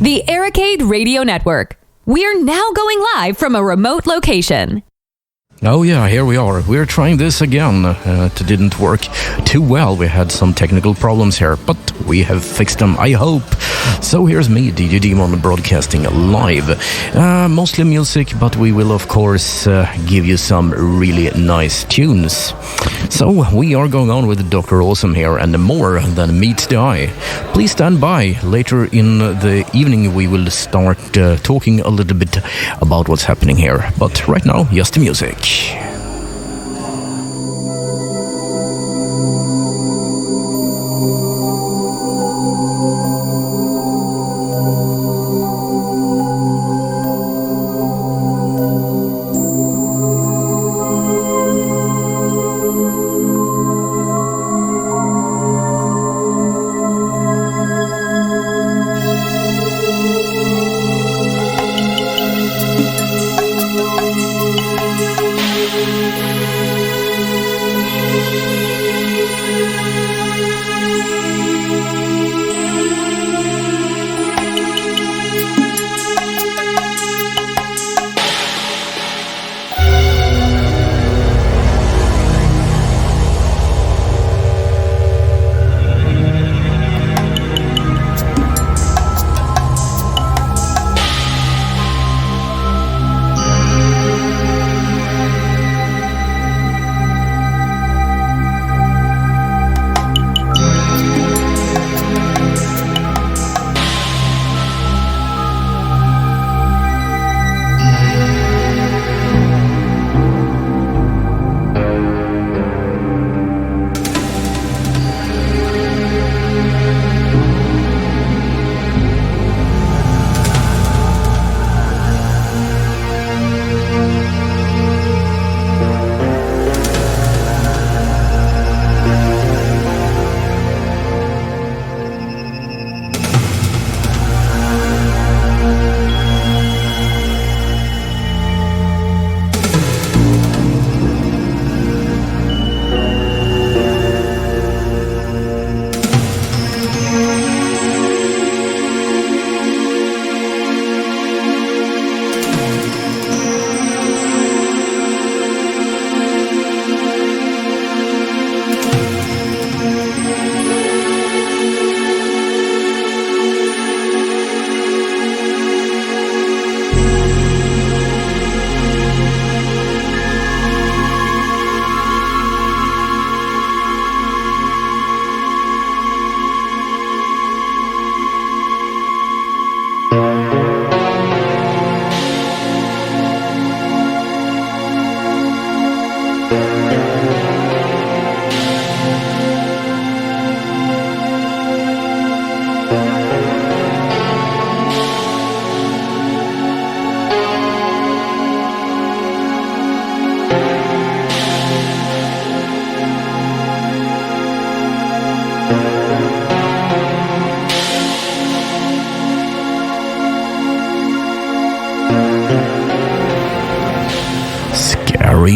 the ericade.radio network. We're now going live from a remote location. Oh yeah, here we are. We're trying this again. It didn't work too well. We had some technical problems here, but we have fixed them, I hope. So here's me, DJ Daemon, broadcasting live. Mostly music, but we will of course give you some really nice tunes. So we are going on with Dr. Awesome here, and more than meets the eye. Please stand by. Later in the evening we will start talking a little bit about what's happening here. But right now, just the music.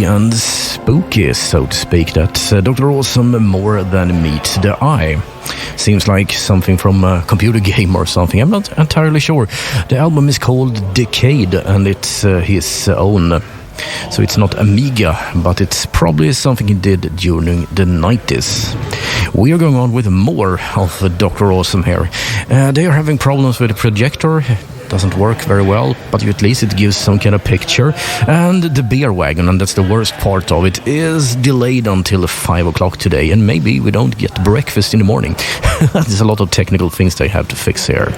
And spooky, so to speak. That's Dr. Awesome, more than meets the eye. Seems like something from a computer game or something. I'm not entirely sure. The album is called Decade, and it's his own. So it's not Amiga, but it's probably something he did during the 90s. We are going on with more of Dr. Awesome here. They are having problems with the projector. Doesn't work very well, but at least it gives some kind of picture. And the beer wagon, and that's the worst part of it, is delayed until 5 o'clock today, and maybe we don't get breakfast in the morning. There's a lot of technical things they have to fix here.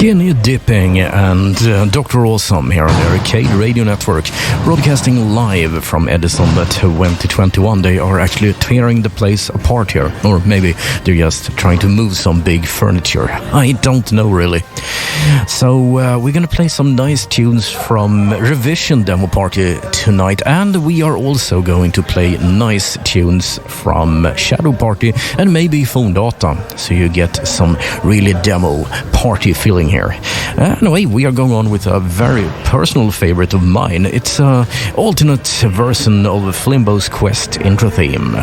Skinny Dipping and Dr. Awesome here on the ericade.radio network, broadcasting live from Edison 2021. They are actually tearing the place apart here, or maybe they're just trying to move some big furniture. I don't know really. So we're gonna play some nice tunes from Revision Demo Party tonight, and we are also going to play nice tunes from Shadow Party and maybe Phone Data, so you get some really demo party feeling here. Anyway, we are going on with a very personal favorite of mine. It's an alternate version of Flimbo's Quest intro theme.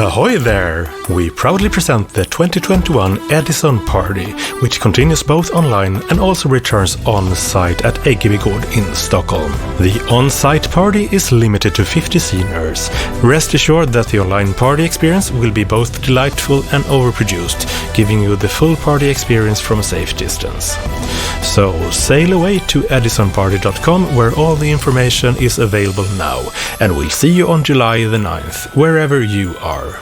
Ahoy there! We proudly present the 2021 Edison Party, which continues both online and also returns on-site at Eggevigård in Stockholm. The on-site party is limited to 50 seniors. Rest assured that the online party experience will be both delightful and overproduced, giving you the full party experience from a safe distance. So sail away to edisonparty.com, where all the information is available now, and we'll see you on July the 9th, wherever you are.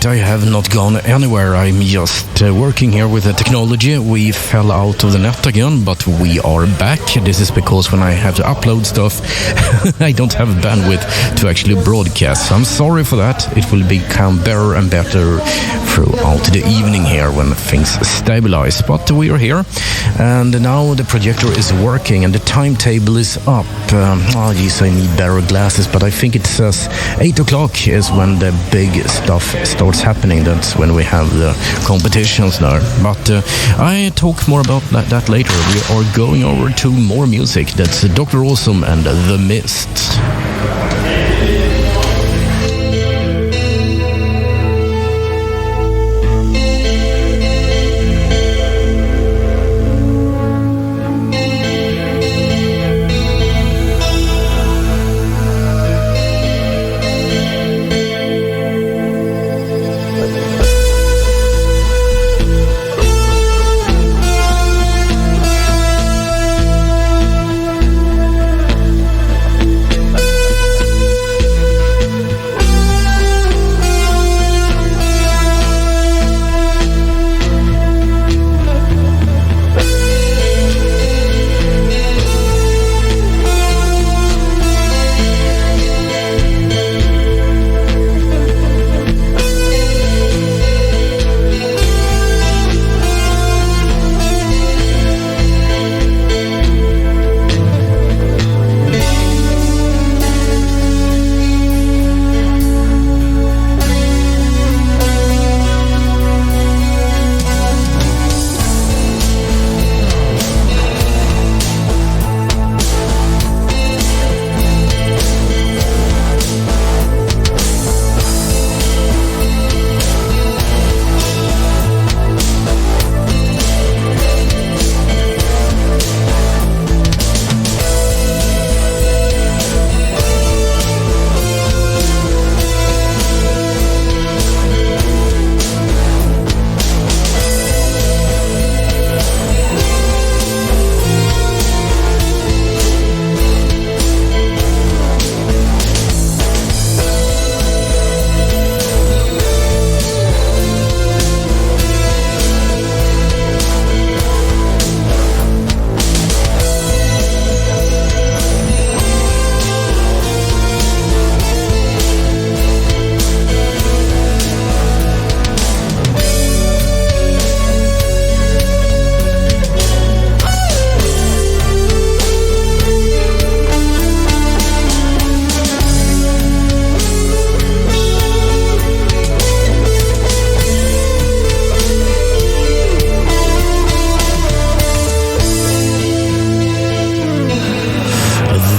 I have not gone anywhere. I'm just working here with the technology. We fell out of the net again, but we are back. This is because when I have to upload stuff, I don't have bandwidth to actually broadcast. So I'm sorry for that. It will become better and better throughout the evening here when things stabilize. But we are here, and now the projector is working and the timetable is up. Geez, I need better glasses, but I think it says 8 o'clock is when the big stuff starts happening happening. That's when we have the competitions now. But I talk more about that later. We are going over to more music. That's Dr. Awesome and The Mist.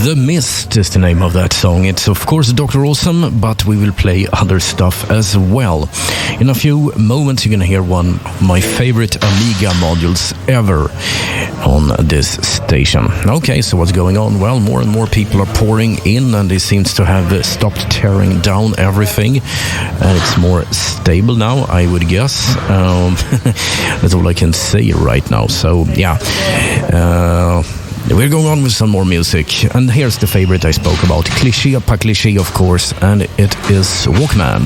The Mist is the name of that song. It's of course Dr. Awesome, but we will play other stuff as well. In a few moments you're gonna hear one of my favorite Amiga modules ever on this station. Okay, so what's going on? Well, more and more people are pouring in, and it seems to have stopped tearing down everything, and it's more stable now, I would guess. That's all I can say right now. So yeah, we're going on with some more music, and here's the favorite I spoke about, Klisje, of course, and it is Walkman.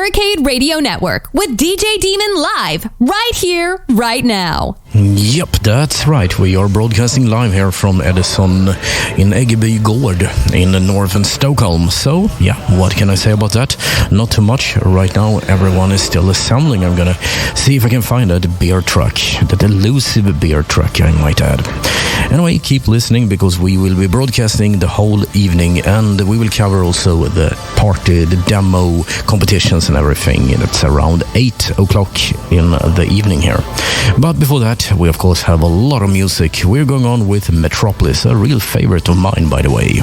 Ericade Radio Network with DJ Daemon live, right here, right now. Yep, that's right. We are broadcasting live here from Edison in Eggeby Gård in northern Stockholm. So, yeah, what can I say about that? Not too much. Right now, everyone is still assembling. I'm gonna see if I can find that beer truck. That elusive beer truck, I might add. Anyway, keep listening because we will be broadcasting the whole evening and we will cover also the party, the demo, competitions and everything. That's around 8 o'clock in the evening here. But before that, we of course have a lot of music. We're going on with Metropolis, a real favorite of mine, by the way.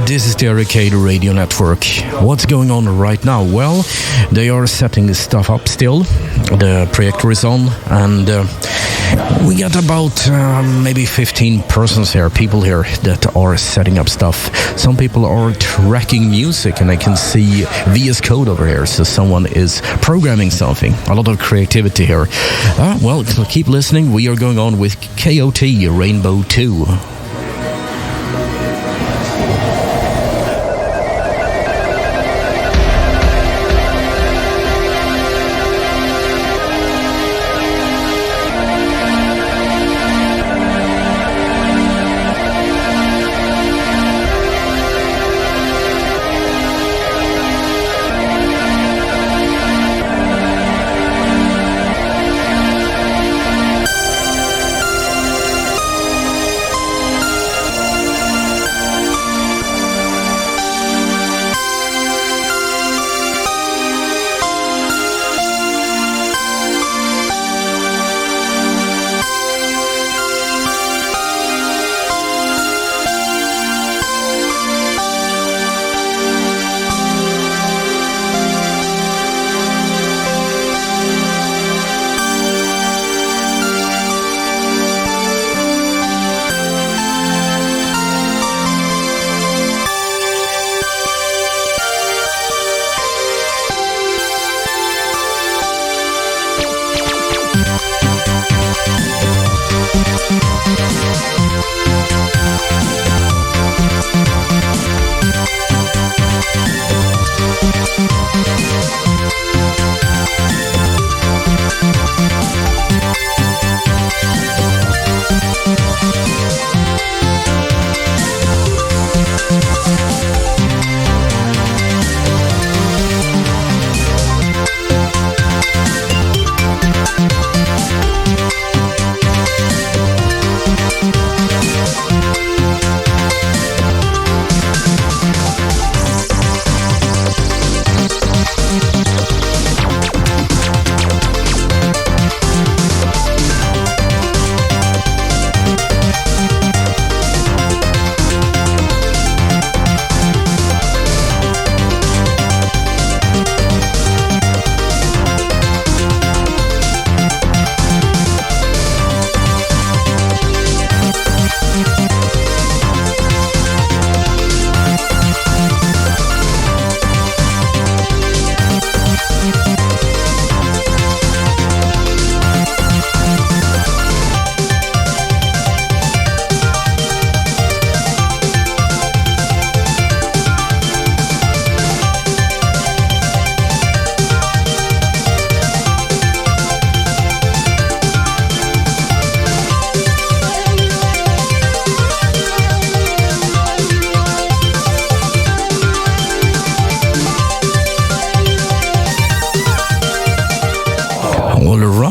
This is the Ericade Radio Network. What's going on right now? Well, they are setting this stuff up still. The projector is on, and we got about maybe 15 persons here, people here that are setting up stuff. Some people are tracking music, and I can see VS Code over here, so someone is programming something. A lot of creativity here. Well, keep listening. We are going on with KOT Rainbow 2.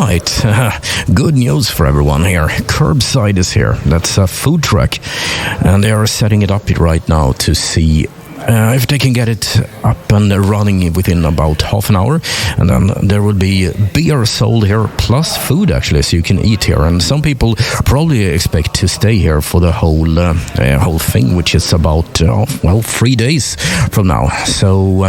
right, good news for everyone here. Curbside is here. That's a food truck, and they are setting it up right now to see if they can get it up and running within about half an hour, and then there will be beer sold here plus food actually, so you can eat here. And some people probably expect to stay here for the whole thing, which is about 3 days from now. So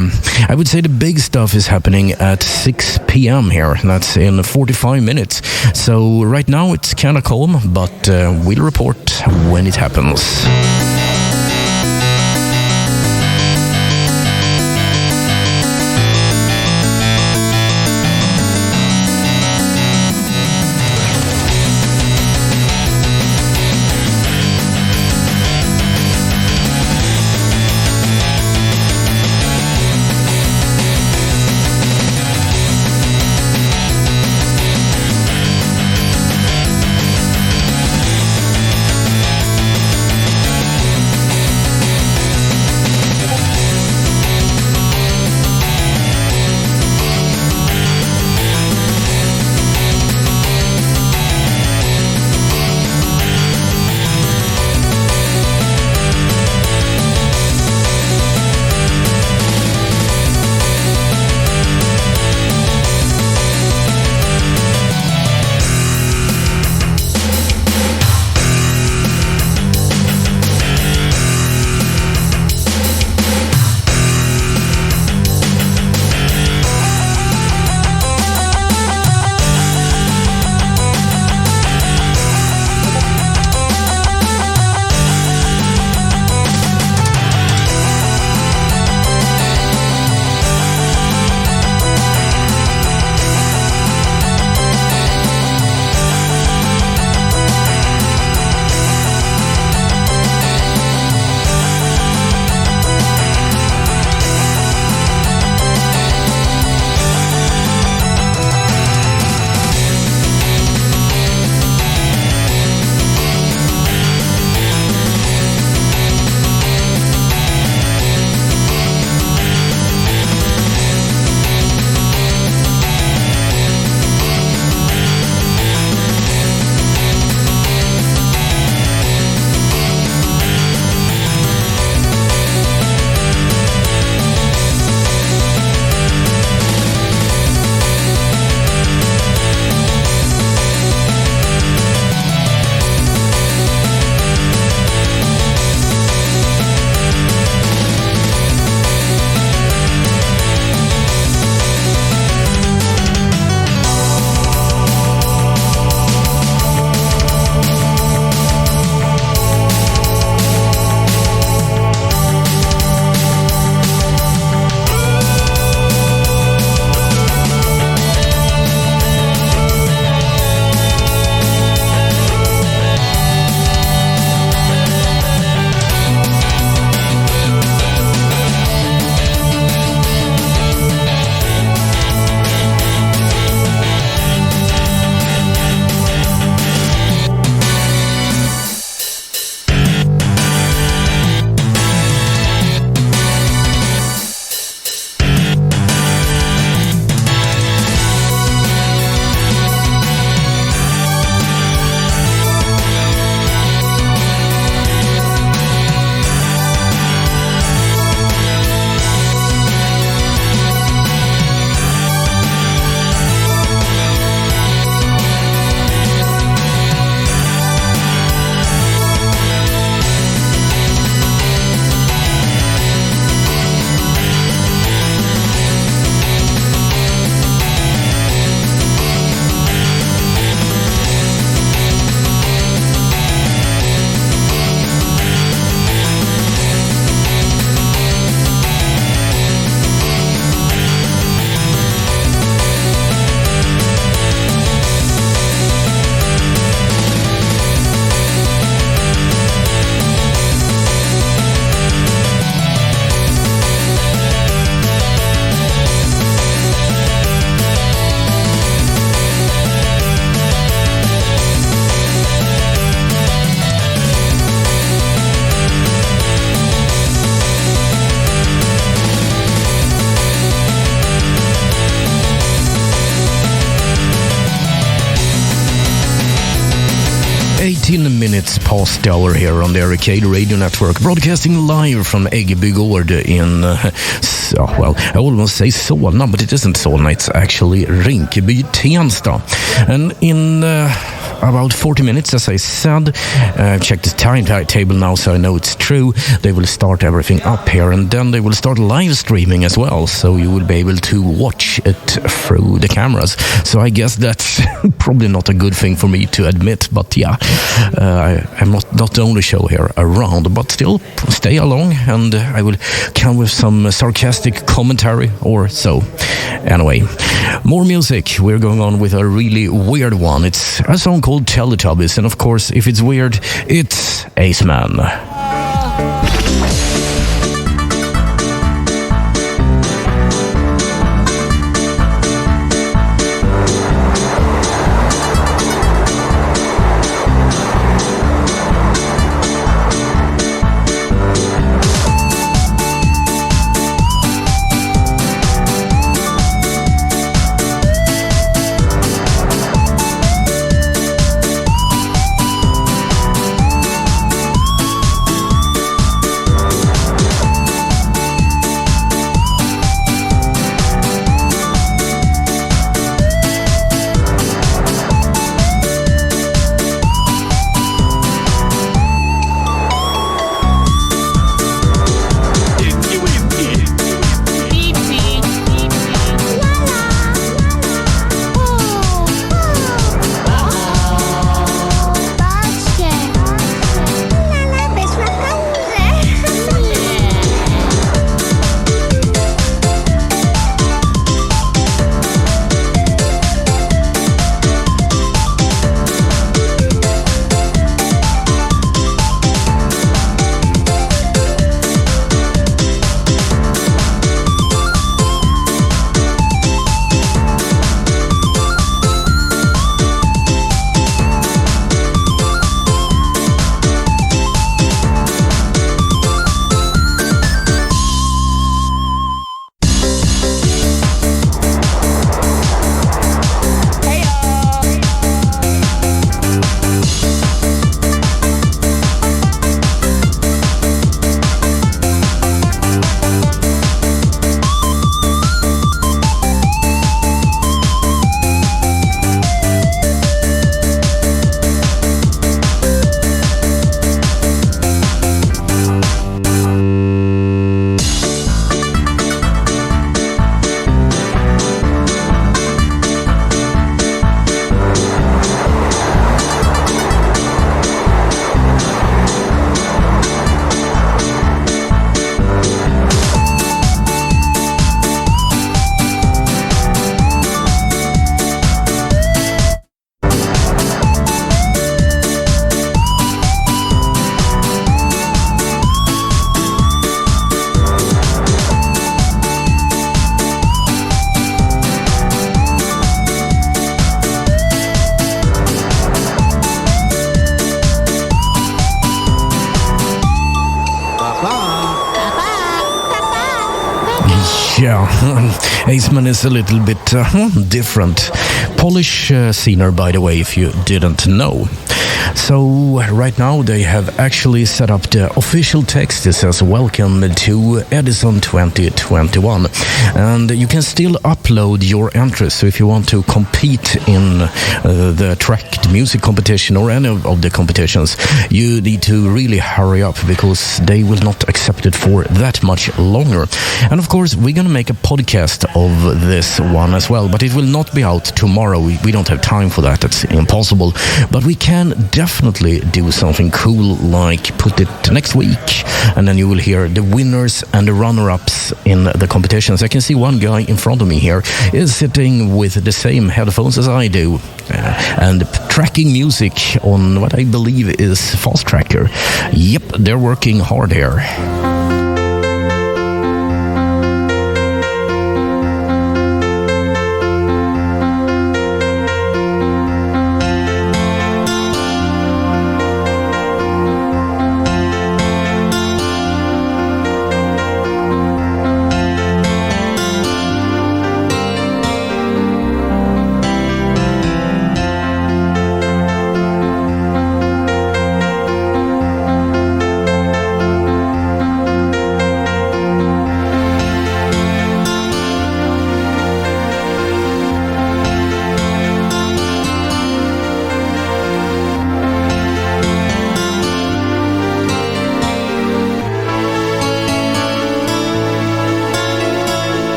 I would say the big stuff is happening at 6 p.m. here. That's in 45 minutes. So right now it's kind of calm, but we'll report when it happens. 18 minutes past the hour here on the Ericade.radio network, broadcasting live from Eggeby in, I almost say Solna, but it isn't Solna, it's actually Rinkeby, Tensta. And in about 40 minutes, as I said, check the timetable now so I know it's true. They will start everything up here, and then they will start live streaming as well, so you will be able to watch it through the cameras. So I guess that's probably not a good thing for me to admit, but yeah, I'm not the only show here around, but still stay along, and I will come with some sarcastic commentary or so. Anyway, more music. We're going on with a really weird one. It's a song called Teletubbies, and of course, if it's weird, it's Aceman. Yeah, Aceman is a little bit different. Polish scener, by the way, if you didn't know. So right now they have actually set up the official text. It says welcome to Edison 2021, and you can still upload your entries. So if you want to compete in the tracked music competition or any of the competitions, you need to really hurry up, because they will not accept it for that much longer. And of course we're gonna make a podcast of this one as well, but it will not be out tomorrow. We don't have time for that. It's impossible. But we can definitely do something cool, like put it next week, and then you will hear the winners and the runner-ups in the competitions. I can see one guy in front of me here is sitting with the same headphones as I do, and tracking music on what I believe is Fast Tracker. Yep, they're working hard here.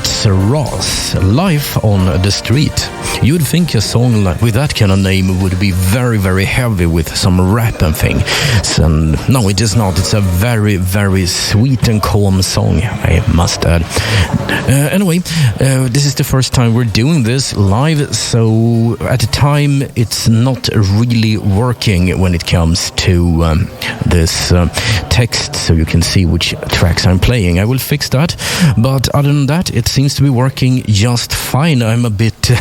That's Ross, Life on the Street. You'd think a song with that kind of name would be very, very heavy with some rap and thing. So, no, it is not. It's a very, very sweet and calm song, I must add. Anyway, this is the first time we're doing this live, so at the time it's not really working when it comes to this text, so you can see which tracks I'm playing. I will fix that, but other than that, it seems to be working just fine. I'm a bit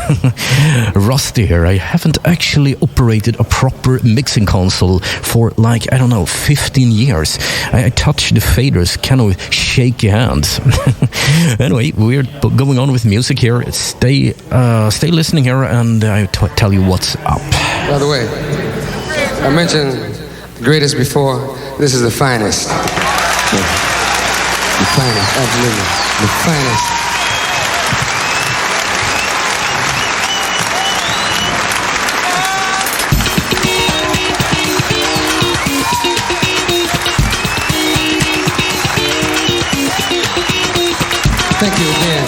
rusty here. I haven't actually operated a proper mixing console for 15 years. I touch the faders kind of shaky hands. Anyway, we're going on with music here. Stay listening here, and I'll tell you what's up. By the way, I mentioned the greatest before. This is the finest. Yeah. The finest, absolutely. The finest. Thank you again.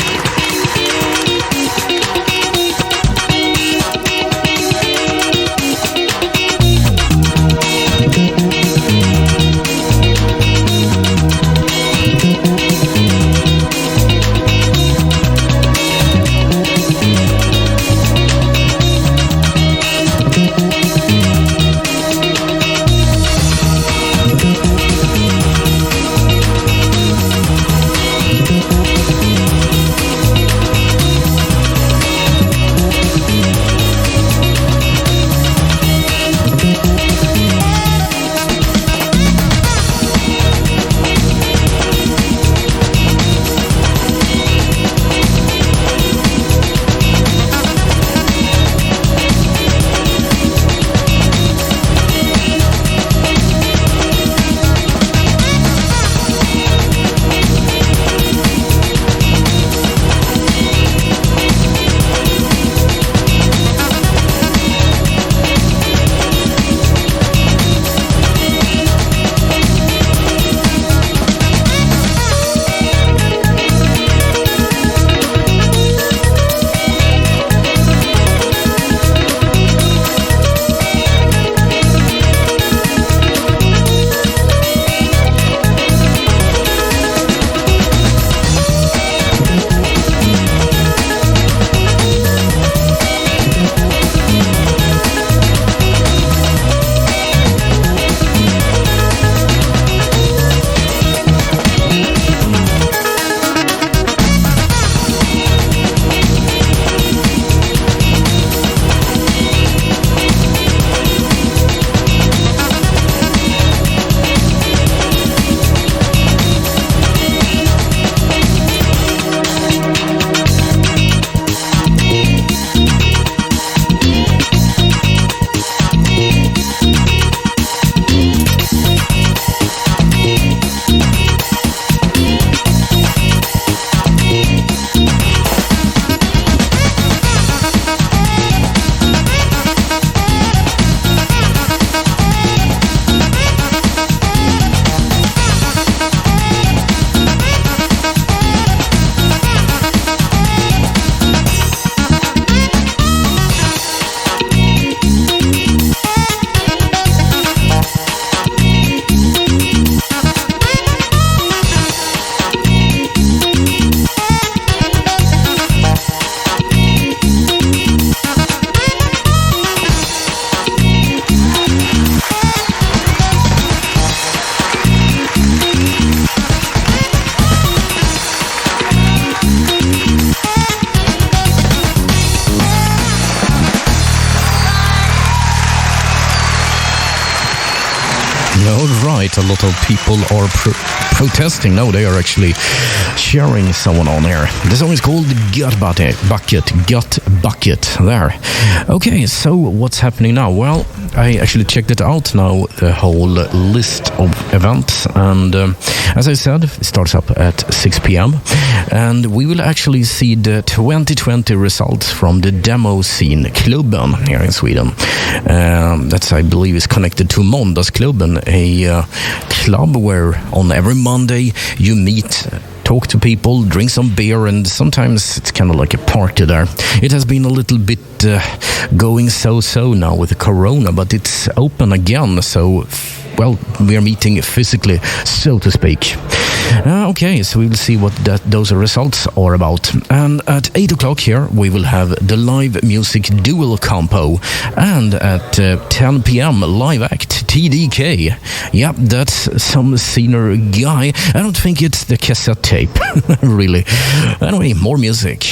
Right, a lot of people are protesting. No, they are actually cheering someone on here. The song is called Gutbucket. There. Okay, so what's happening now? Well, I actually checked it out now, the whole list of events, and as I said, it starts up at 6 p.m. and we will actually see the 2020 results from the demo scene Klubben here in Sweden. That's, I believe, is connected to Måndagsklubben, a club where on every Monday you meet talk to people, drink some beer, and sometimes it's kind of like a party there. It has been a little bit going so-so now with the corona, but it's open again, so well, we are meeting physically, so to speak. Okay, so we will see what those results are about. And at 8 o'clock here, we will have the live music dual Compo. And at 10 p.m., live act TDK. Yeah, that's some senior guy. I don't think it's the cassette tape, really. Anyway, more music.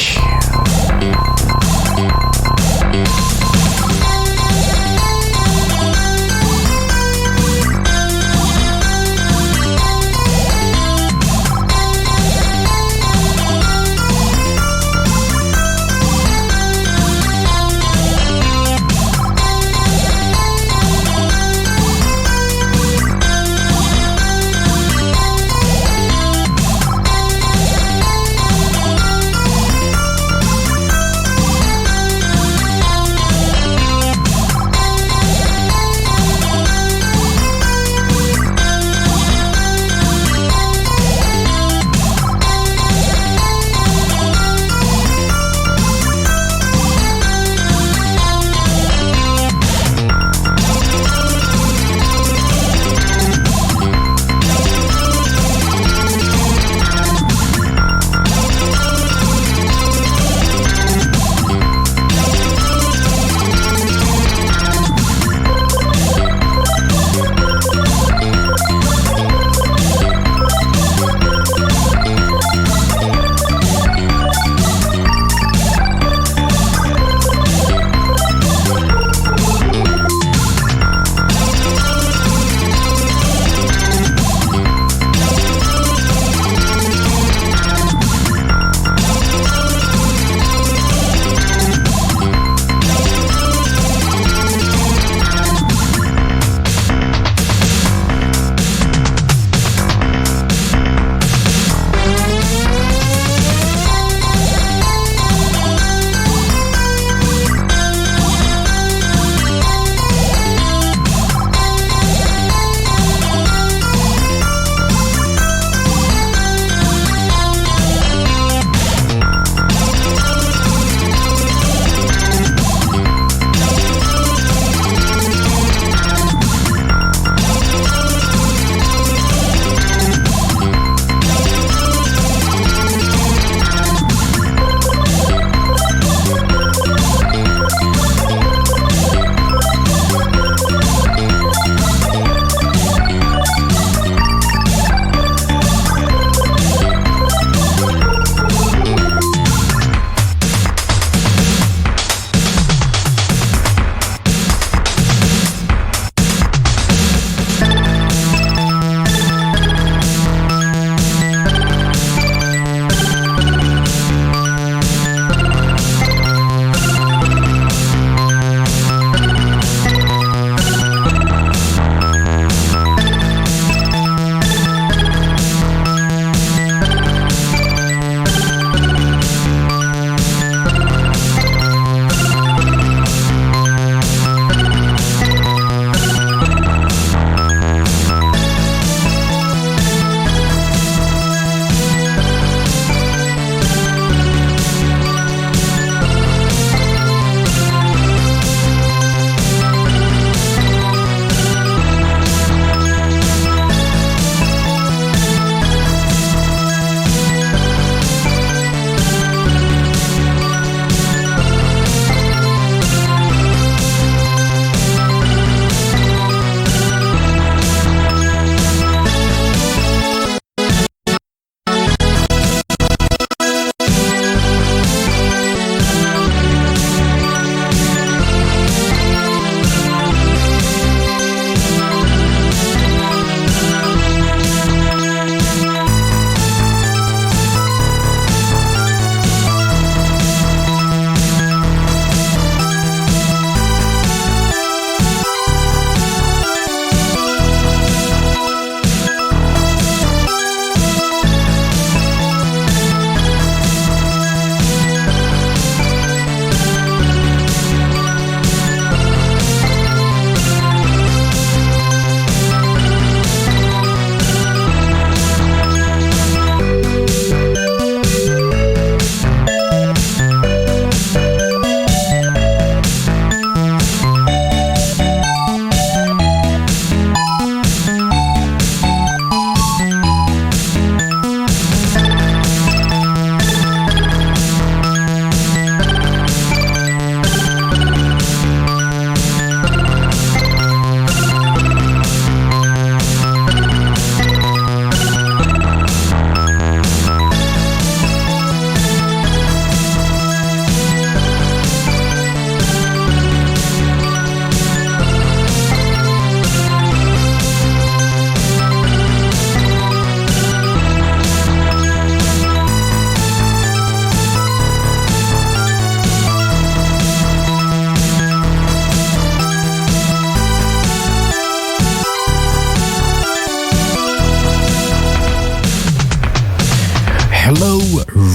Hello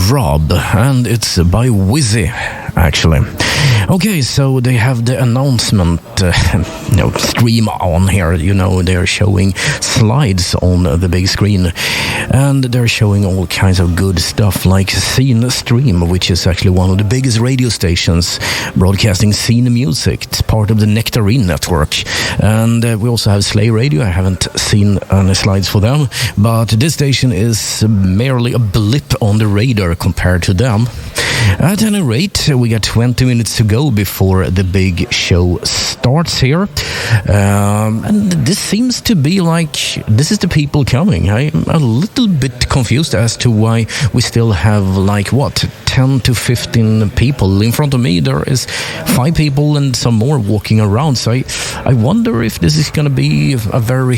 Rob, and it's by Wizzi, actually. Okay, so they have the announcement stream on here. They're showing slides on the big screen, and they're showing all kinds of good stuff like Scene Stream, which is actually one of the biggest radio stations broadcasting scene music. It's part of the Nectarine network. And we also have Slay Radio. I haven't seen any slides for them, but this station is merely a blip on the radar compared to them. At any rate, we got 20 minutes to go before the big show starts here. And this seems to be like this is the people coming. I'm a little bit confused as to why we still have 10 to 15 people. In front of me there is 5 people and some more walking around. So I wonder if this is going to be a very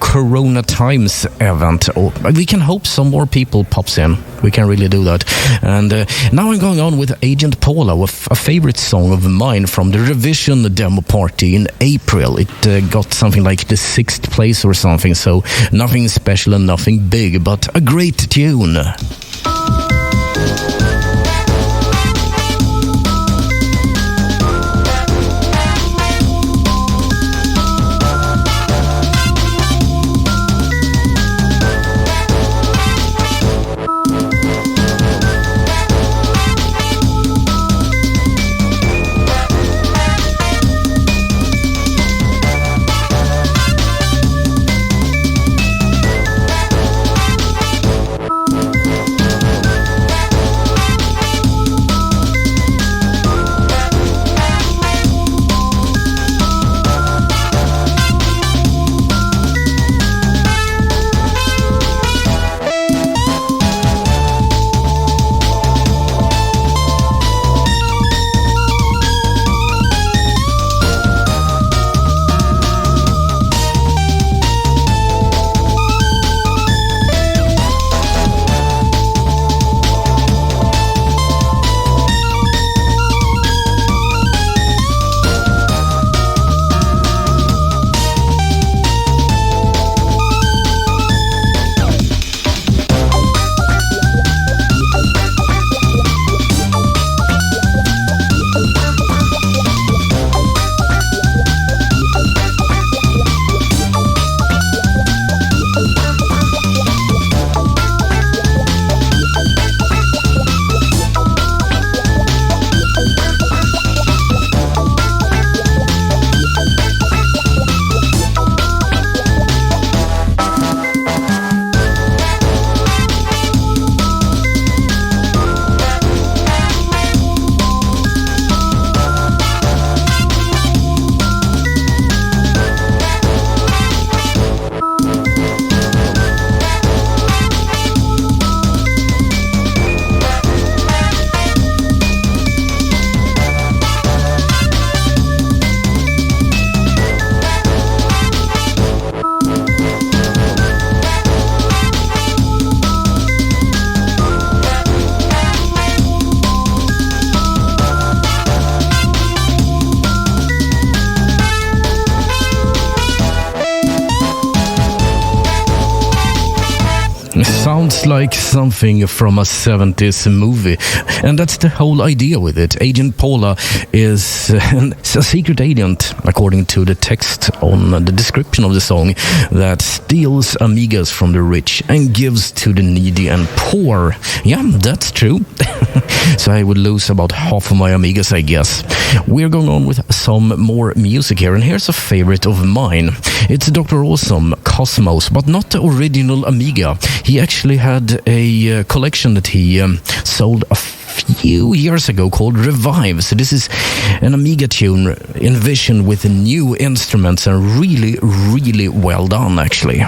Corona times event. Or we can hope some more people pops in. We can really do that. And now I'm going on with Agent Paula, a favorite song of mine from the Revision demo party in April. It got something like the 6th place or something, so nothing special and nothing big, but a great tune. Sounds like something from a 70s movie, and that's the whole idea with it. Agent Paula is a secret agent, according to the text on the description of the song, that steals Amigas from the rich and gives to the needy and poor. Yeah, that's true. So I would lose about half of my Amigas, I guess. We're going on with some more music here, and here's a favorite of mine. It's Dr. Awesome Cosmos, but not the original Amiga. He actually had a collection that he sold a few years ago called Revive. So this is an Amiga tune envisioned with new instruments and really, really well done, actually.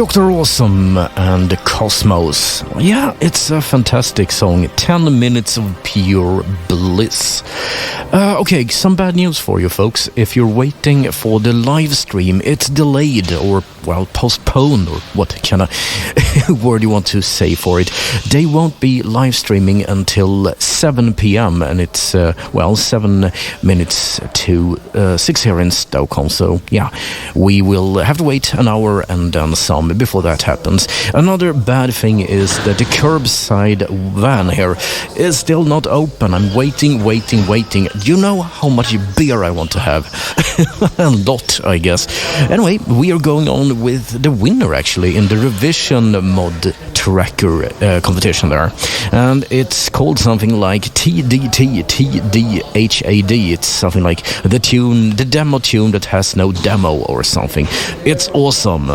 Dr. Awesome and Cosmos. Yeah, it's a fantastic song. 10 minutes of pure bliss. Okay, some bad news for you folks. If you're waiting for the live stream, it's delayed or, well, postponed, or what kind of word you want to say for it. They won't be live streaming until 7 p.m. and it's, 7 minutes to 6 here in Stockholm. So, yeah, we will have to wait an hour and then some before that happens. Another bad thing is that the curbside van here is still not open. I'm waiting. Do you know how much beer I want to have? A lot, I guess. Anyway, we are going on with the winner, actually, in the revision mod tracker competition there. And it's called something like TDHAD. It's something like the demo tune that has no demo or something. It's awesome.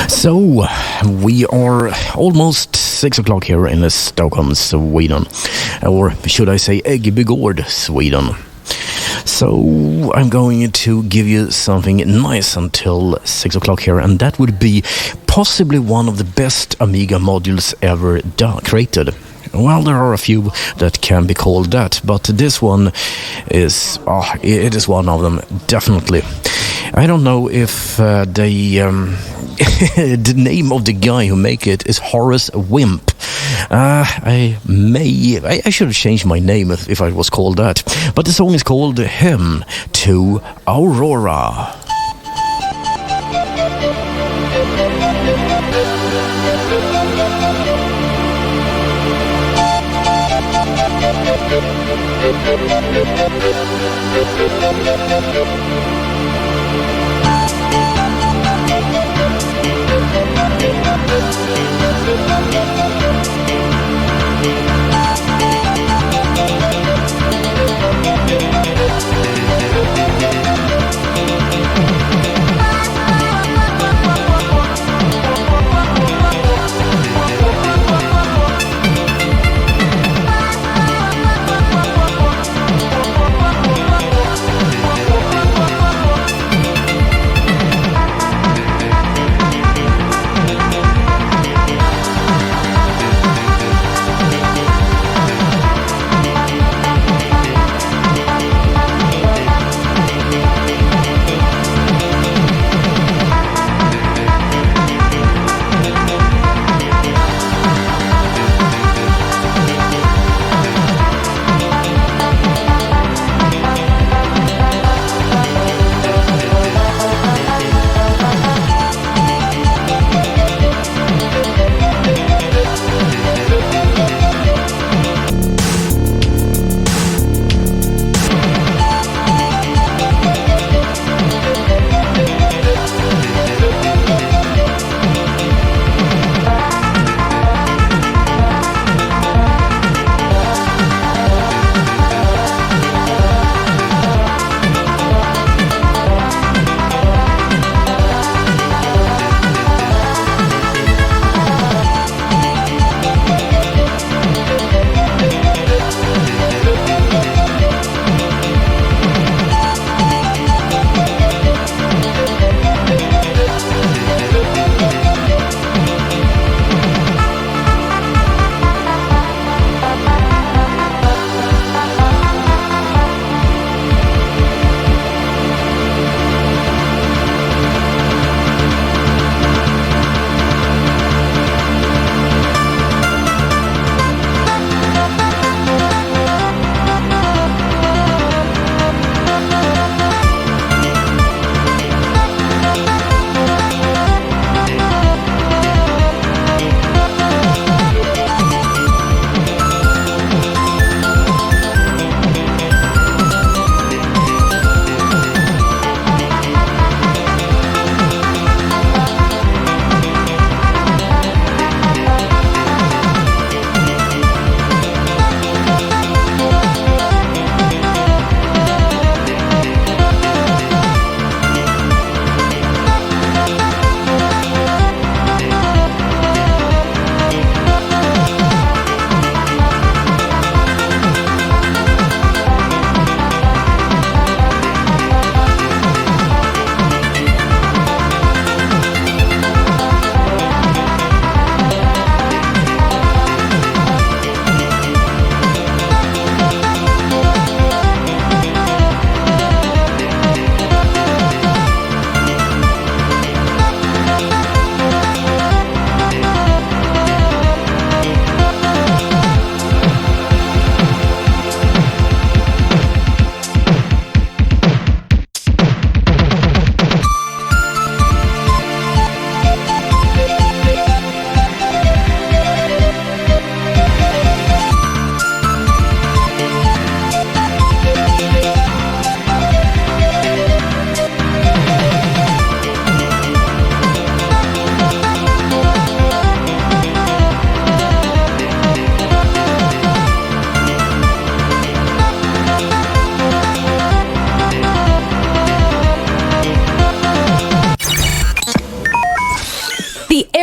So, we are almost 6 o'clock here in Stockholm, Sweden. Or should I say Eggby, Sweden. So I'm going to give you something nice until 6 o'clock here, and that would be possibly one of the best Amiga modules ever created. Well, there are a few that can be called that, but this one is, it is one of them, definitely. I don't know if the name of the guy who make it is Horace Wimp. I should have changed my name if I was called that. But the song is called Hymn to Aurora.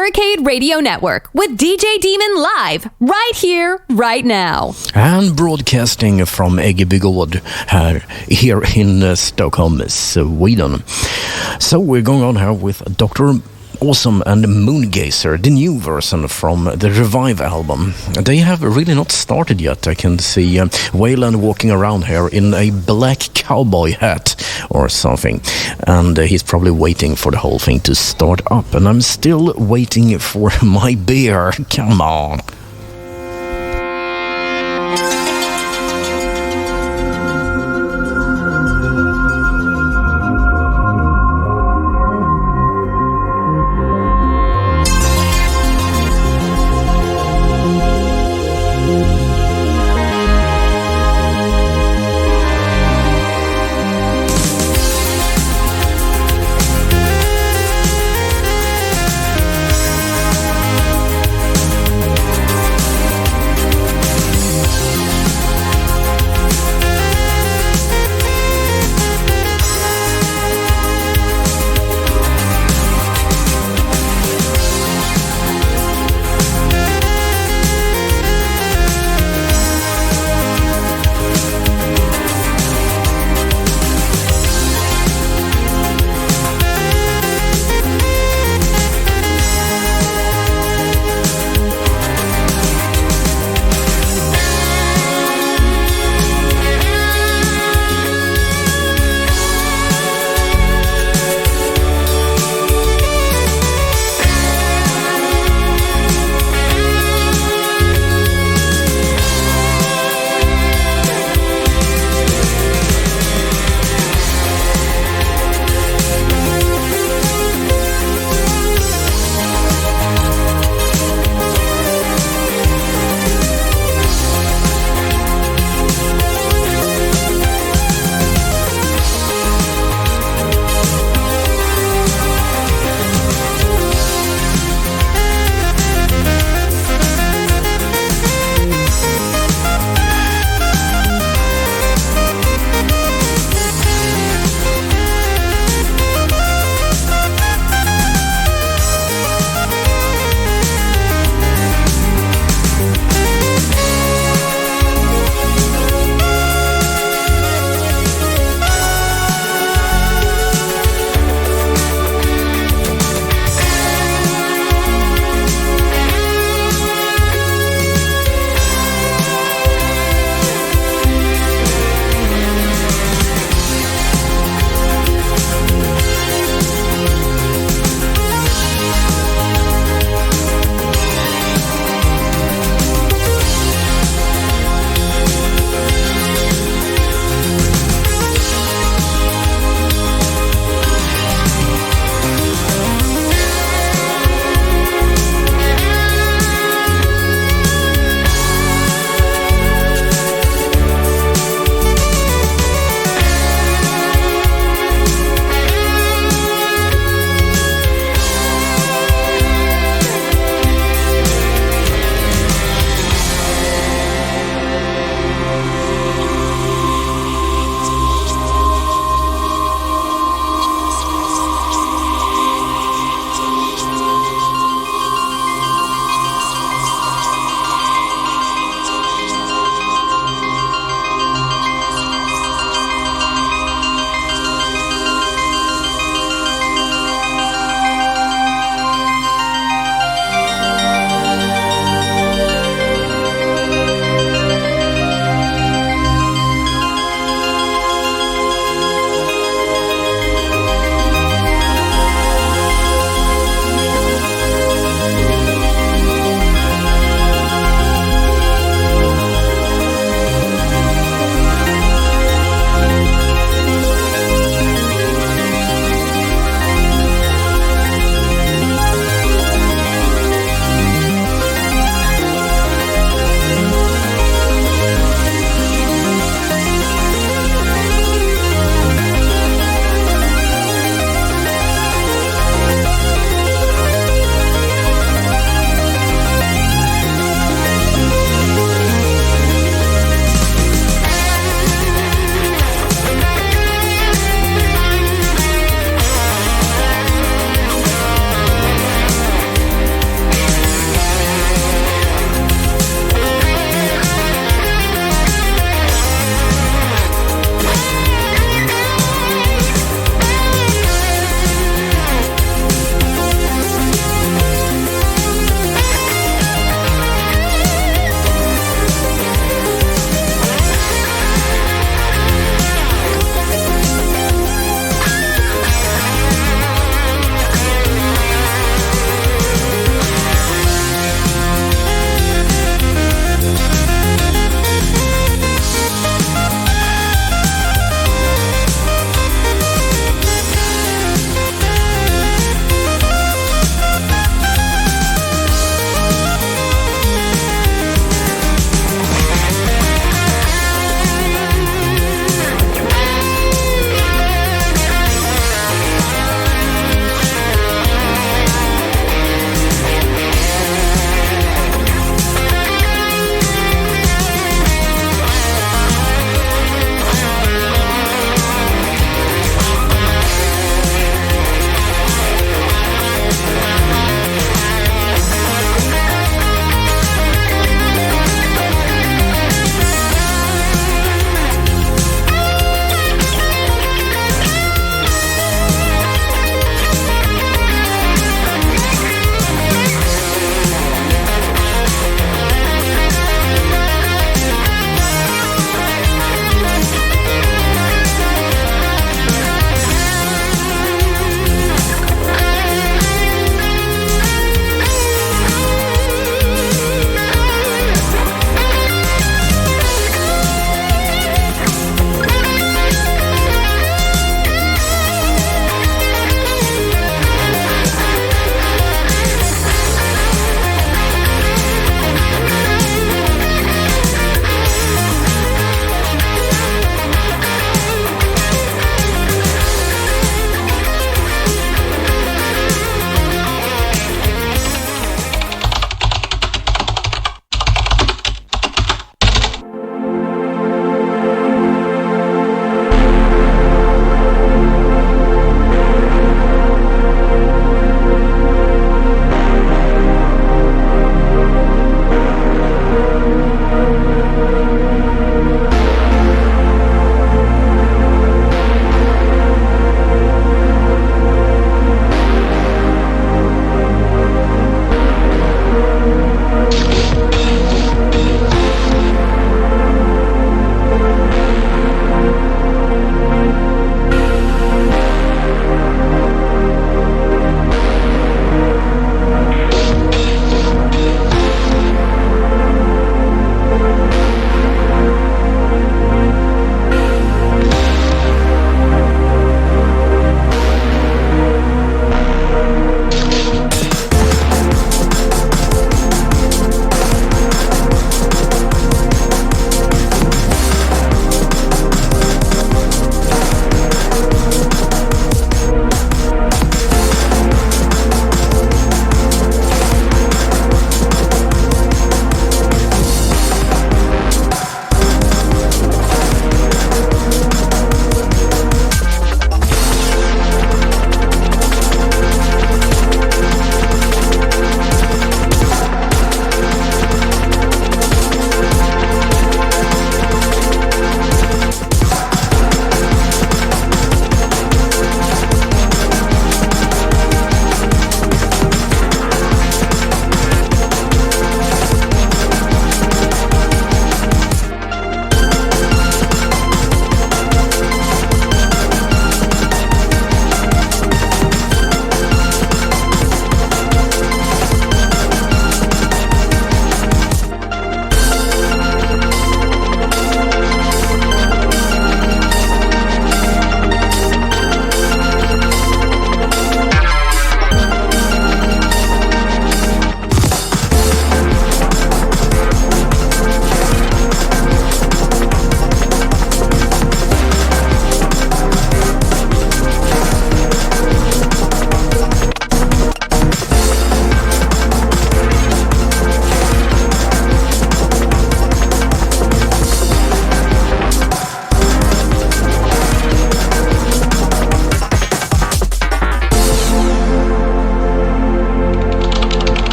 Ericade Radio Network with DJ Daemon live, right here, right now. And broadcasting from Eggeby here in Stockholm, Sweden. So we're going on here with Dr. Awesome and Moongazer, the new version from the Revive album. They have really not started yet. I can see Wayland walking around here in a black cowboy hat or something, and he's probably waiting for the whole thing to start up, and I'm still waiting for my beer. Come on.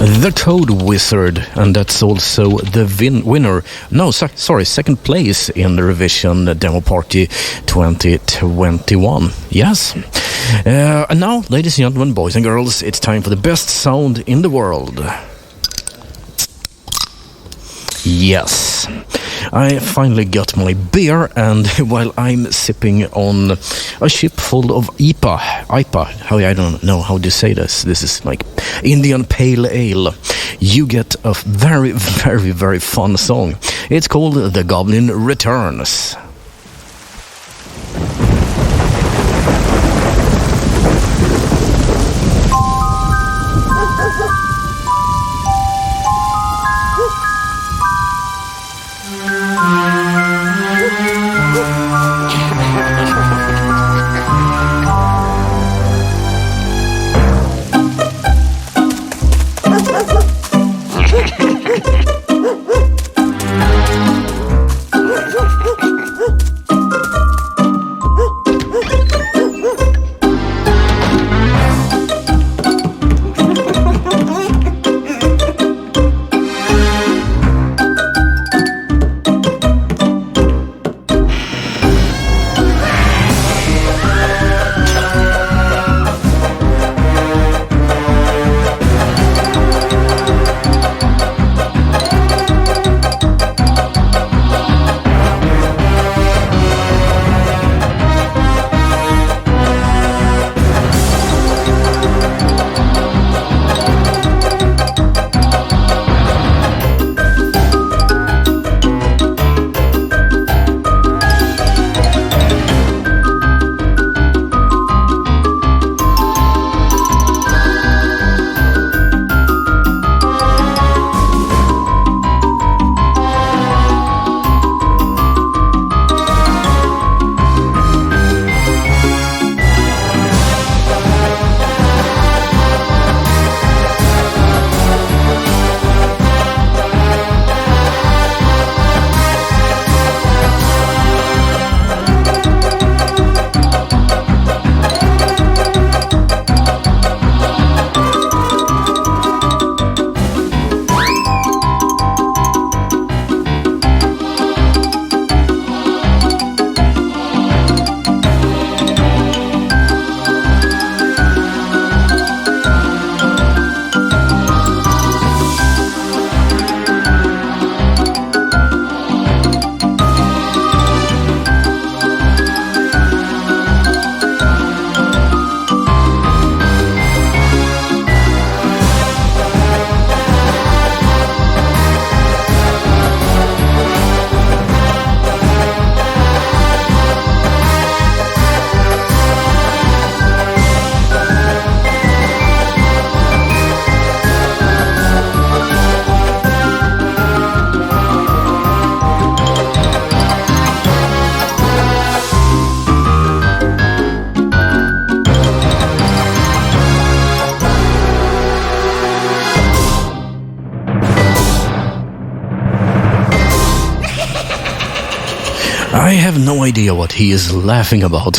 The Code Wizard, and that's also the winner. No, sorry, second place in the Revision Demo Party 2021. Yes. And now, ladies and gentlemen, boys and girls, it's time for the best sound in the world. Yes. I finally got my beer, and while I'm sipping on a ship full of IPA, I don't know how to say this. This is like Indian Pale Ale. You get a very, very, very fun song. It's called The Goblin Returns. I have no idea what he is laughing about,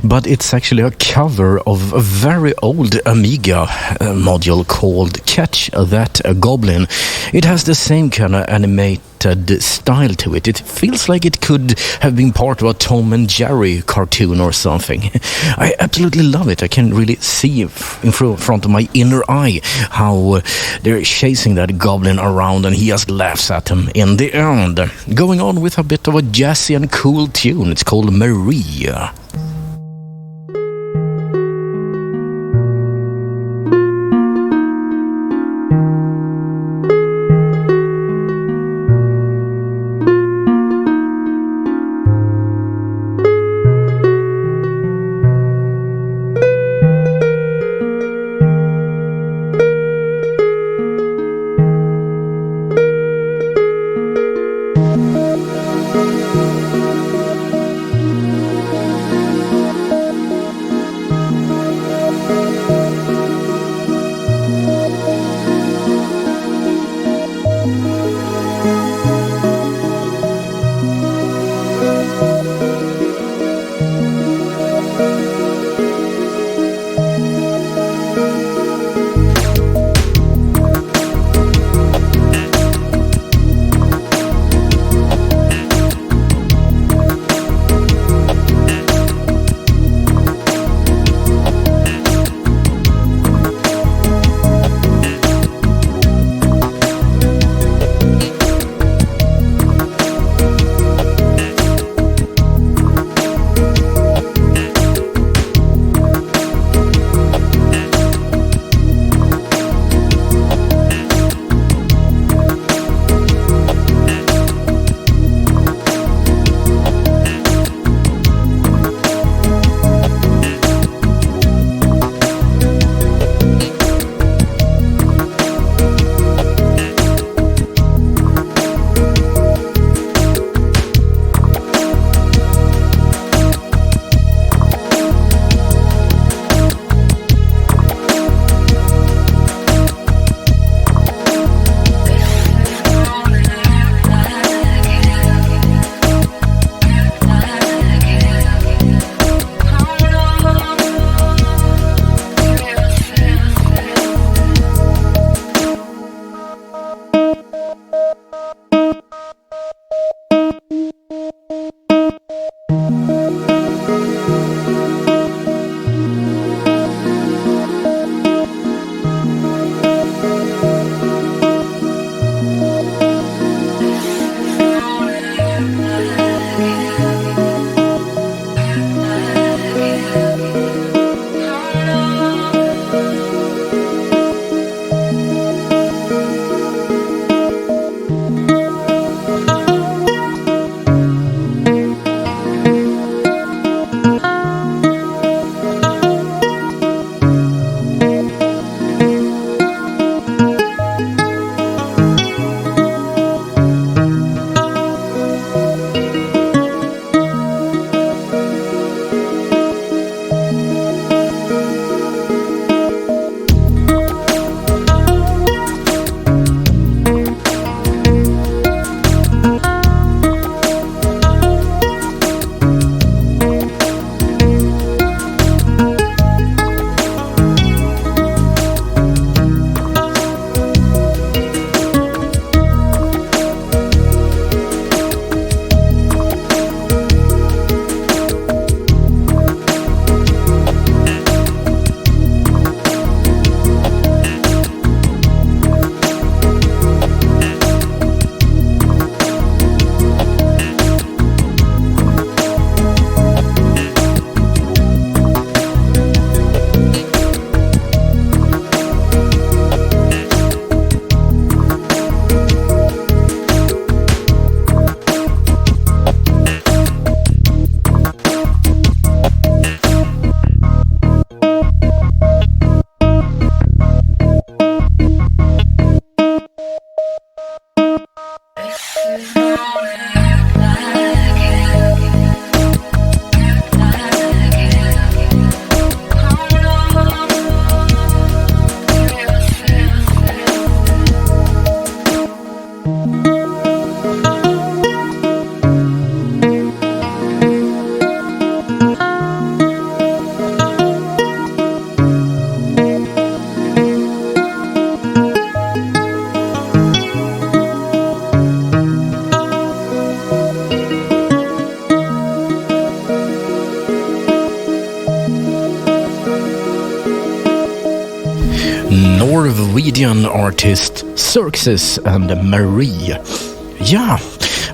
but it's actually a cover of a very old Amiga module called Catch That Goblin. It has the same kind of animated style to it. It feels like it could have been part of a Tom and Jerry cartoon or something. I absolutely love it. I can really see in front of my inner eye how they're chasing that goblin around and he just laughs at them in the end. Going on with a bit of a jazzy and cool tune. It's called Maria. Norwegian artist Xerxes and Marie. Yeah,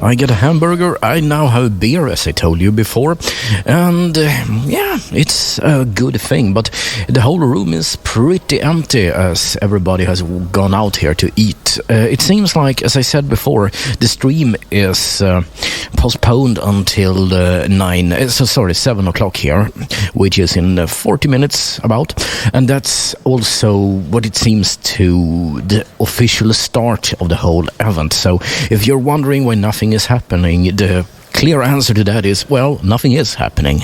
I get a hamburger, I now have a beer, as I told you before, and yeah, it's a good thing, but the whole room is pretty empty as everybody has gone out here to eat. It seems like, as I said before, the stream is postponed until 7 o'clock here, which is in 40 minutes about, and that's also what it seems to the official start of the whole event. So if you're wondering why nothing is happening, the clear answer to that is, well, nothing is happening.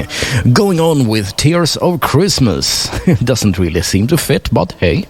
Going on with Tears of Christmas. Doesn't really seem to fit, but hey.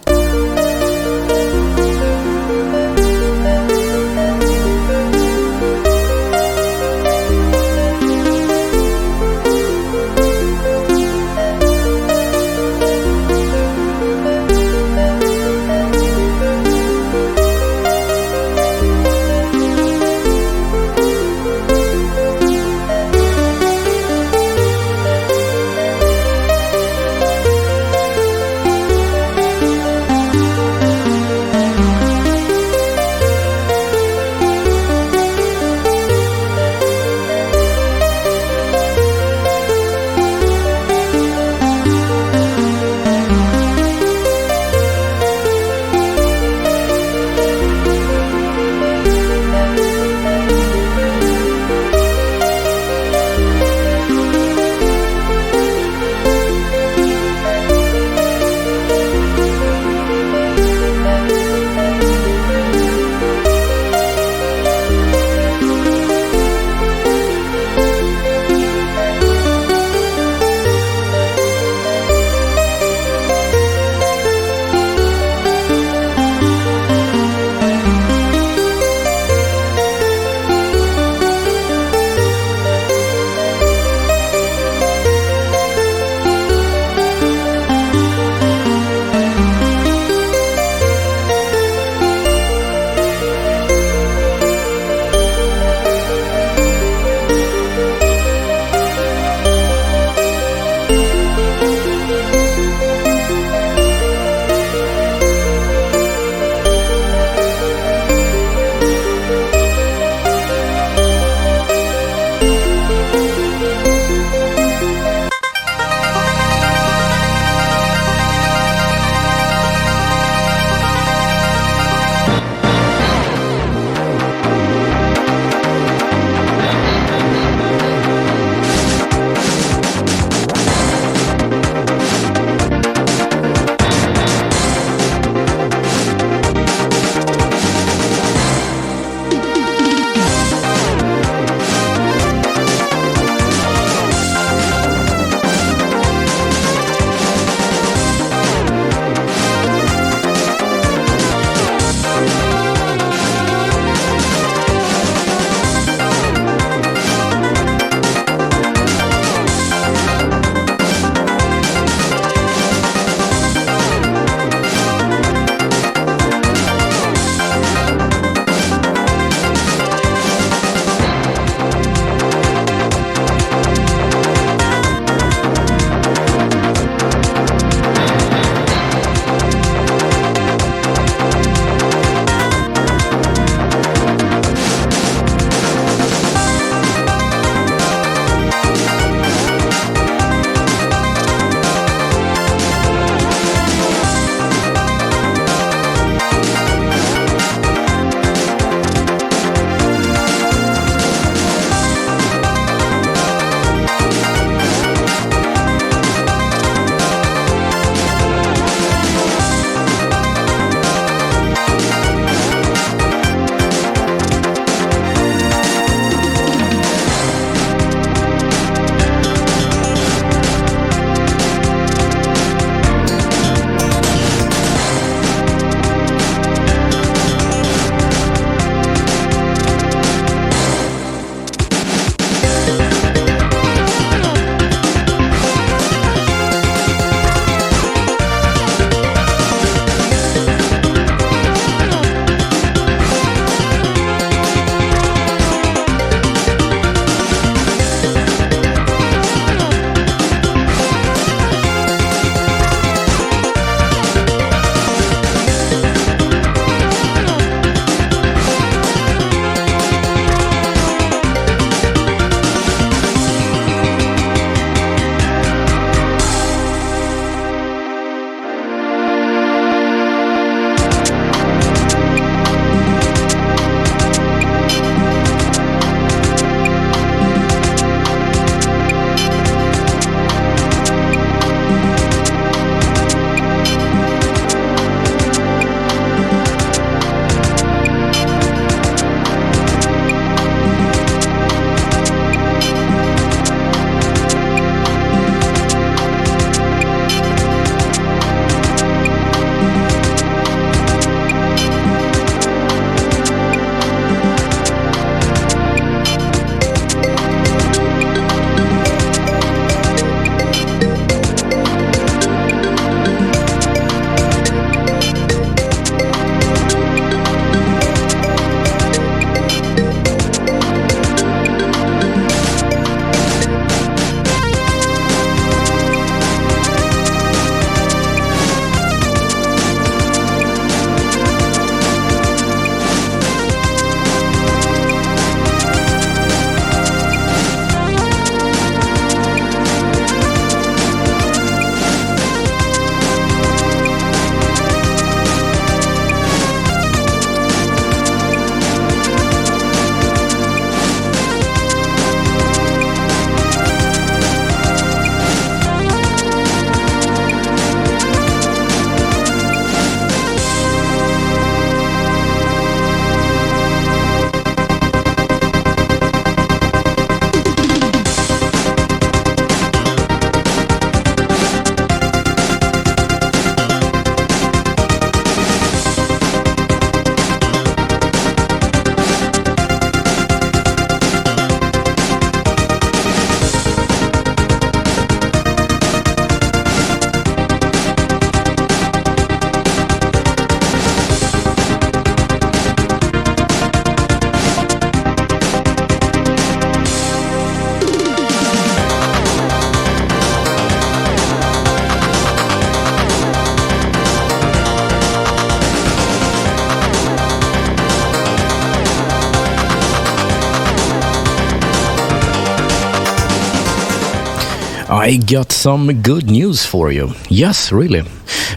I got some good news for you. Yes, really.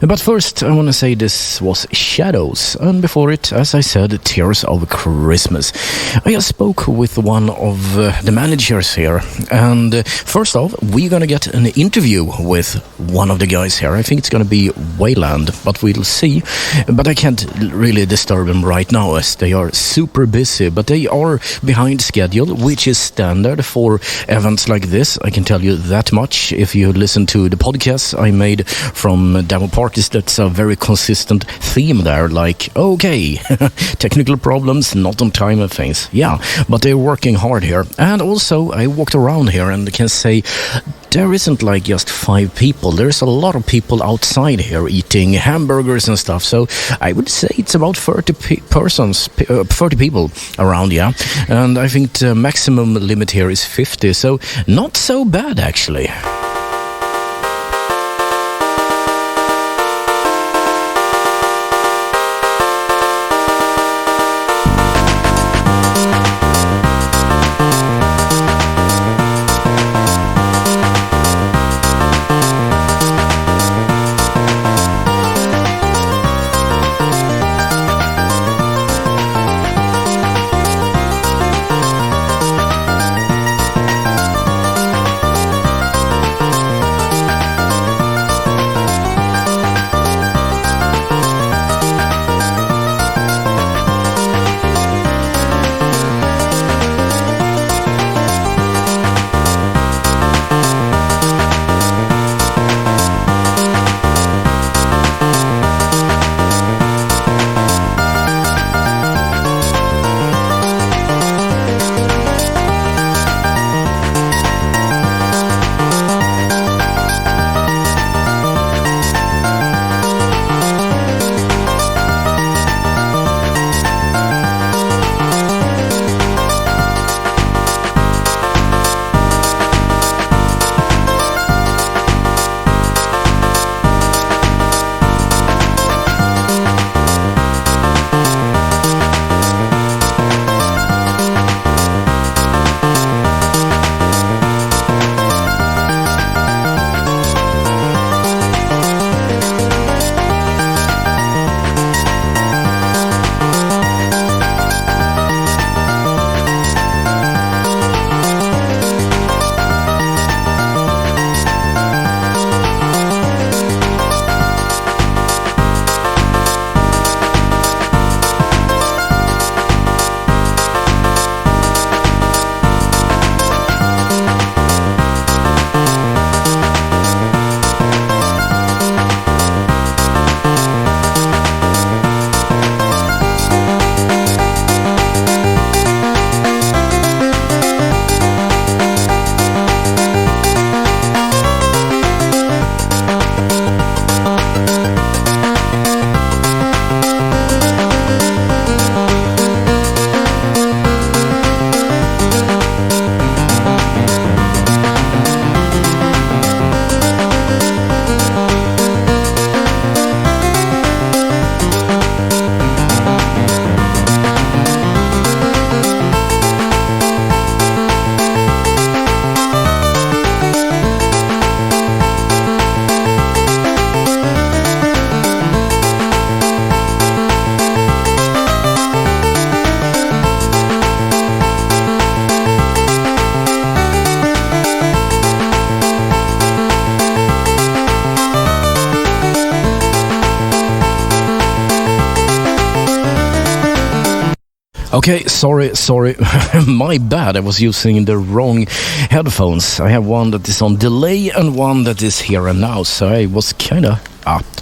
But first, I want to say this was Shadows, and before it, as I said, Tears of Christmas. I just spoke with one of the managers here, and first off, we're gonna get an interview with one of the guys here. I think it's gonna be Wayland, but we'll see. But I can't really disturb them right now, as they are super busy, but they are behind schedule, which is standard for events like this. I can tell you that much. If you listen to the podcasts I made from demo parties, that's a very consistent theme there, like, okay, technical problems, not on time and things. Yeah, but they're working hard here. And also, I walked around here and can say there isn't like just 5 people. There's a lot of people outside here eating hamburgers and stuff. So I would say it's about 30 people around, yeah. And I think the maximum limit here is 50. So not so bad, actually. Okay, sorry. My bad, I was using the wrong headphones. I have one that is on delay and one that is here and now, so I was kinda...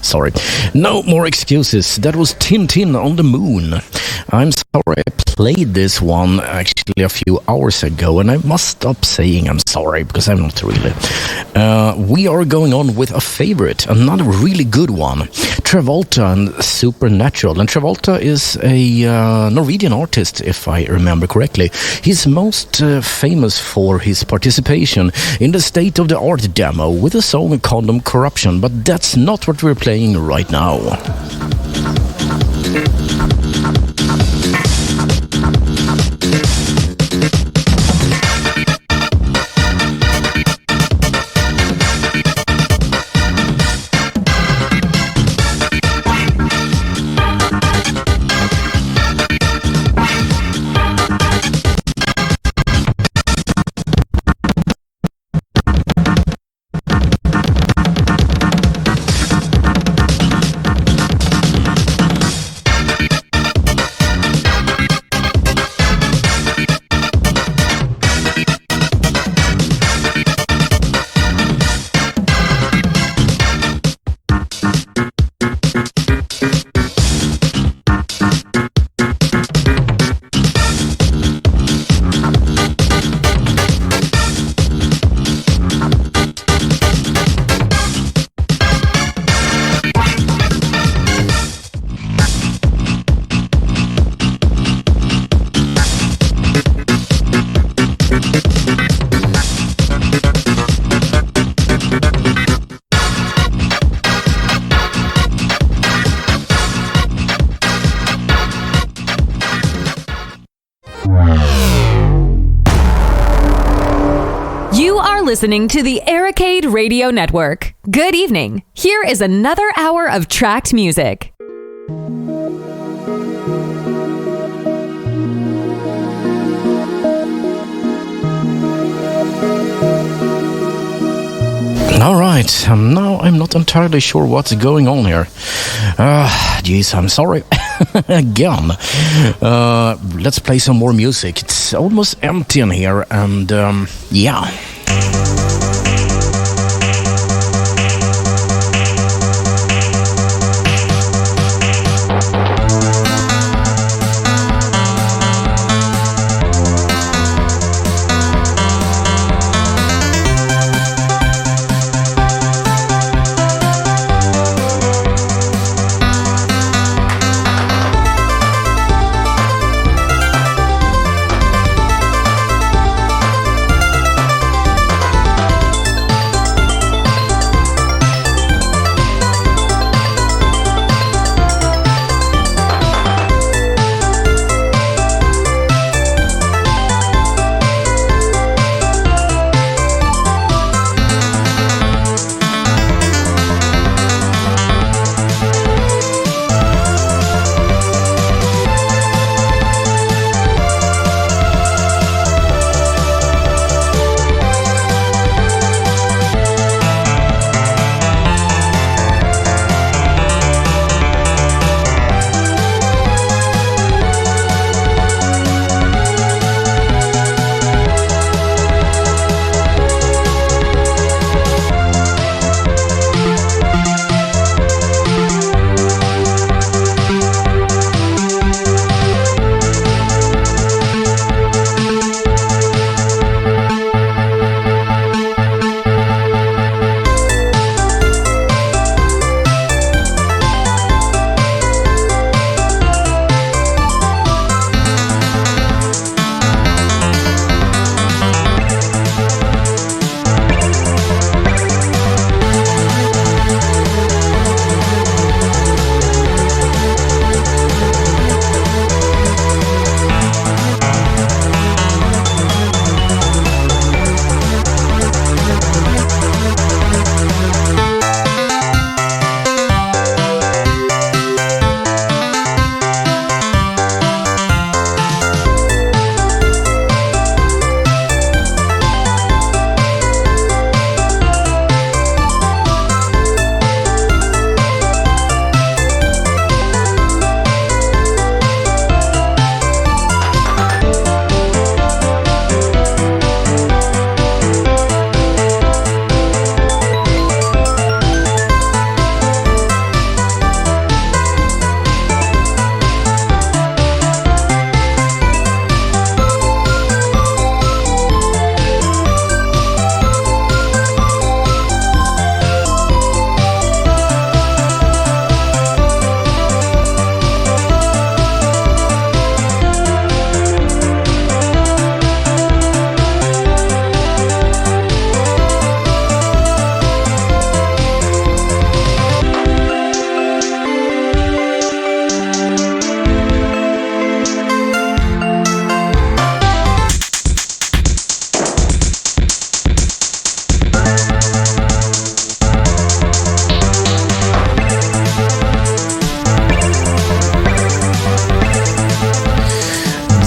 sorry. No more excuses. That was Tintin on the Moon. I'm sorry, I played this one actually a few hours ago, and I must stop saying I'm sorry, because I'm not really. We are going on with a favorite, another really good one. Travolta and Supernatural. And Travolta is a Norwegian artist, if I remember correctly. He's most famous for his participation in the state-of-the-art demo with the song Condom Corruption, but that's not what we're playing right now. listening to the ericade.radio network. Good evening. Here is another hour of tracked music. All right, now I'm not entirely sure what's going on here. Geez, I'm sorry. Again. Let's play some more music. It's almost empty in here, and yeah.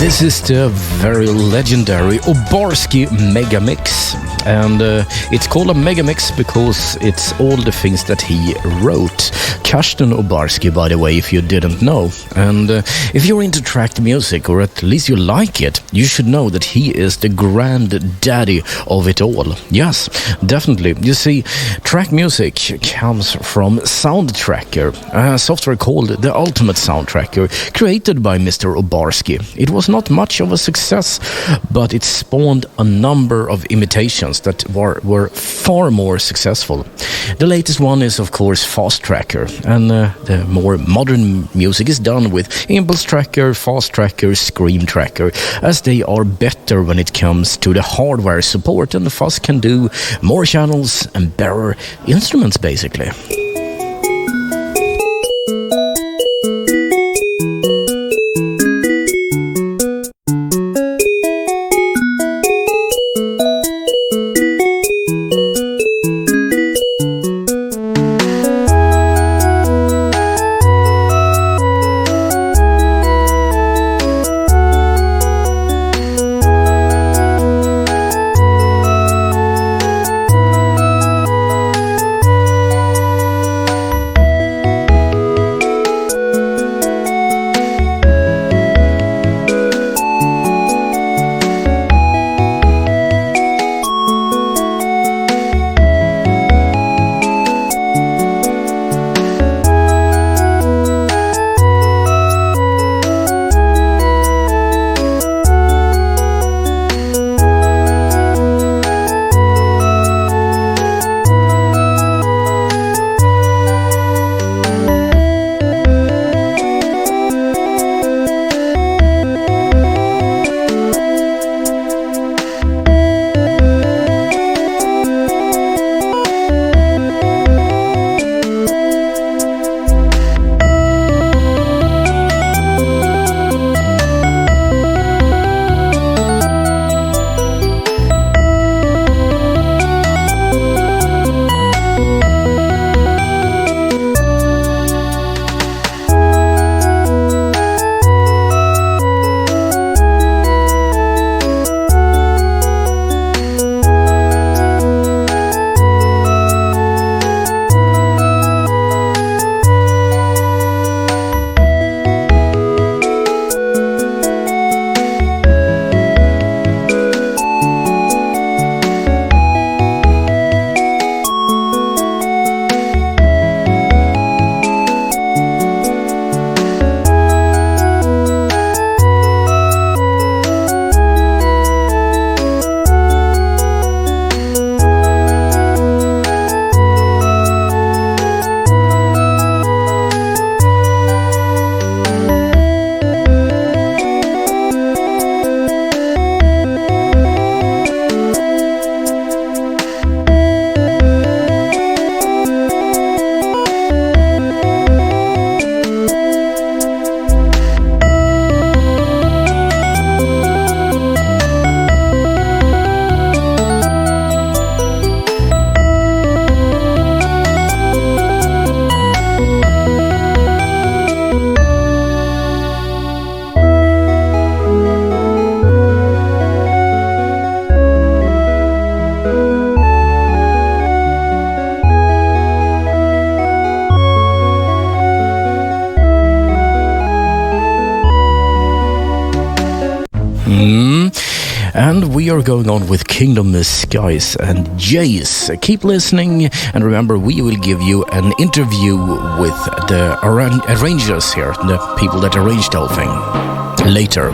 This is the very legendary Obarski Megamix, and it's called a Megamix because it's all the things that he wrote. Karsten Obarski, by the way, if you didn't know. And if you're into tracked music, or at least you like it, you should know that he is the granddaddy of it all. Yes, definitely. You see, track music comes from Soundtracker, a software called the Ultimate Soundtracker, created by Mr. Obarski. It was not much of a success, but it spawned a number of imitations that were far more successful. The latest one is, of course, Fast Tracker, and the more modern music is done with Impulse Tracker, Fast Tracker, Scream Tracker, as they are better when it comes to the hardware support, and the Fuzz can do more channels and better instruments, basically. And we are going on with Kingdom Skies and Jace. Keep listening, and remember, we will give you an interview with the arrangers here, the people that arranged the whole thing, later.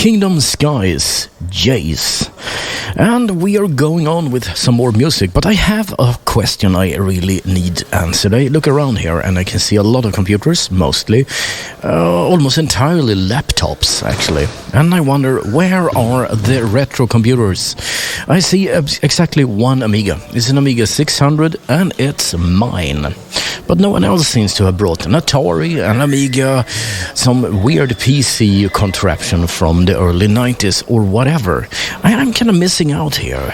Kingdom Skies, Jace. And we are going on with some more music, but I have a question I really need answered. I look around here and I can see a lot of computers, mostly, almost entirely laptops actually. And I wonder, where are the retro computers? I see exactly one Amiga. It's an Amiga 600 and it's mine. But no one else seems to have brought an Atari, an Amiga, some weird PC contraption from the early 90s or whatever. I'm kind of missing out here.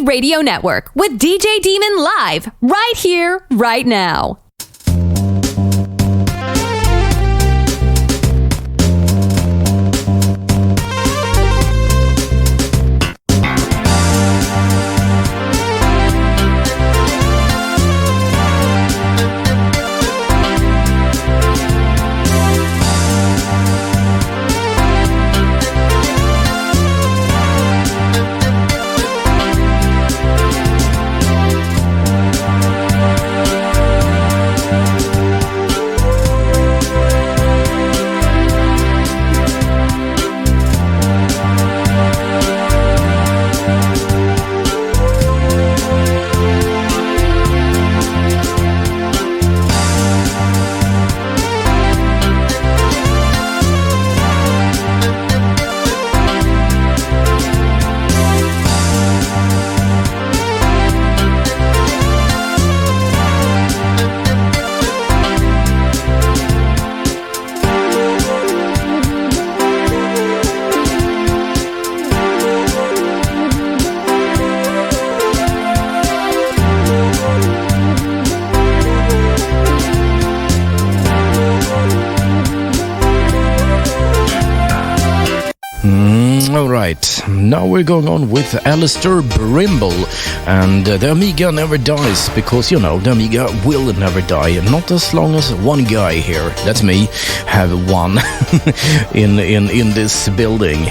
Radio Network with DJ Daemon live right here, right now. Alright, now we're going on with Alistair Brimble, and the Amiga never dies, because, you know, the Amiga will never die, not as long as one guy here, that's me, have one in this building.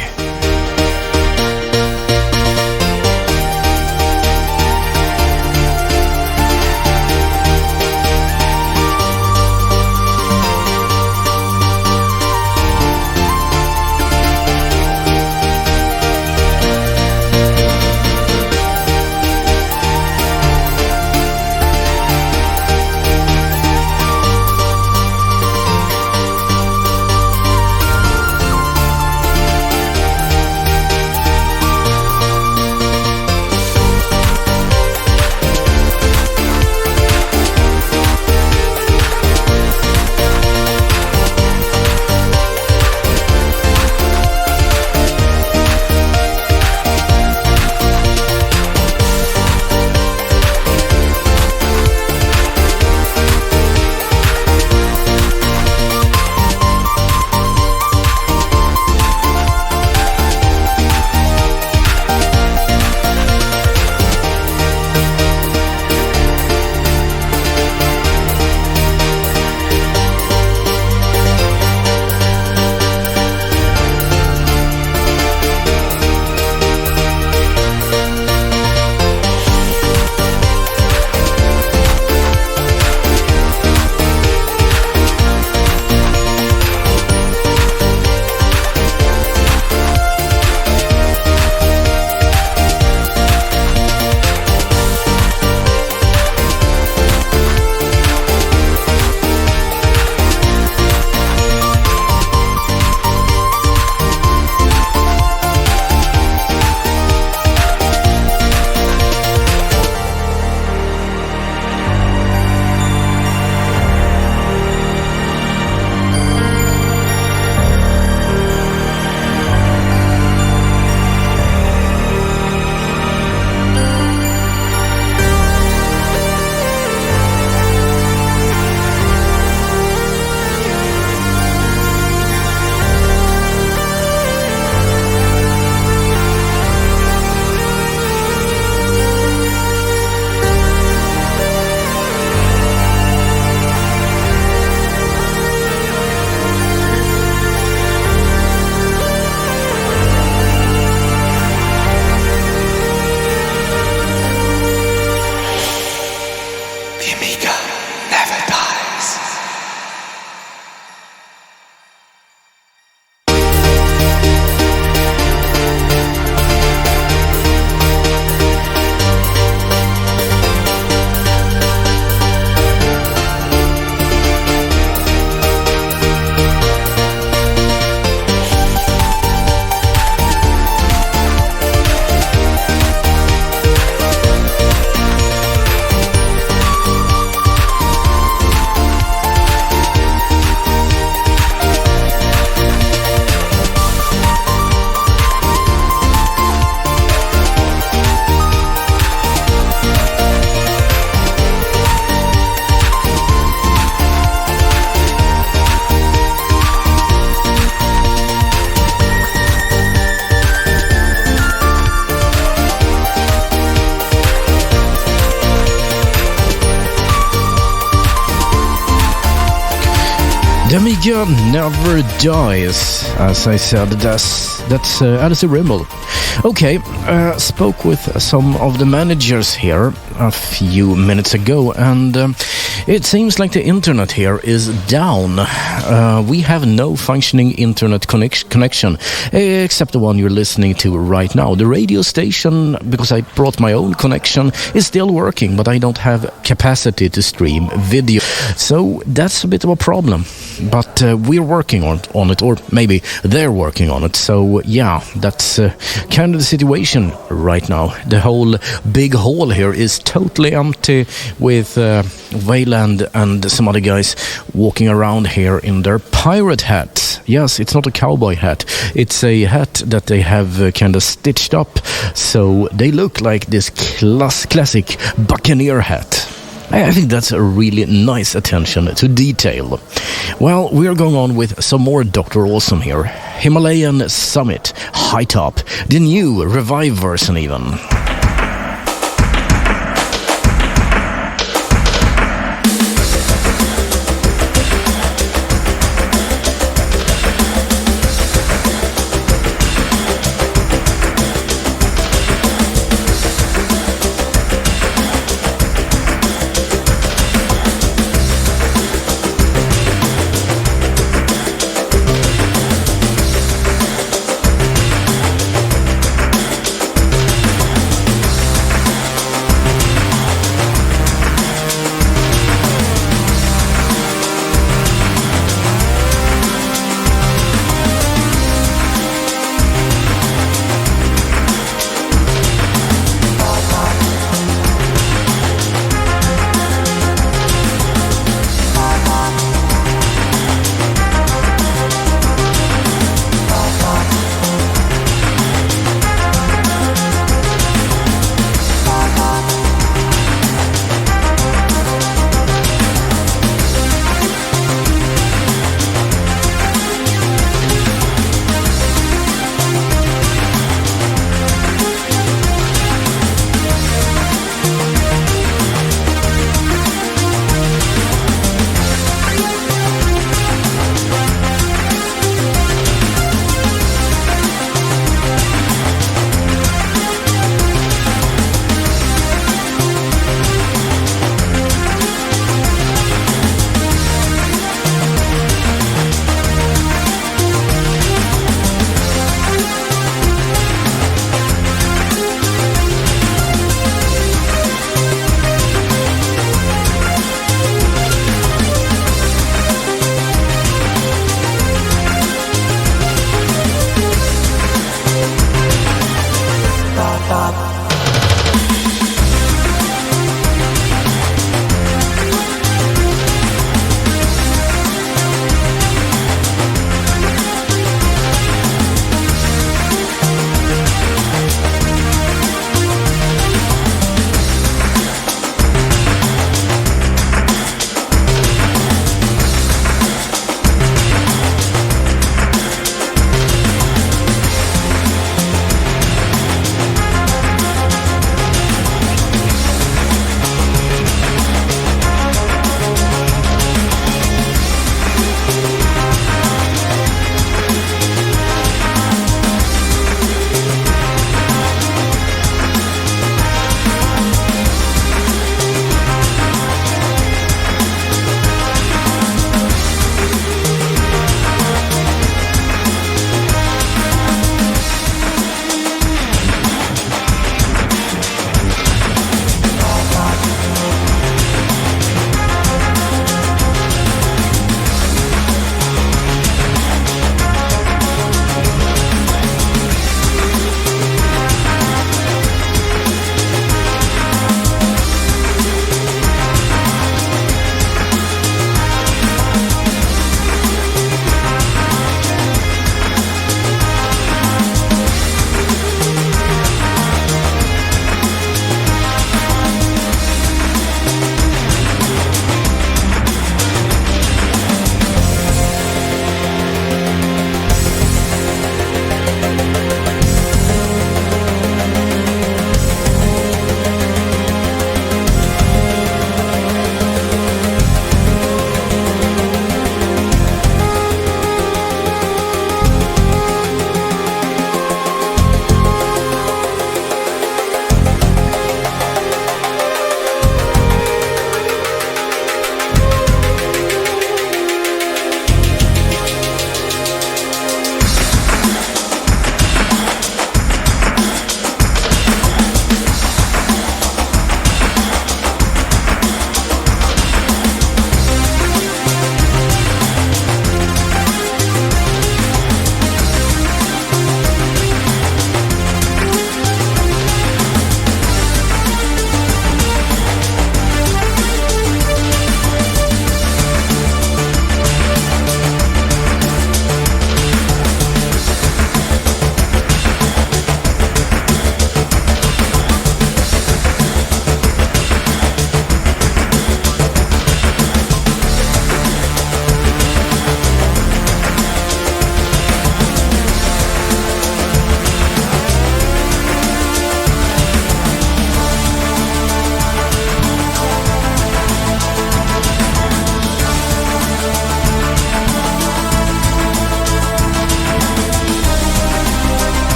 Nostalgia never dies. As I said, that's Alice Rimmel. Okay, spoke with some of the managers here a few minutes ago, and it seems like the internet here is down. We have no functioning internet connection, except the one you're listening to right now. The radio station, because I brought my own connection, is still working, but I don't have capacity to stream video. So that's a bit of a problem. But we're working on it, or maybe they're working on it. So yeah, that's kind of the situation right now. The whole big hall here is totally empty, with Wayland and some other guys walking around here in their pirate hats. Yes, it's not a cowboy hat. It's a hat that they have kind of stitched up, so they look like this classic buccaneer hat. I think that's a really nice attention to detail. Well, we are going on with some more Dr. Awesome here. Himalayan Summit, High Top, the new Revive version even.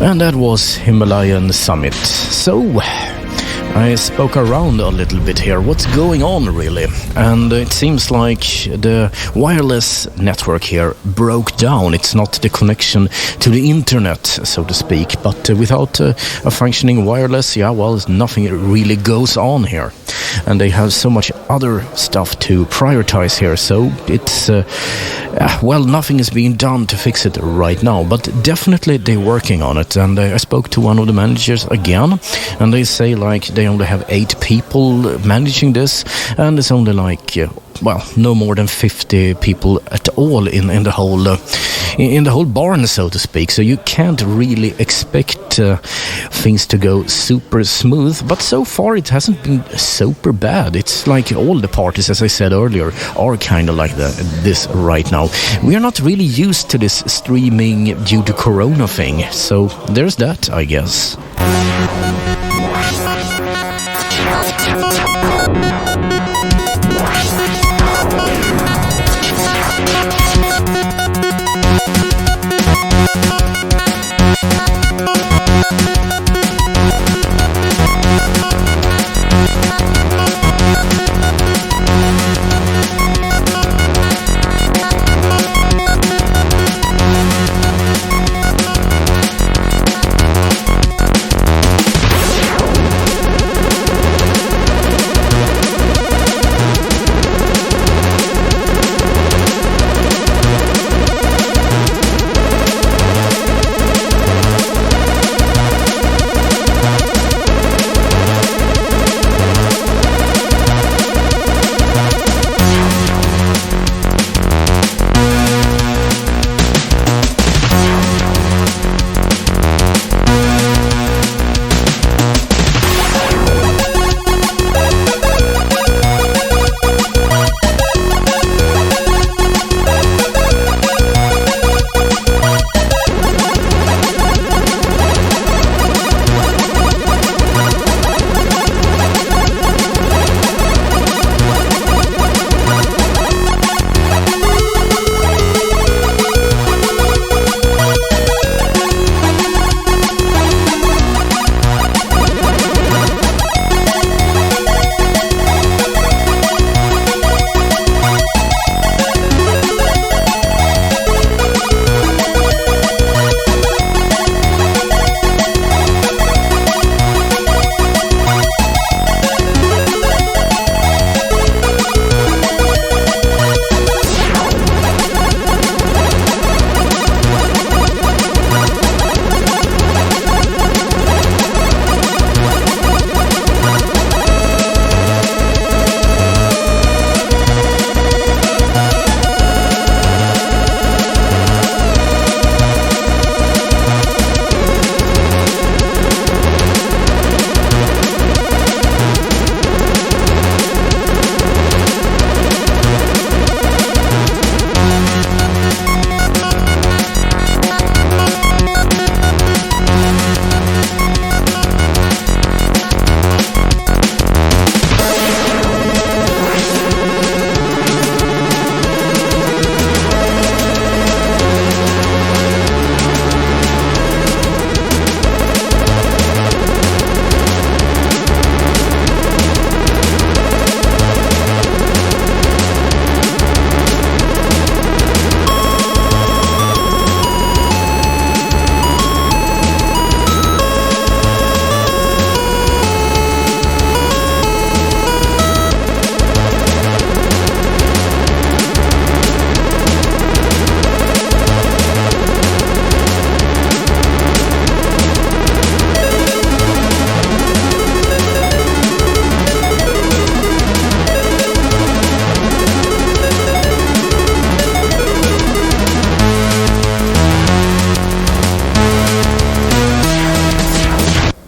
And that was Himalayan Summit. So, I spoke around a little bit here. What's going on, really? And it seems like the wireless network here broke down. It's not the connection to the internet, so to speak. But without a functioning wireless, nothing really goes on here. And they have so much other stuff to prioritize here. So it's, nothing is being done to fix it right now. But definitely they're working on it. And I spoke to one of the managers again. And they say like they only have 8 people managing this, and it's only like no more than 50 people at all in the whole barn, so to speak. So you can't really expect things to go super smooth, but so far it hasn't been super bad. It's like all the parties, as I said earlier, are kind of like this right now. We are not really used to this streaming due to Corona thing, so there's that, I guess.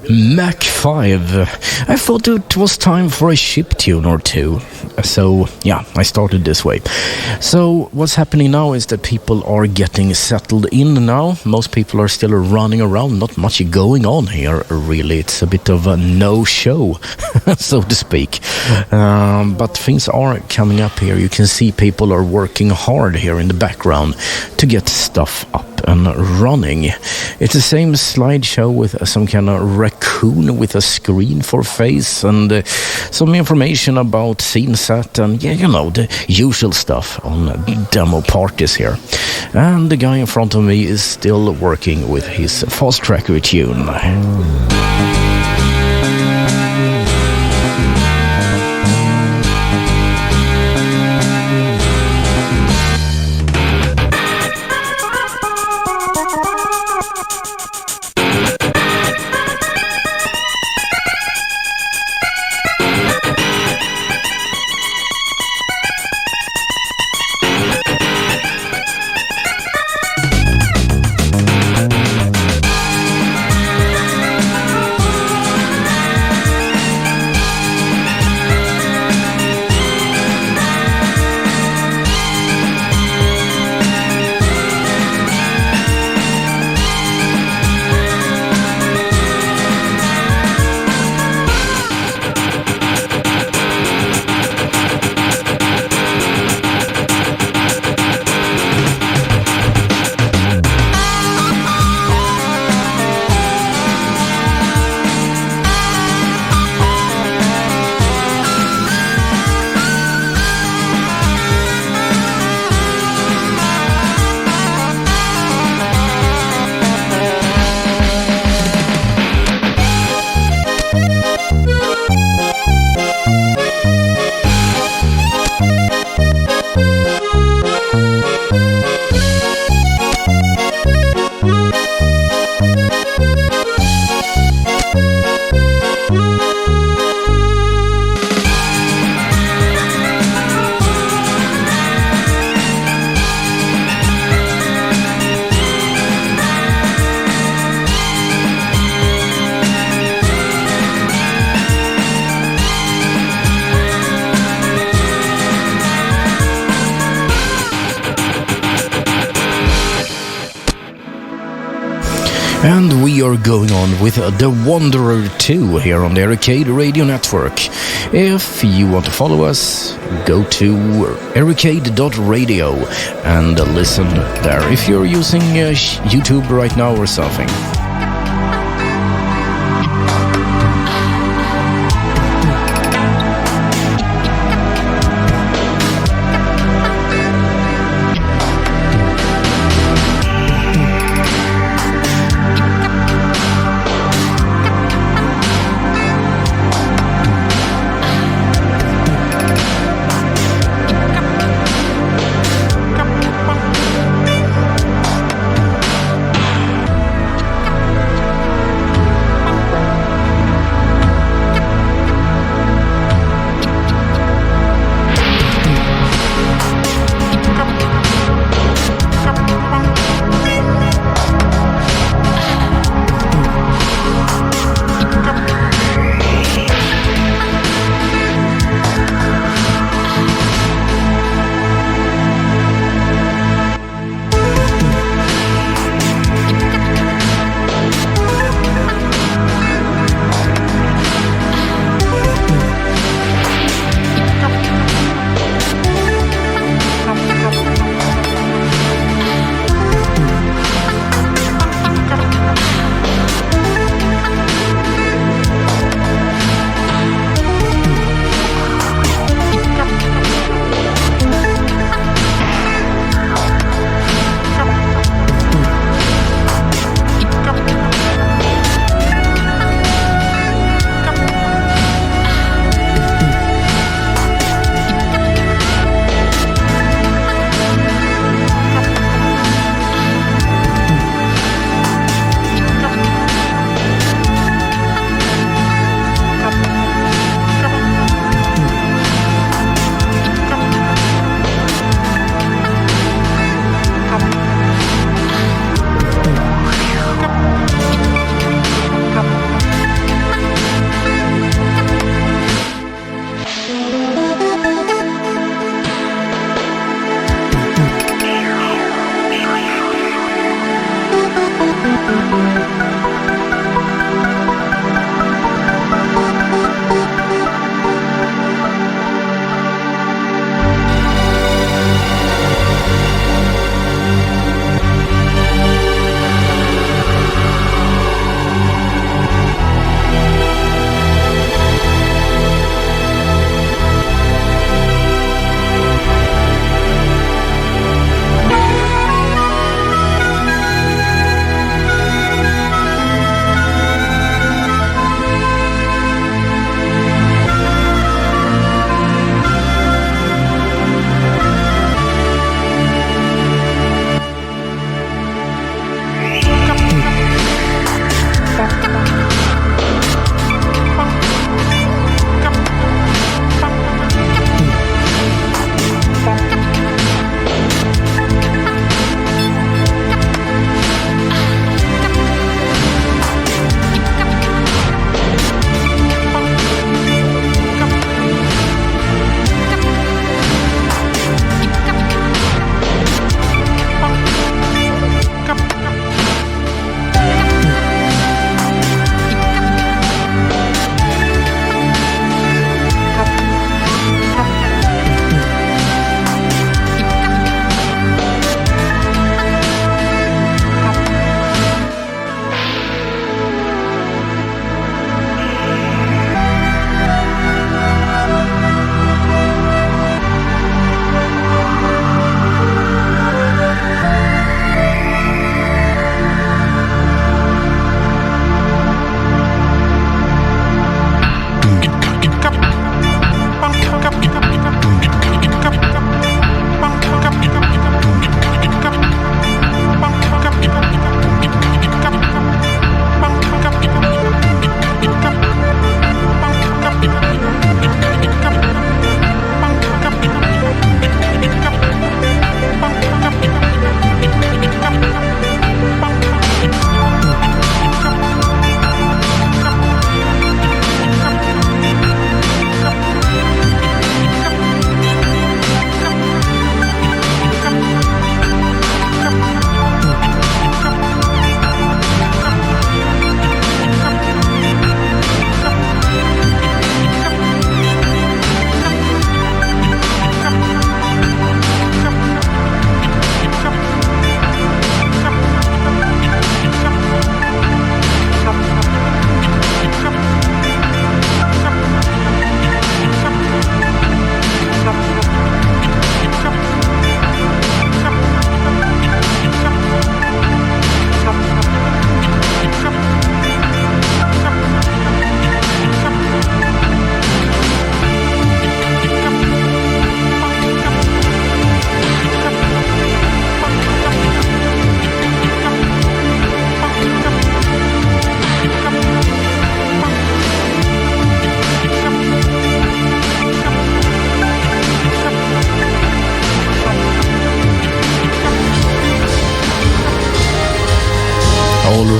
Mac 5. I thought it was time for a chiptune or two. So, yeah, I started this way. So, what's happening now is that people are getting settled in now. Most people are still running around. Not much going on here, really. It's a bit of a no-show, so to speak. But things are coming up here. You can see people are working hard here in the background to get stuff up. and running. It's the same slideshow with some kind of raccoon with a screen for face and some information about scene set and the usual stuff on demo parties here. And the guy in front of me is still working with his fast tracker tune. And we are going on with The Wanderer 2 here on the Ericade Radio Network. If you want to follow us, go to ericade.radio and listen there if you're using YouTube right now or something.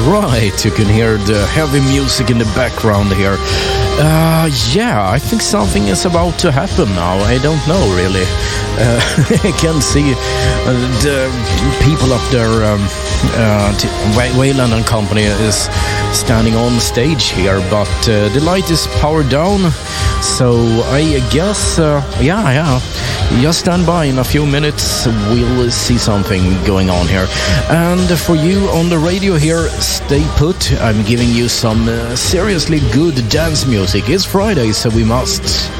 right, you can hear the heavy music in the background here. Yeah, I think something is about to happen now. I don't know really. I can see the people up there, Wayland and Company is standing on stage here, but the light is powered down, so I guess, yeah. Just stand by. In a few minutes we'll see something going on here. And for you on the radio here, stay put. I'm giving you some seriously good dance music. It's Friday, so we must.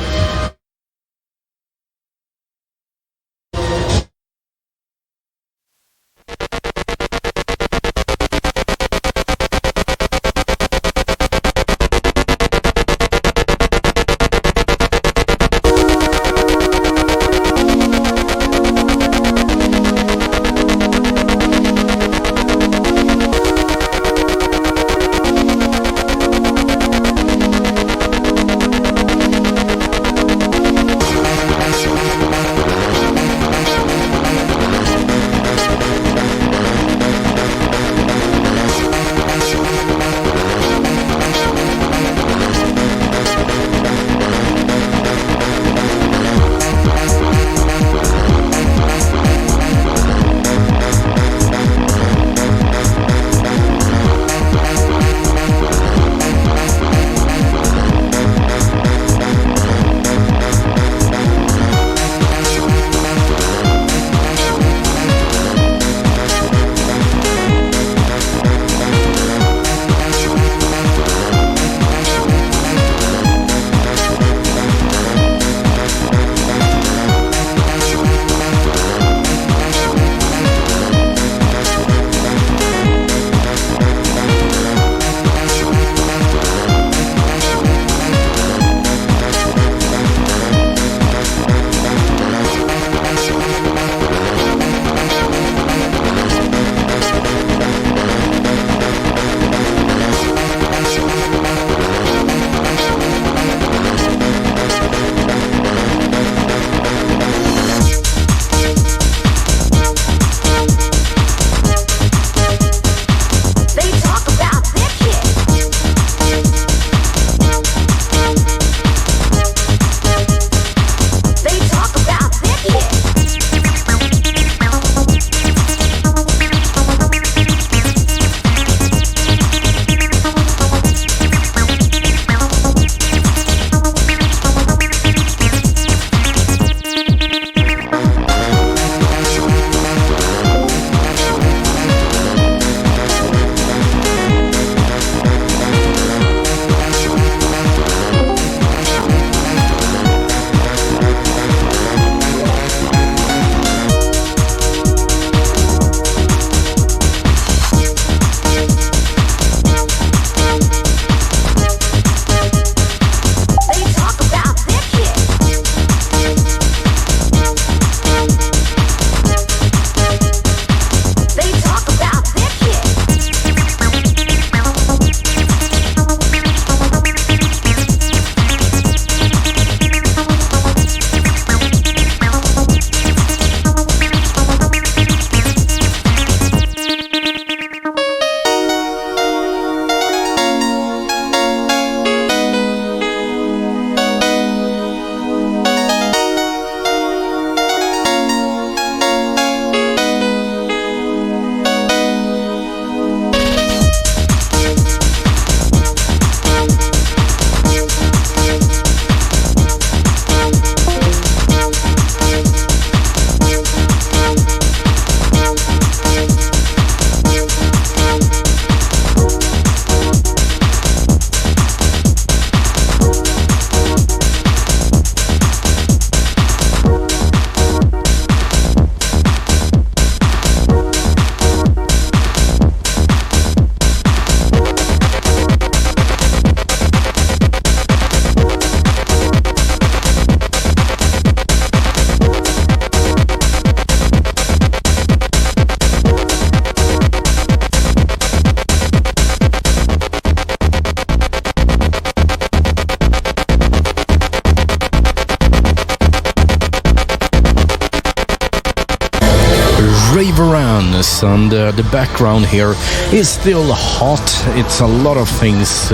Noiseless, and the background here is still hot. It's a lot of things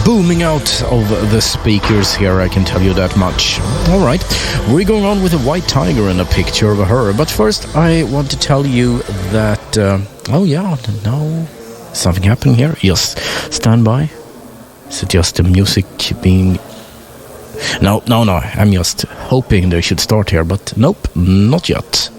booming out of the speakers here, I can tell you that much. Alright, we're going on with a white tiger and a picture of her, but first I want to tell you that something happening here. Just stand by. Is it just the music being... No, I'm just hoping they should start here, but nope, not yet.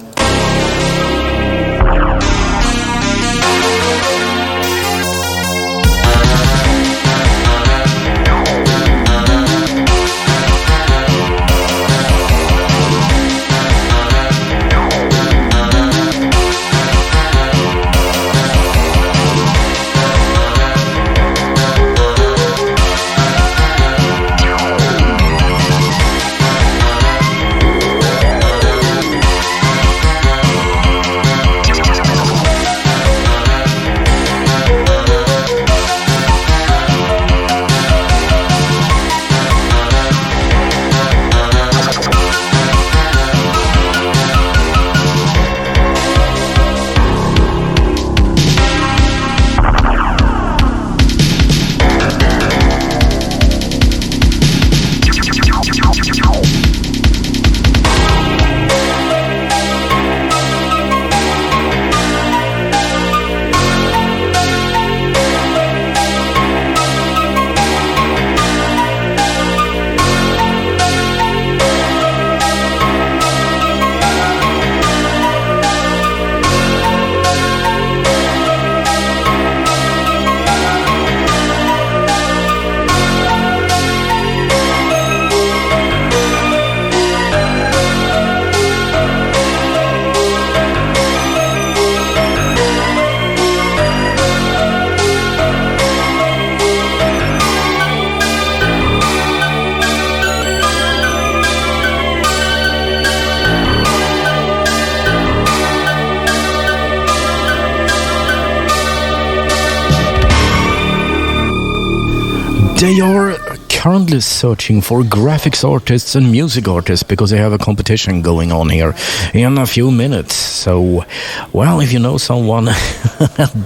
They are currently searching for graphics artists and music artists because they have a competition going on here in a few minutes. So, well, if you know someone,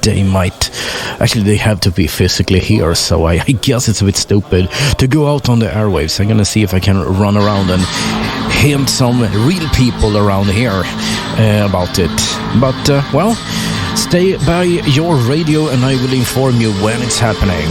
they might... Actually, they have to be physically here, so I guess it's a bit stupid to go out on the airwaves. I'm gonna see if I can run around and hint some real people around here about it. But, well, stay by your radio and I will inform you when it's happening.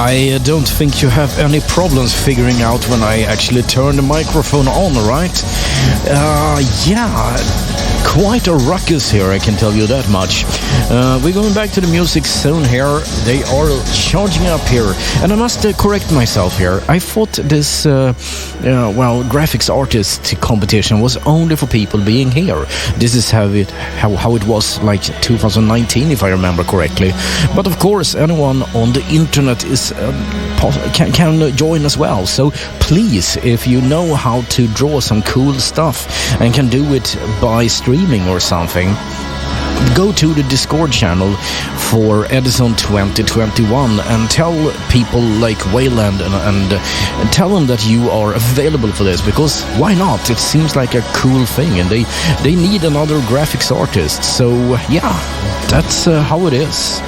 I don't think you have any problems figuring out when I actually turn the microphone on, right? Yeah, quite a ruckus here, I can tell you that much. We're going back to the music zone here. They are charging up here. And I must correct myself here. I thought this, graphics artist competition was only for people being here. This is how it was like 2019, if I remember correctly. But of course, anyone on the internet is can join as well. So please, if you know how to draw some cool stuff and can do it by streaming or something, go to the Discord channel for Edison 2021 and tell people like Wayland and tell them that you are available for this, because why not? It seems like a cool thing, and they need another graphics artist. So yeah, that's how it is.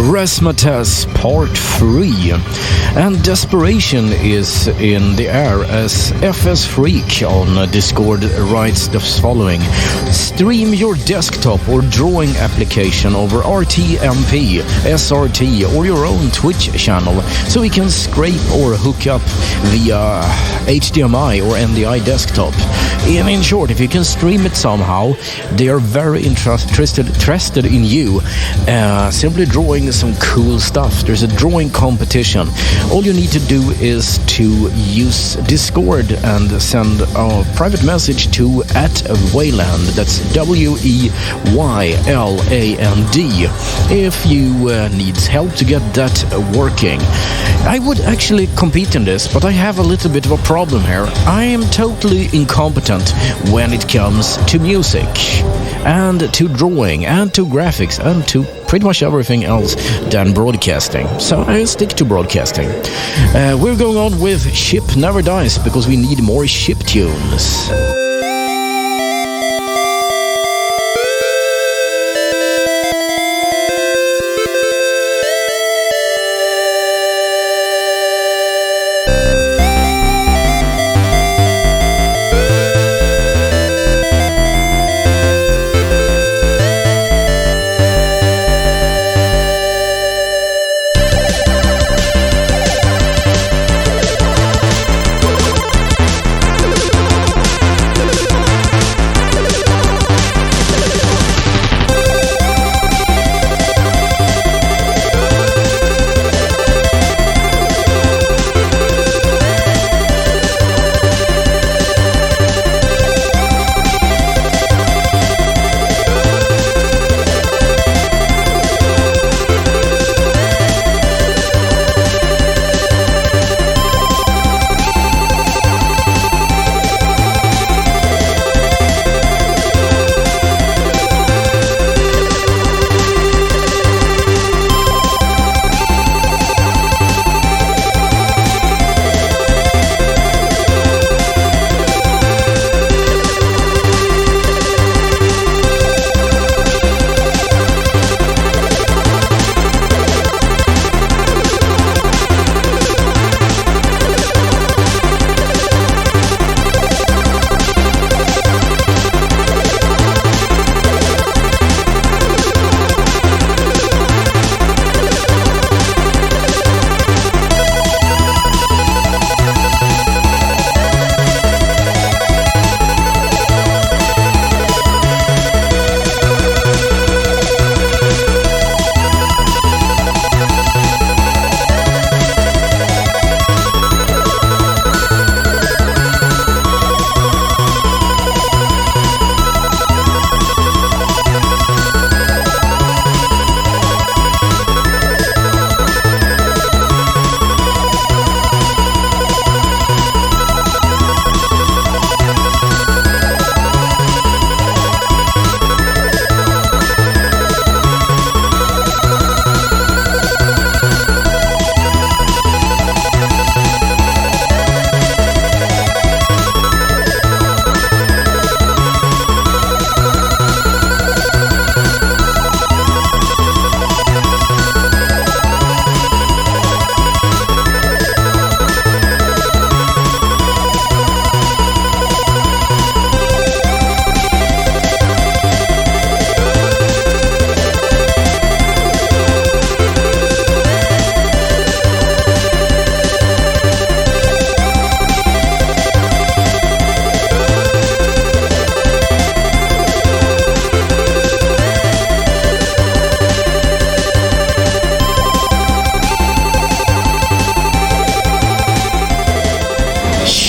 Rasmus Part 3. And desperation is in the air as FSfreak on Discord writes the following: stream your desktop or drawing application over RTMP, SRT or your own Twitch channel so we can scrape or hook up via HDMI or NDI desktop. In short, if you can stream it somehow, they are very interested in you simply drawing some cool stuff. There's a drawing competition. All you need to do is to use Discord and send a private message to @Wayland. That's WEYLAND. If you need help to get that working. I would actually compete in this, but I have a little bit of a problem here. I am totally incompetent when it comes to music, and to drawing, and to graphics, and to pretty much everything else than broadcasting. So I stick to broadcasting. We're going on with Ship Never Dies, because we need more ship tunes.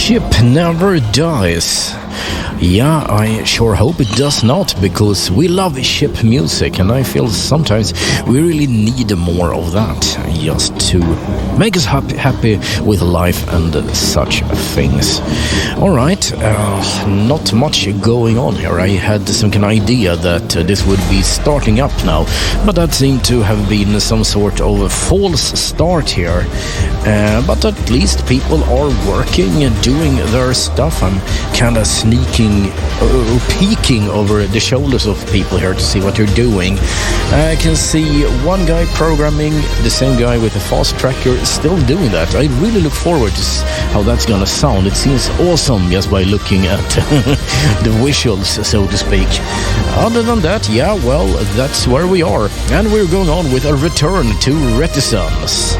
Ship Never Dies. Yeah, I sure hope it does not, because we love ship music, and I feel sometimes we really need more of that, just to make us happy with life and such things. Alright, not much going on here. I had some kind of idea that this would be starting up now, but that seemed to have been some sort of a false start here. But at least people are working and doing their stuff. I'm kind of peeking over the shoulders of people here to see what they're doing. I can see one guy programming, the same guy with a fast tracker still doing that. I really look forward to how that's gonna sound. It seems awesome just by looking at the visuals, so to speak. Other than that, yeah, well, that's where we are. And we're going on with a return to Reticence.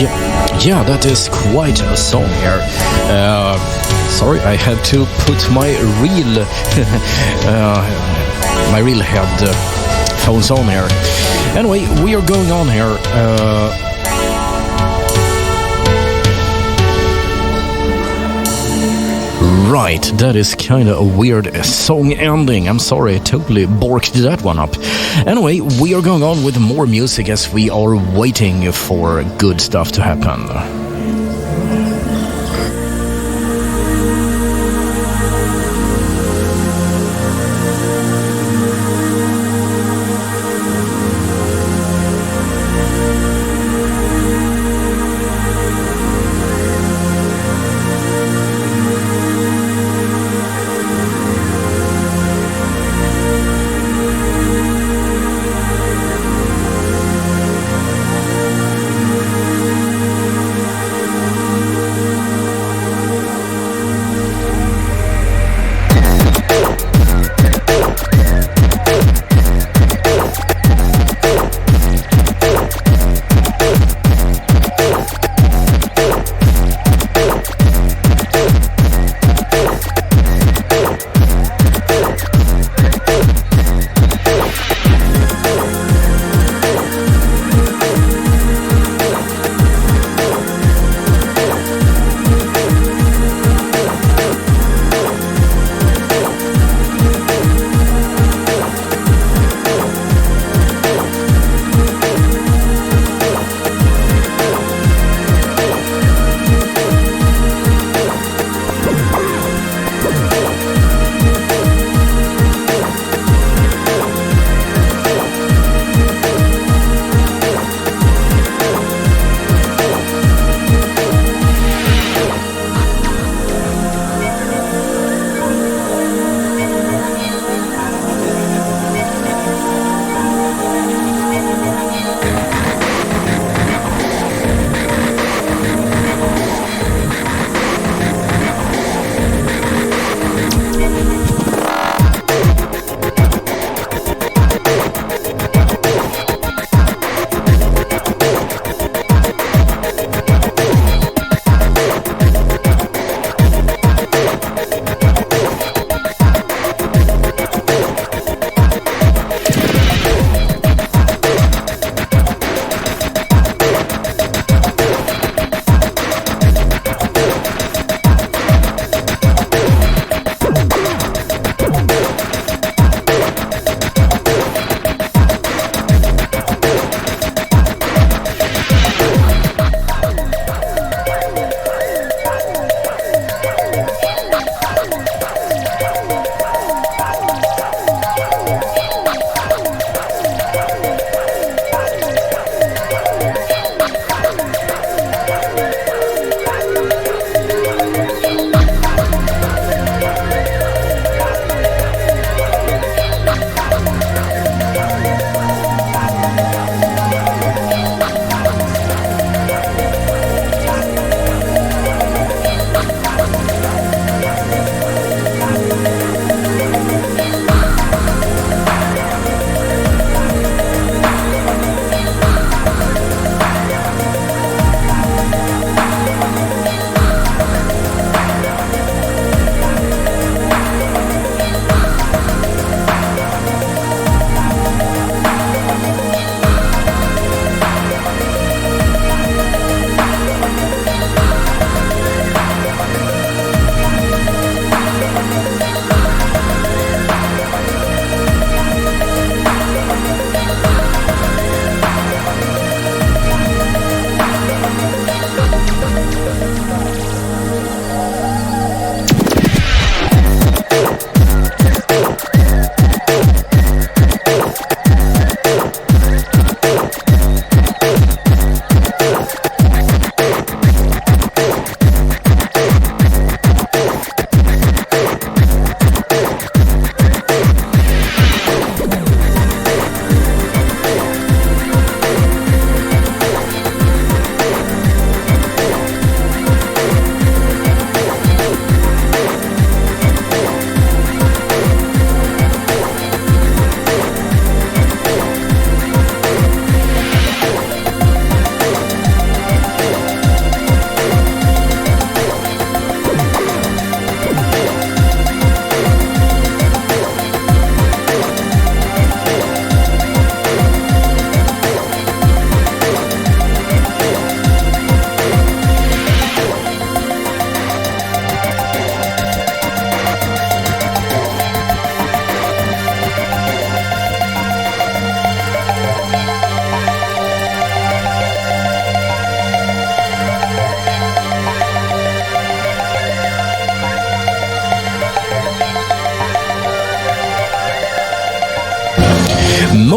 Yeah, that is quite a song here. Sorry, I had to put my real headphones on here. Anyway, we are going on here. Right, that is kind of a weird song ending. I'm sorry, I totally borked that one up. Anyway, we are going on with more music as we are waiting for good stuff to happen.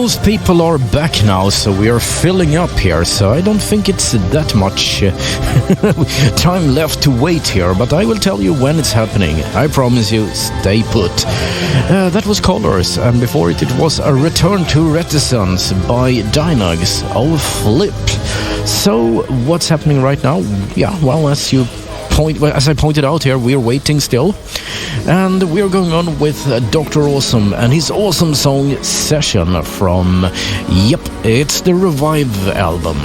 most people are back now, so we are filling up here, so I don't think it's that much time left to wait here, but I will tell you when it's happening. I promise you, stay put. That was Colors, and before it was a return to Reticence by Dynags of Flip. So, what's happening right now? Yeah, well, as I pointed out here, we're waiting still. And we're going on with Dr. Awesome and his awesome song Session from, it's the Revive album.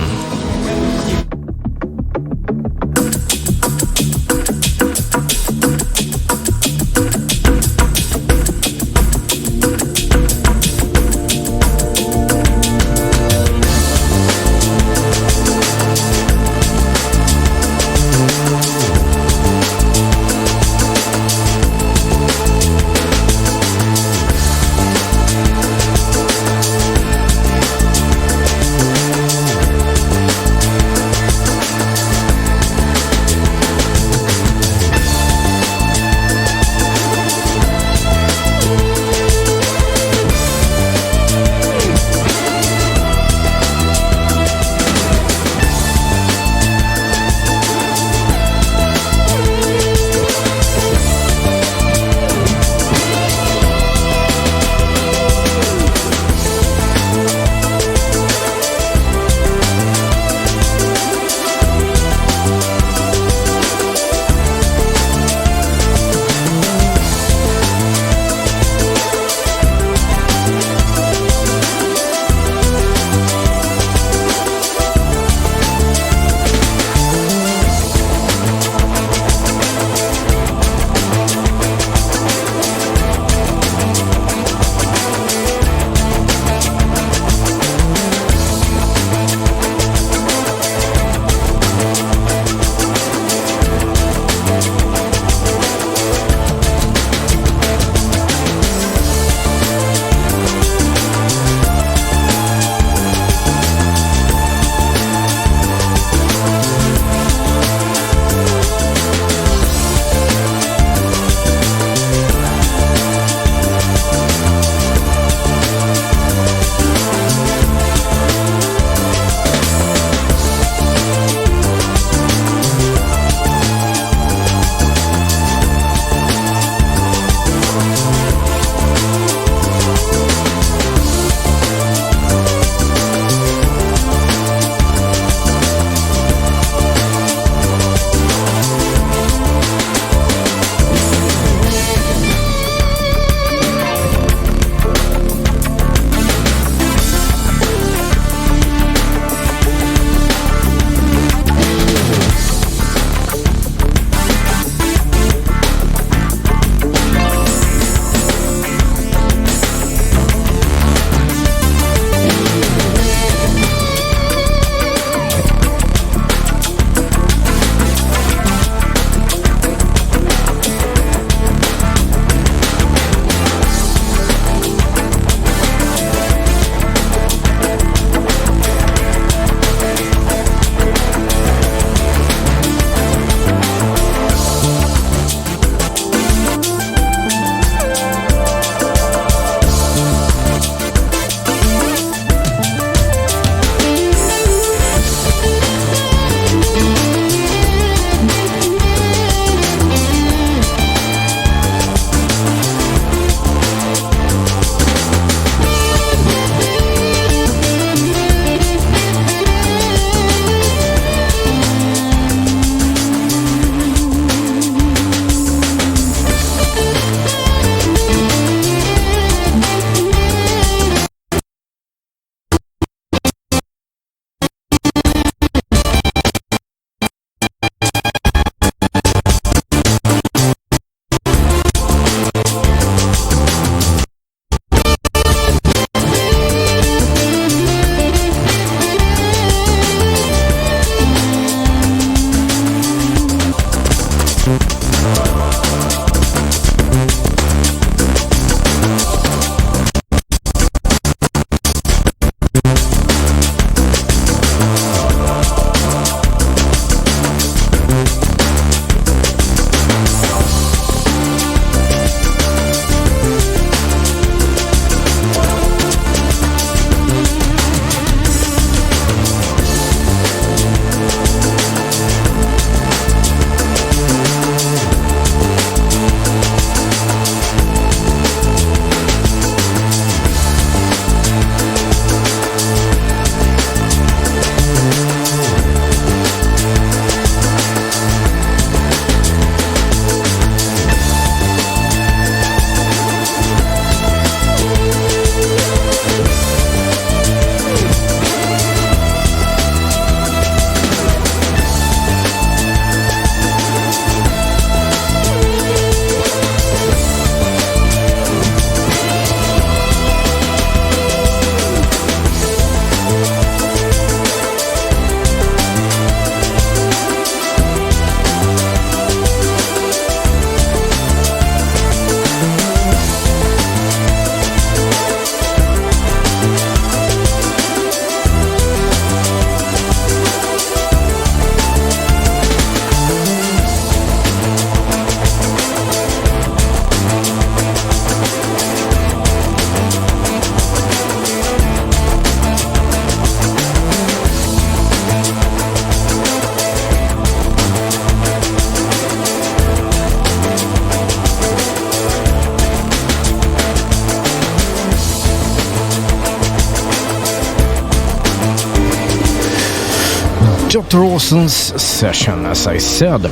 Dr. Awesome's session, as I said.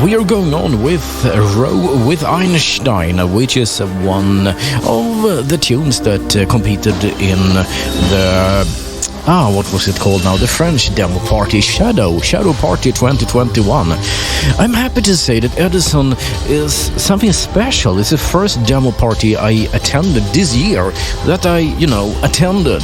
We are going on with Row with Einstein, which is one of the tunes that competed in the... what was it called now? The French demo party, Shadow Party 2021. I'm happy to say that Edison is something special. It's the first demo party I attended this year that I, attended.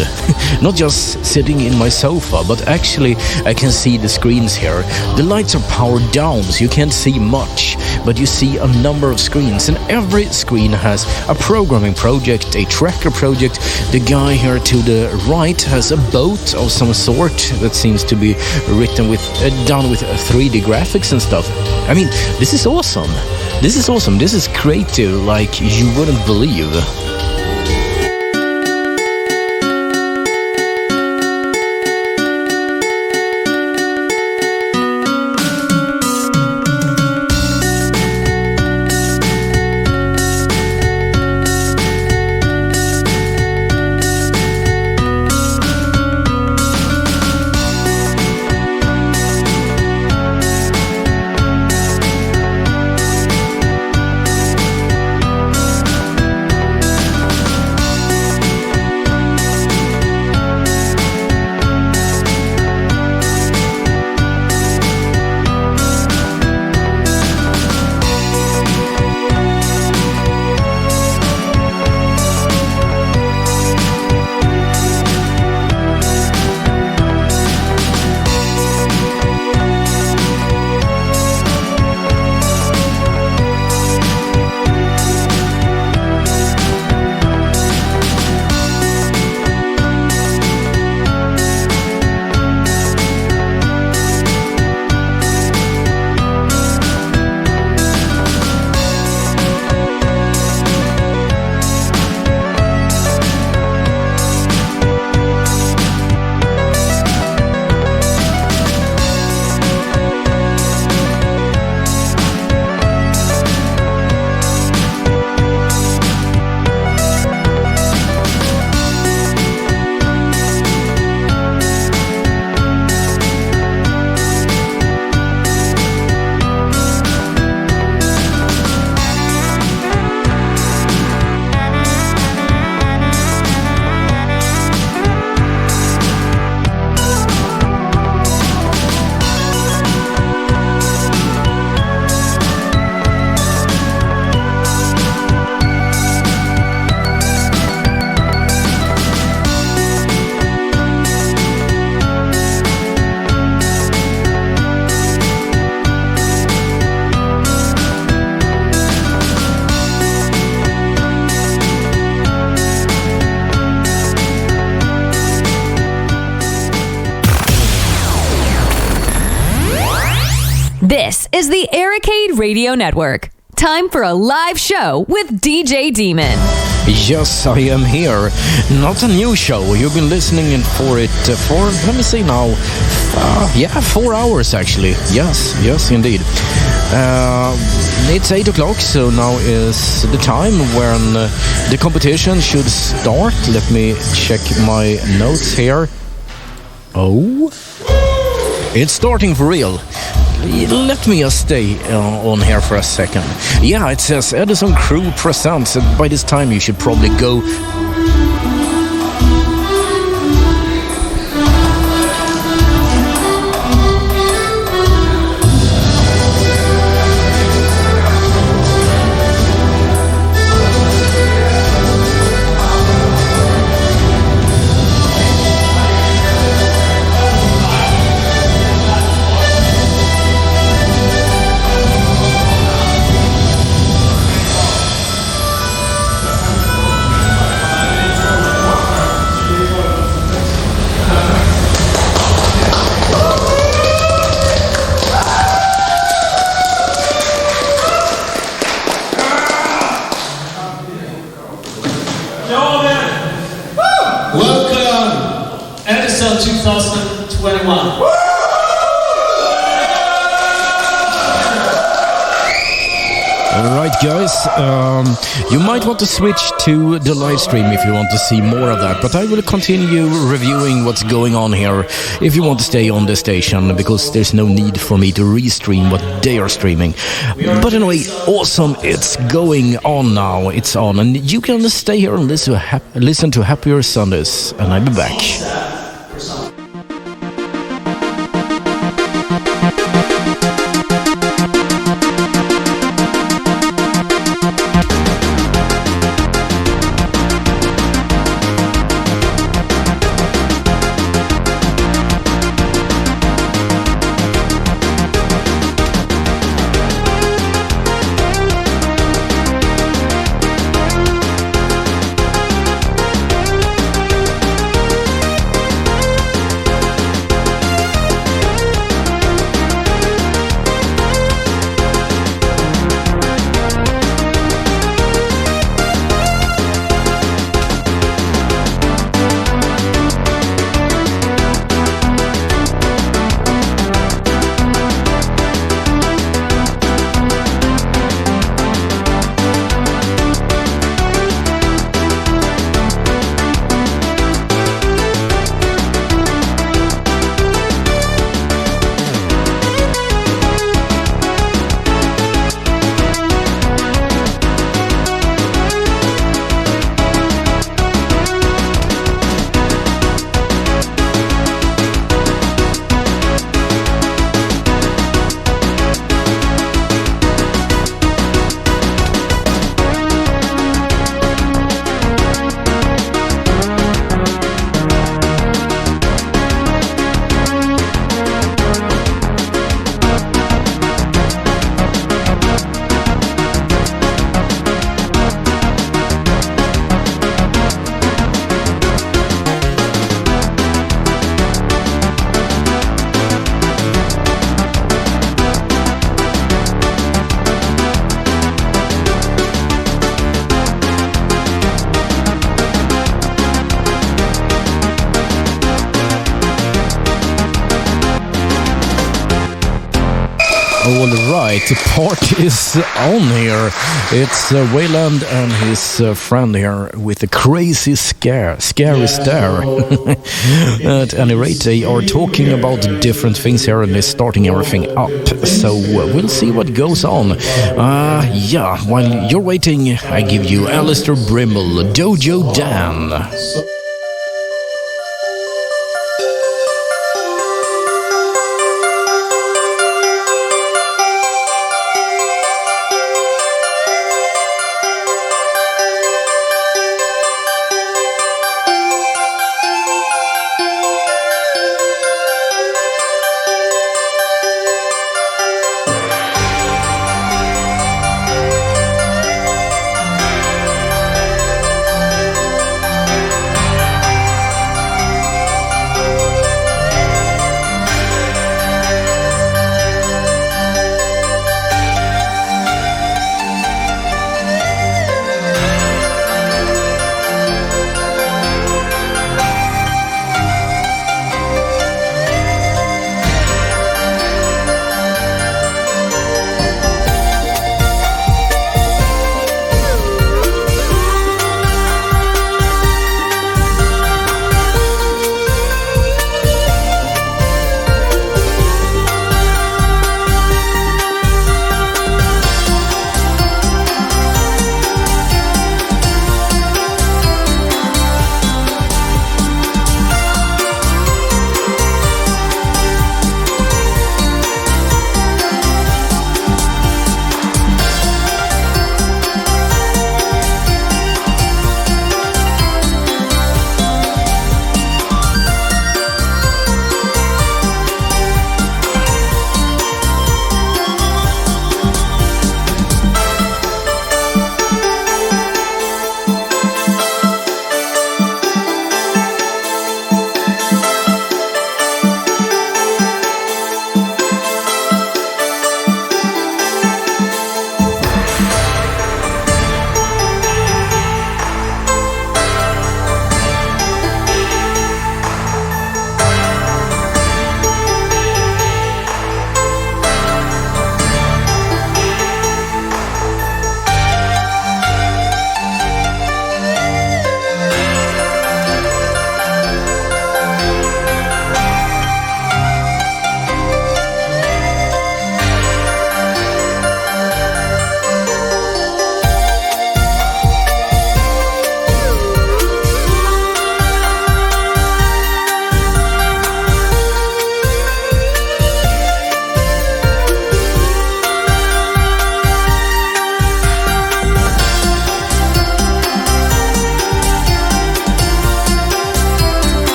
Not just sitting in my sofa, but actually I can see the screens here. The lights are powered down, so you can't see much, but you see a number of screens, and every screen has a programming project, a tracker project. The guy here to the right has a boat of some sort that seems to be written with done with 3D graphics and stuff. I mean, this is awesome. This is creative like you wouldn't believe. This is the ericade.radio network. Time for a live show with DJ Daemon. Yes, I am here. Not a new show. You've been listening in for it for, let me see now, 4 hours actually. Yes, indeed. It's 8 o'clock, so now is the time when the competition should start. Let me check my notes here. Oh, it's starting for real. Let me just stay on here for a second. Yeah, it says Edison Crew presents, and by this time you should probably go. Edison 2021. Alright guys, you might want to switch to the live stream if you want to see more of that, but I will continue reviewing what's going on here if you want to stay on the station, because there's no need for me to restream what they are streaming. But anyway, awesome, it's going on now, it's on, and you can stay here and listen to Happier Sundays, and I'll be back. Alright, the party is on here. It's Wayland and his friend here with a crazy scary stare. At any rate, they are talking about different things here and they're starting everything up. So we'll see what goes on. While you're waiting, I give you Alistair Brimble, Dojo Dan.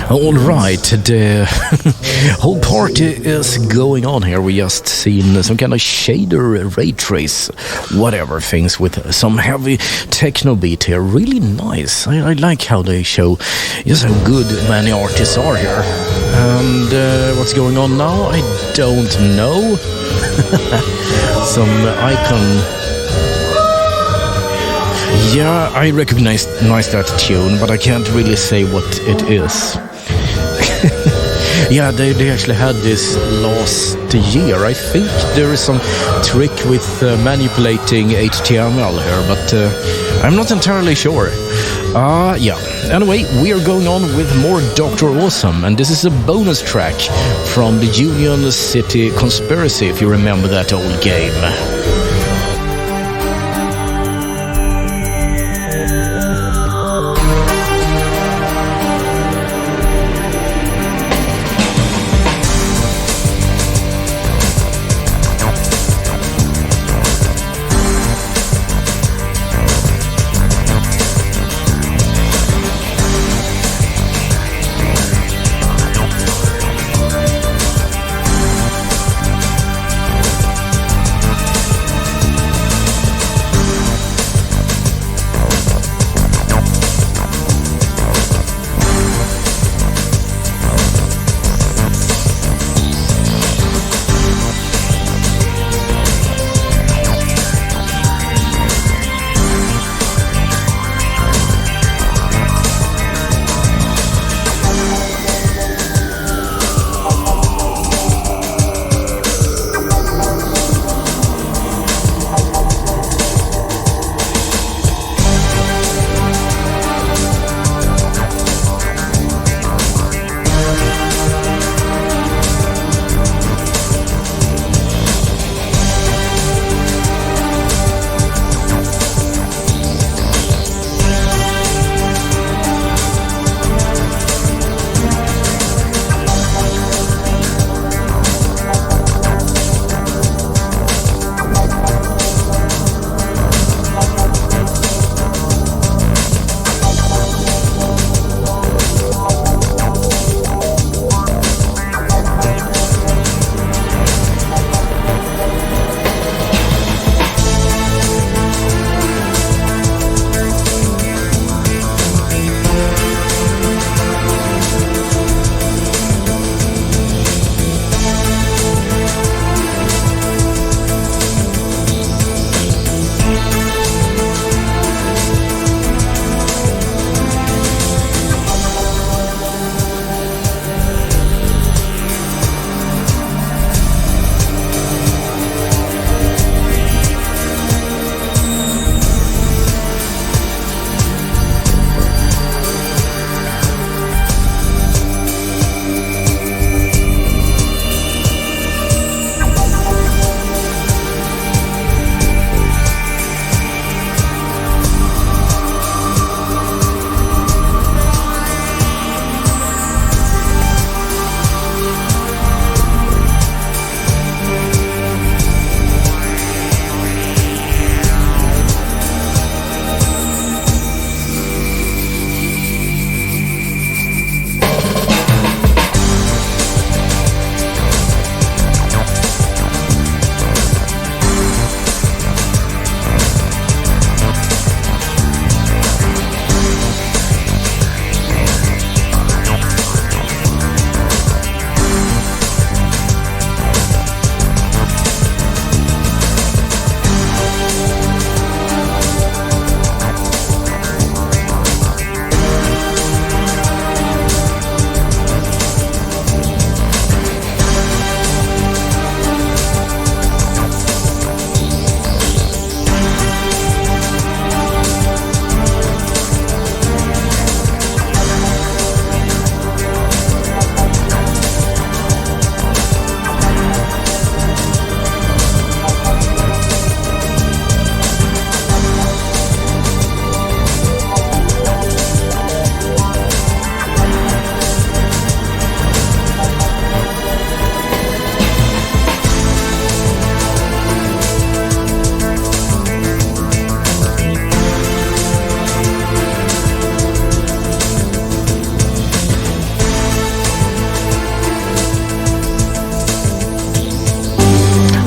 All right, the whole party is going on here. We just seen some kind of shader, ray trace, whatever things with some heavy techno beat here. Really nice. I like how they show just how good many artists are here. And what's going on now? I don't know. Some icon. Yeah, I recognize that tune, but I can't really say what it is. Yeah, they actually had this last year. I think there is some trick with manipulating HTML here, but I'm not entirely sure. Yeah. Anyway, we are going on with more Dr. Awesome, and this is a bonus track from the Union City Conspiracy, if you remember that old game.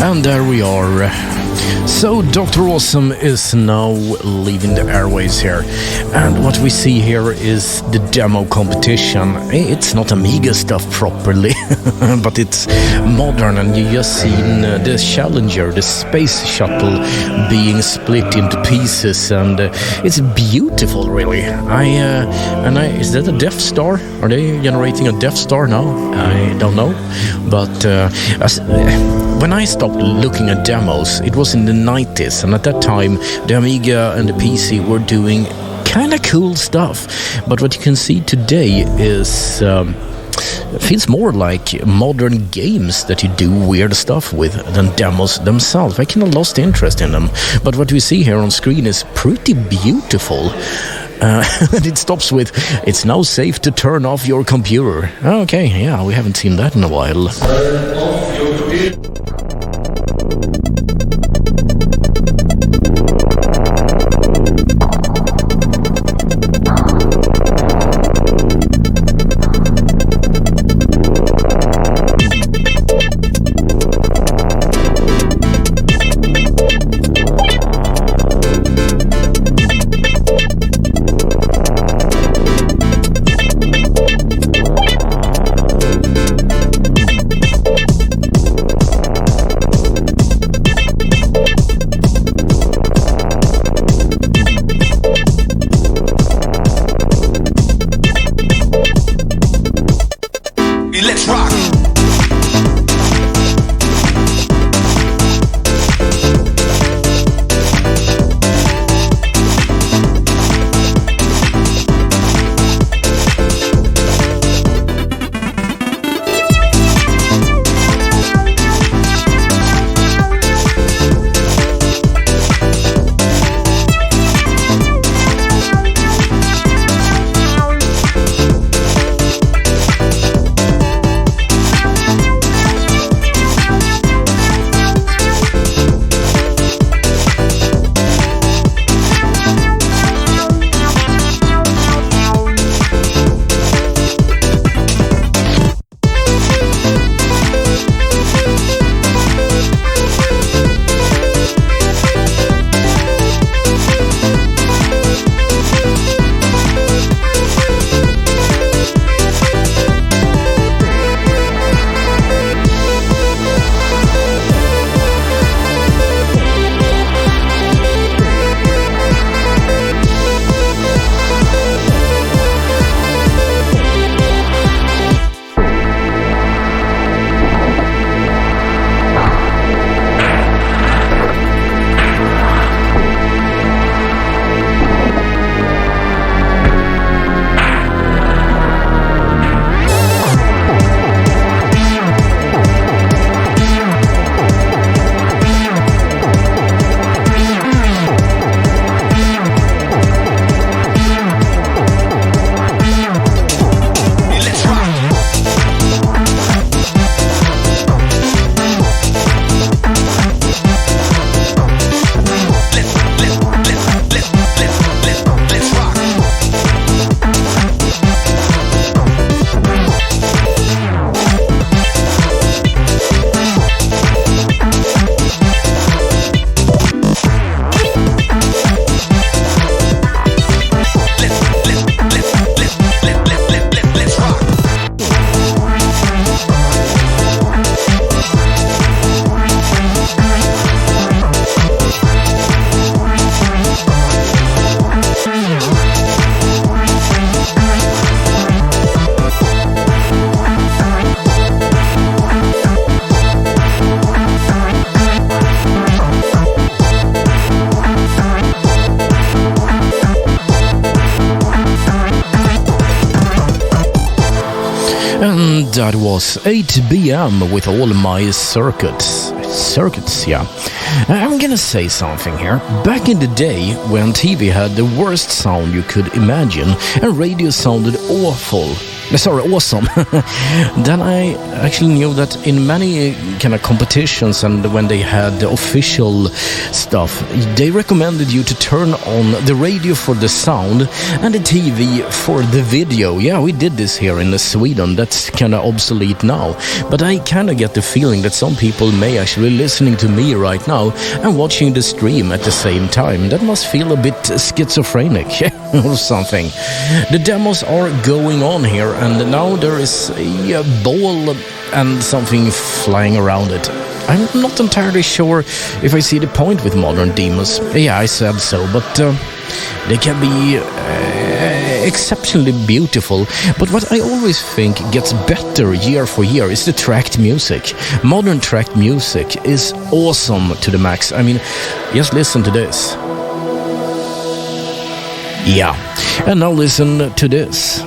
And there we are. So Dr. Awesome is now leaving the airways here, and what we see here is the demo competition. It's not Amiga stuff properly, but it's modern, and you just seen the Challenger, the space shuttle, being split into pieces, and it's beautiful, really. Is that a Death Star? Are they generating a Death Star now? I don't know, but when I stopped looking at demos, it was in the 90s, and at that time the Amiga and the PC were doing kind of cool stuff, but what you can see today is feels more like modern games that you do weird stuff with than demos themselves. I kind of lost interest in them, but what we see here on screen is pretty beautiful. And it stops with, "It's now safe to turn off your computer." Okay, yeah, we haven't seen that in a while. Turn off your computer. That was 8BM with All My Circuits. Circuits, yeah. I'm gonna say something here. Back in the day, when TV had the worst sound you could imagine, and radio sounded awful, Sorry, awesome. Then I actually knew that in many kind of competitions and when they had the official stuff, they recommended you to turn on the radio for the sound and the TV for the video. Yeah, we did this here in Sweden. That's kind of obsolete now. But I kind of get the feeling that some people may actually listening to me right now and watching the stream at the same time. That must feel a bit schizophrenic or something. The demos are going on here, and now there is a ball and something flying around it. I'm not entirely sure if I see the point with modern demos. Yeah, I said so, but they can be exceptionally beautiful. But what I always think gets better year for year is the tracked music. Modern tracked music is awesome to the max. I mean, just listen to this. Yeah, and now listen to this.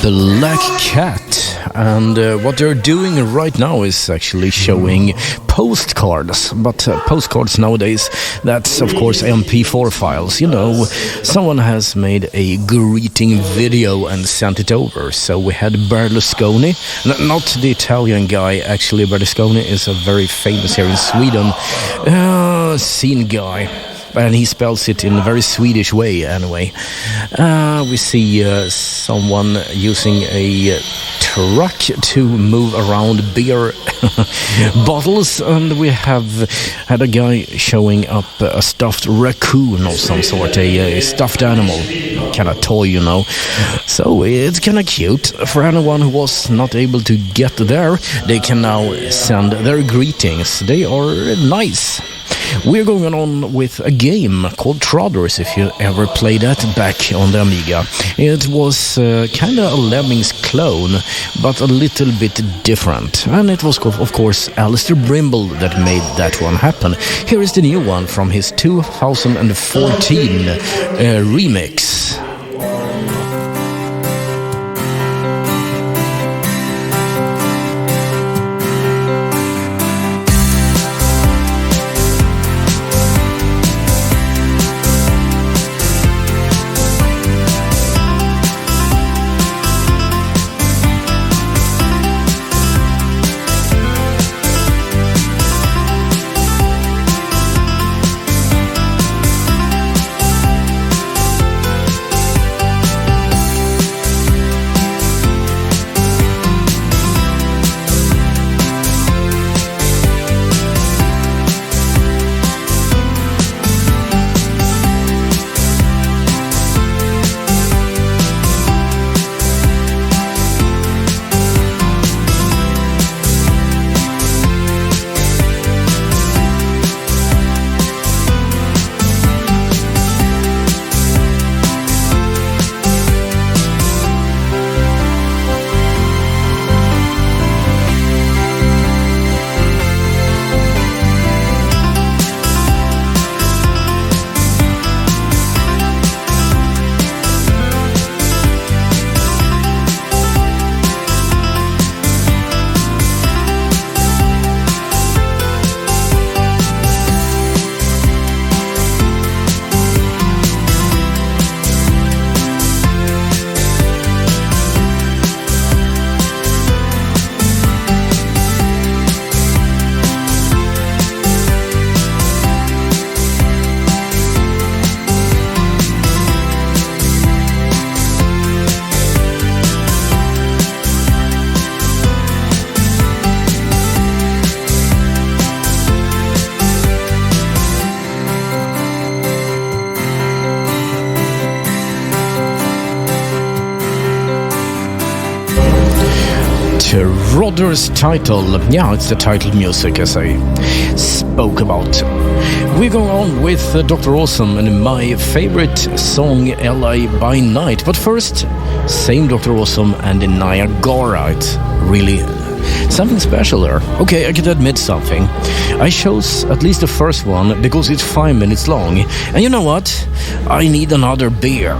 Black Cat, and what they're doing right now is actually showing postcards, but postcards nowadays, that's of course MP4 files. You know, someone has made a greeting video and sent it over. So we had Berlusconi, not the Italian guy, actually. Berlusconi is a very famous here in Sweden scene guy, and he spells it in a very Swedish way anyway. We see someone using a truck to move around beer bottles, and we have had a guy showing up a stuffed raccoon of some sort, a stuffed animal, kind of toy, you know. So it's kind of cute. For anyone who was not able to get there, they can now send their greetings. They are nice. We're going on with a game called Trodders, if you ever played that back on the Amiga. It was kind of a Lemmings clone, but a little bit different. And it was, of course, Alistair Brimble that made that one happen. Here is the new one from his 2014 remix. Rodder's title, yeah, it's the title music as I spoke about. We're going on with Dr. Awesome and my favorite song, LA by Night. But first, same Dr. Awesome and the Niagara. It's really something special there. Okay, I can admit something. I chose at least the first one because it's 5 minutes long. And you know what? I need another beer.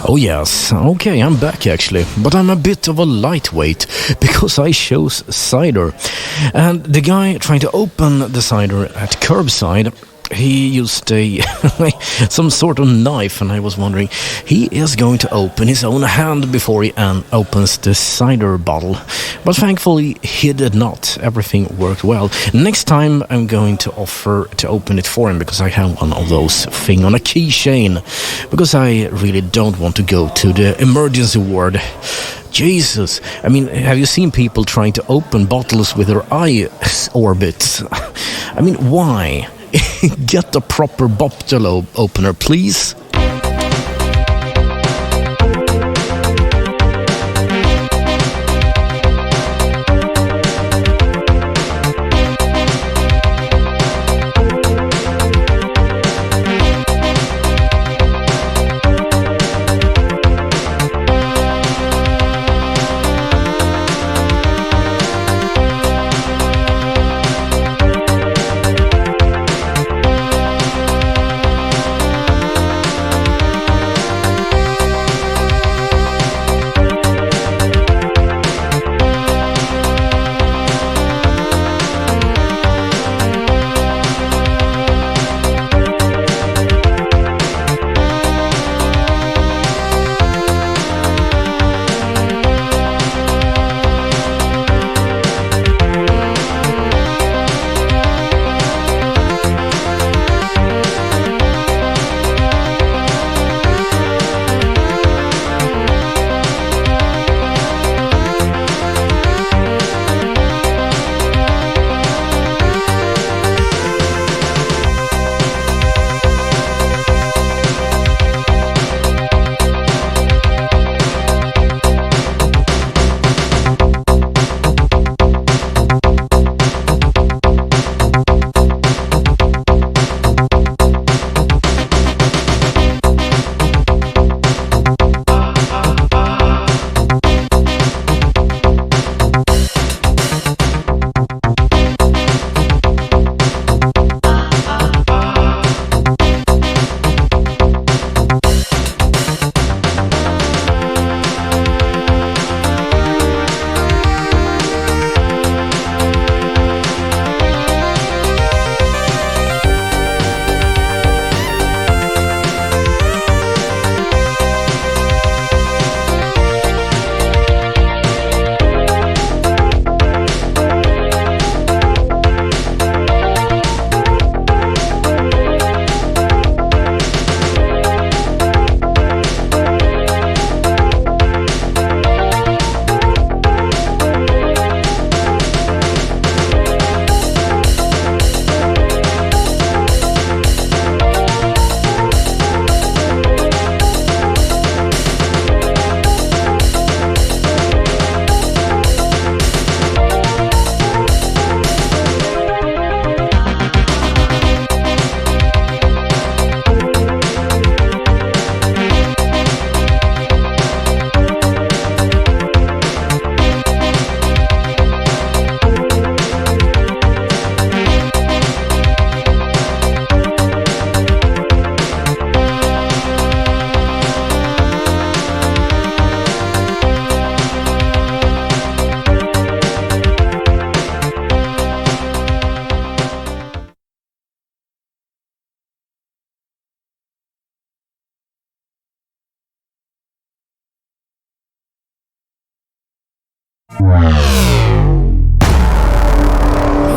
Oh yes, okay, I'm back actually, but I'm a bit of a lightweight because I chose cider. And the guy trying to open the cider at curbside, he used some sort of knife, and I was wondering, he is going to open his own hand before he opens the cider bottle. But thankfully, he did not. Everything worked well. Next time, I'm going to offer to open it for him, because I have one of those thing on a keychain, because I really don't want to go to the emergency ward. Jesus, I mean, have you seen people trying to open bottles with their eye orbits? I mean, why? Get a proper bottle opener, please.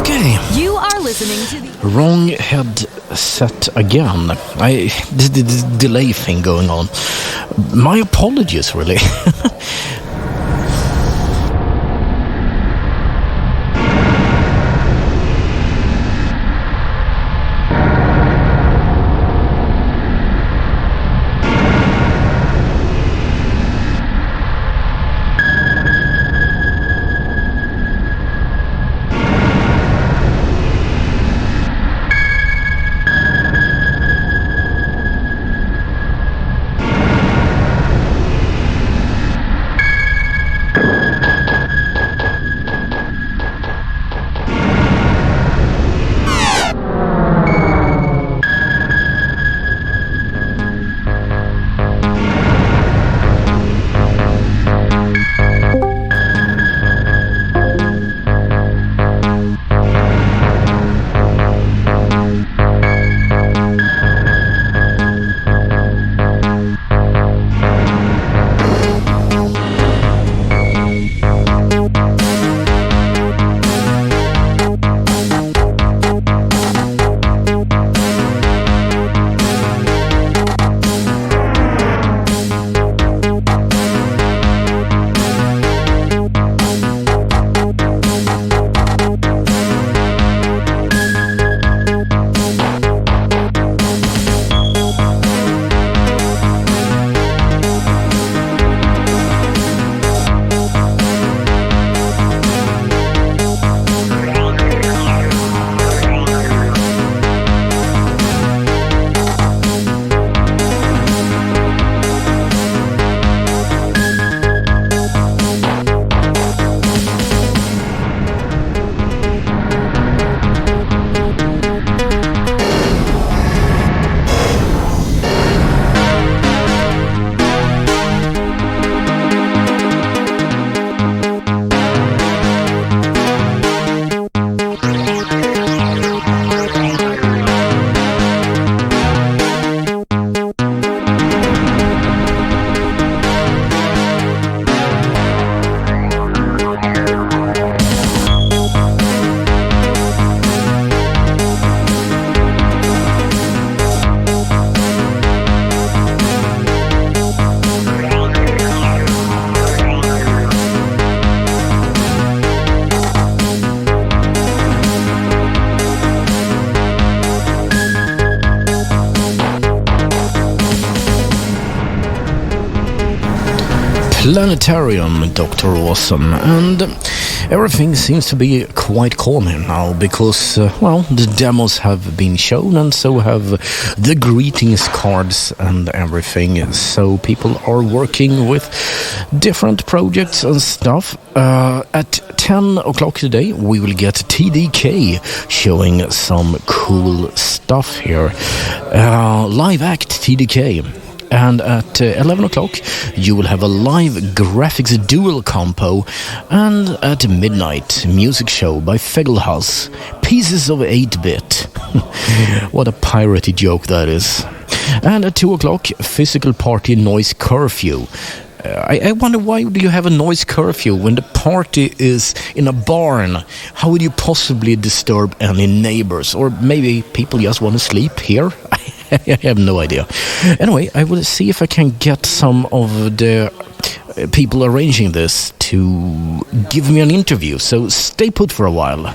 Okay. You are listening to the Wrong headset again. The delay thing going on. My apologies, really. Planetarium, Dr. Awesome, and everything seems to be quite calm here now because, the demos have been shown and so have the greetings cards and everything, so people are working with different projects and stuff. At 10 o'clock today we will get TDK showing some cool stuff here. Live act TDK. And at 11 o'clock you will have a live graphics dual Compo, and at midnight music show by Fegelhaus, Pieces of 8-bit. What a piratey joke that is. And at 2 o'clock physical party noise curfew. I wonder, why do you have a noise curfew when the party is in a barn? How would you possibly disturb any neighbors? Or maybe people just want to sleep here? I have no idea. Anyway, I will see if I can get some of the people arranging this to give me an interview. So stay put for a while.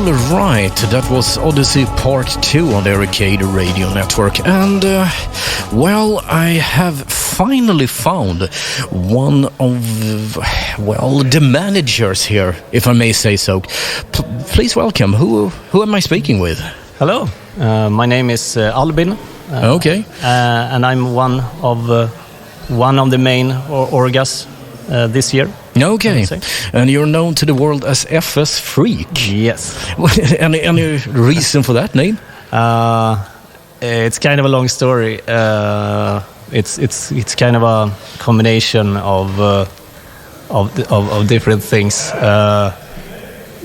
All right, that was Odyssey Part 2 on the Ericade Radio Network. And, well, I have finally found one of, well, the managers here, if I may say so. Please welcome. Who am I speaking with? Hello, my name is Albin. Okay. And I'm one of the main orgas this year. Okay, and you're known to the world as FSfreak. Yes. Any reason for that name? It's kind of a long story. It's kind of a combination of different things.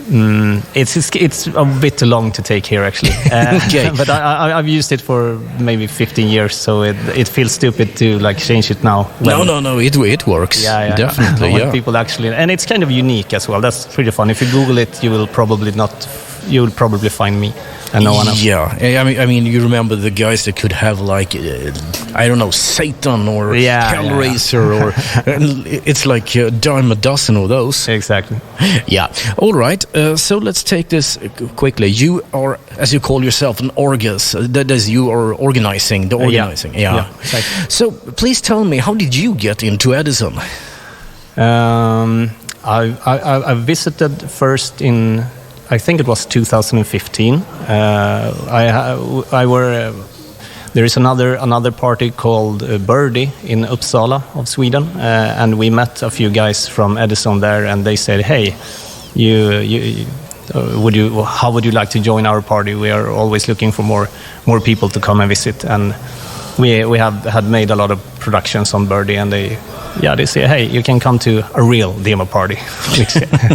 It's a bit too long to take here, actually. Okay. But I've used it for maybe 15 years, so it feels stupid to like change it now. No, it works. Yeah, definitely. When people actually, and it's kind of unique as well. That's pretty fun. If you Google it, you will probably find me and no one else. Yeah, I mean, you remember the guys that could have like, I don't know, Satan or Hellraiser, or it's like a dime a dozen of those. Exactly. Yeah. All right. So let's take this quickly. You are, as you call yourself, an orgas. That is, you are organizing the organizing. Yeah. Exactly. So please tell me, how did you get into Edison? I visited first in, I think it was 2015. There is another party called Birdie in Uppsala of Sweden, and we met a few guys from Edison there, and they said, "Hey, how would you like to join our party? We are always looking for more people to come and visit." And we had made a lot of productions on Birdie, and they say, "Hey, you can come to a real demo party."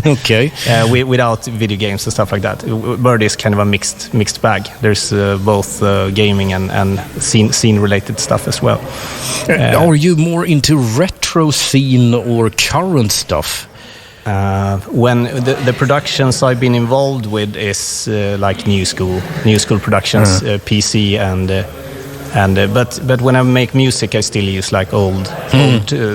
Okay. Without video games and stuff like that. Birdie is kind of a mixed bag. There's both gaming and scene related stuff as well. Are you more into retro scene or current stuff? When the productions I've been involved with is like new school productions, PC but when I make music, I still use like old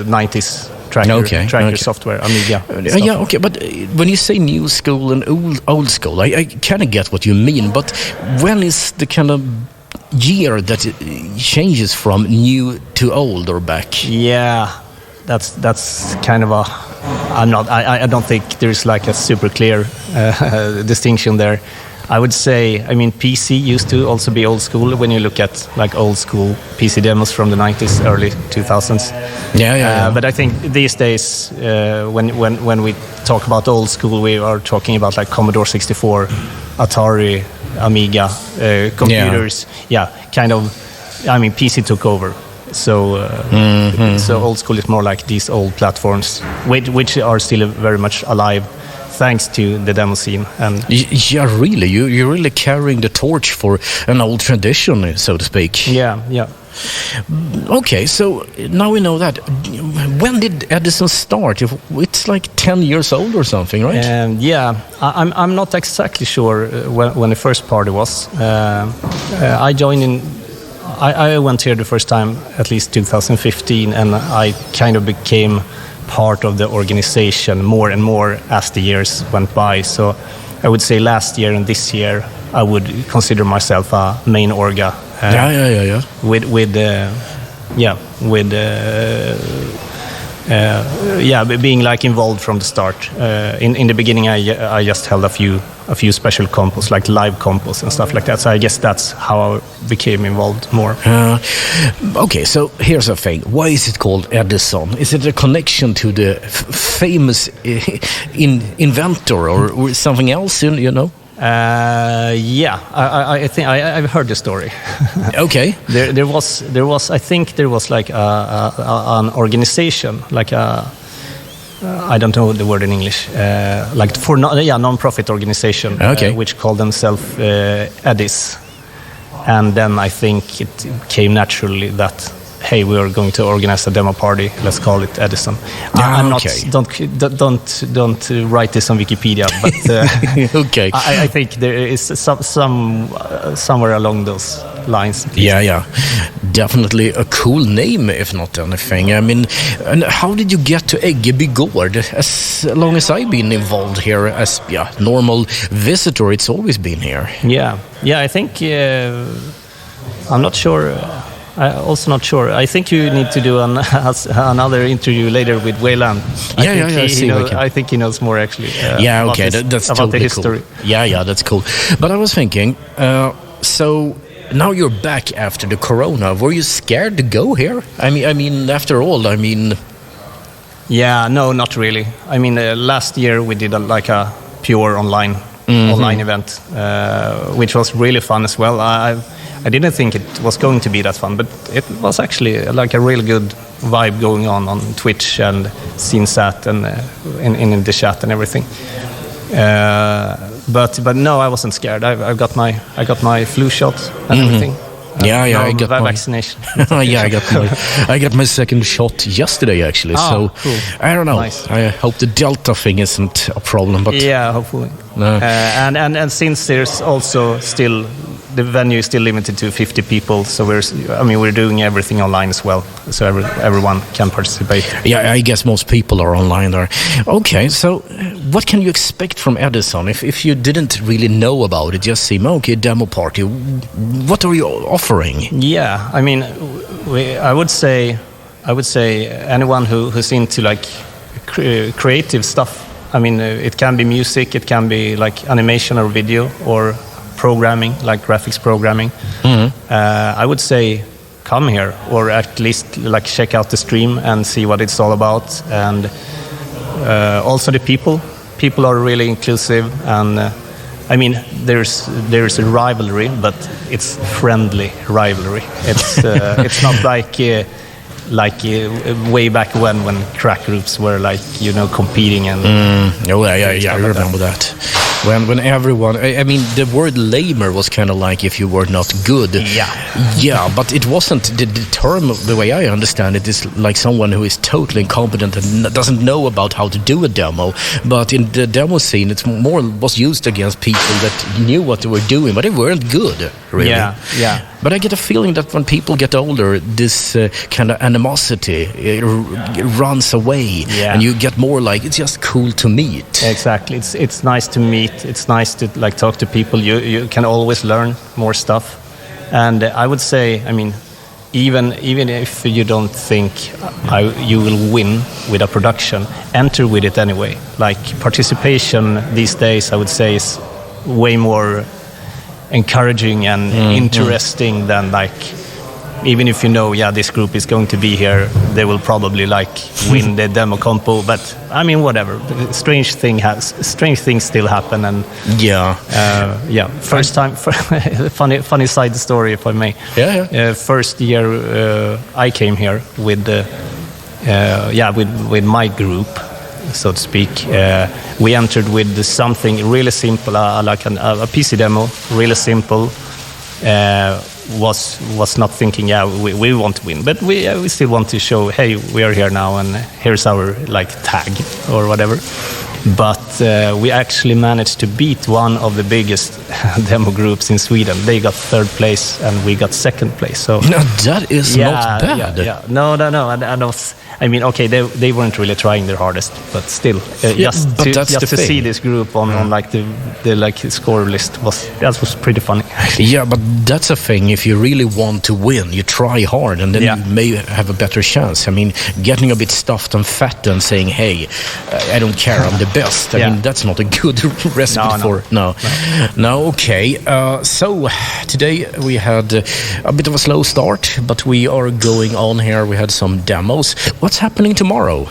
90s tracker software, Amiga. Yeah, okay, but when you say new school and old school, I kind of get what you mean. But when is the kind of year that it changes from new to old or back? Yeah, that's kind of a. I don't think there's like a super clear distinction there. I would say, I mean, PC used to also be old school when you look at like old school PC demos from the 90s, early 2000s. Yeah. But I think these days, when we talk about old school, we are talking about like Commodore 64, Atari, Amiga, computers. Yeah, kind of. I mean, PC took over. So old school is more like these old platforms, which are still very much alive, thanks to the demo scene. And yeah, really, you're really carrying the torch for an old tradition, so to speak. Yeah. Okay, so now we know that. When did Edison start? It's like 10 years old or something, right? Yeah, I'm not exactly sure when the first party was. I joined in. I went here the first time, at least 2015, and I kind of became part of the organization more and more as the years went by. So I would say last year and this year, I would consider myself a main orga. Yeah. Being like involved from the start. In the beginning, I just held a few special compos, like live compos and stuff like that. So I guess that's how I became involved more. Okay, so here's the thing. Why is it called Edison? Is it a connection to the famous inventor or something else? You know? I think I've heard the story. Okay. There was I think there was like an organization, like a I don't know the word in English, like for non-profit organization, which called themselves Edis, and then I think it came naturally that hey, we are going to organize a demo party. Let's call it Edison. I'm not. Don't write this on Wikipedia, but Okay. I think there is somewhere along those lines. Yeah. Definitely a cool name, if not anything. I mean, and how did you get to Eggeby Gård? As long as I've been involved here as normal visitor, it's always been here. Yeah. I think I'm not sure. I'm also not sure. I think you need to do another interview later with Wayland. I think he knows more actually. That's about totally the history. Cool. Yeah, that's cool. But I was thinking, so now you're back after the corona. Were you scared to go here? I mean, after all, Yeah, no, not really. I mean, last year we did a pure online event, which was really fun as well. I didn't think it was going to be that fun, but it was actually like a really good vibe going on Twitch and Synsat and in the chat and everything. But no, I wasn't scared. I got my flu shot and everything. I got my vaccination. I got my second shot yesterday actually. So cool. I don't know. Nice. I hope the Delta thing isn't a problem. But yeah, hopefully. No. And since there's also still the venue is still limited to 50 people, so we're doing everything online as well, so everyone can participate. Yeah, I guess most people are online there. Okay, so what can you expect from Edison if you didn't really know about it? Just see, okay, demo party. What are you offering? Yeah, I mean, I would say anyone who's into like creative stuff. I mean, it can be music, it can be like animation or video or programming, like graphics programming. I would say come here, or at least like check out the stream and see what it's all about. And also the people are really inclusive, and I mean there's a rivalry, but it's friendly rivalry. It's not like way back when crack groups were like, competing and I remember that. When everyone, I mean, the word lamer was kind of like if you were not good. Yeah, but it wasn't, the term, the way I understand it, is like someone who is totally incompetent and doesn't know about how to do a demo. But in the demo scene, it's more was used against people that knew what they were doing, but they weren't good, really. Yeah. But I get a feeling that when people get older, this kind of animosity it runs away, and you get more like it's just cool to meet. Exactly, it's nice to meet. It's nice to like talk to people. You can always learn more stuff, and I would say, I mean, even if you don't think you will win with a production, enter with it anyway. Like participation these days, I would say, is way more encouraging and interesting than like, even if this group is going to be here, they will probably like win the demo compo, but I mean whatever, strange things still happen. And first time funny side story, if I may. First year I came here with my group, so to speak. We entered with something really simple, like a PC demo, really simple. Was not thinking, we want to win, but we still want to show, hey, we are here now, and here's our like tag or whatever. But we actually managed to beat one of the biggest demo groups in Sweden. They got third place and we got second place. So no, that is not bad. No. And I mean, okay, they weren't really trying their hardest, but still, just to see this group on like the like score list was pretty funny. Yeah, but that's a thing. If you really want to win, you try hard, and then you may have a better chance. I mean, getting a bit stuffed and fat and saying, "Hey, I don't care, I'm the best." I mean, that's not a good recipe for no. Okay, so today we had a bit of a slow start, but we are going on here. We had some demos. What's happening tomorrow?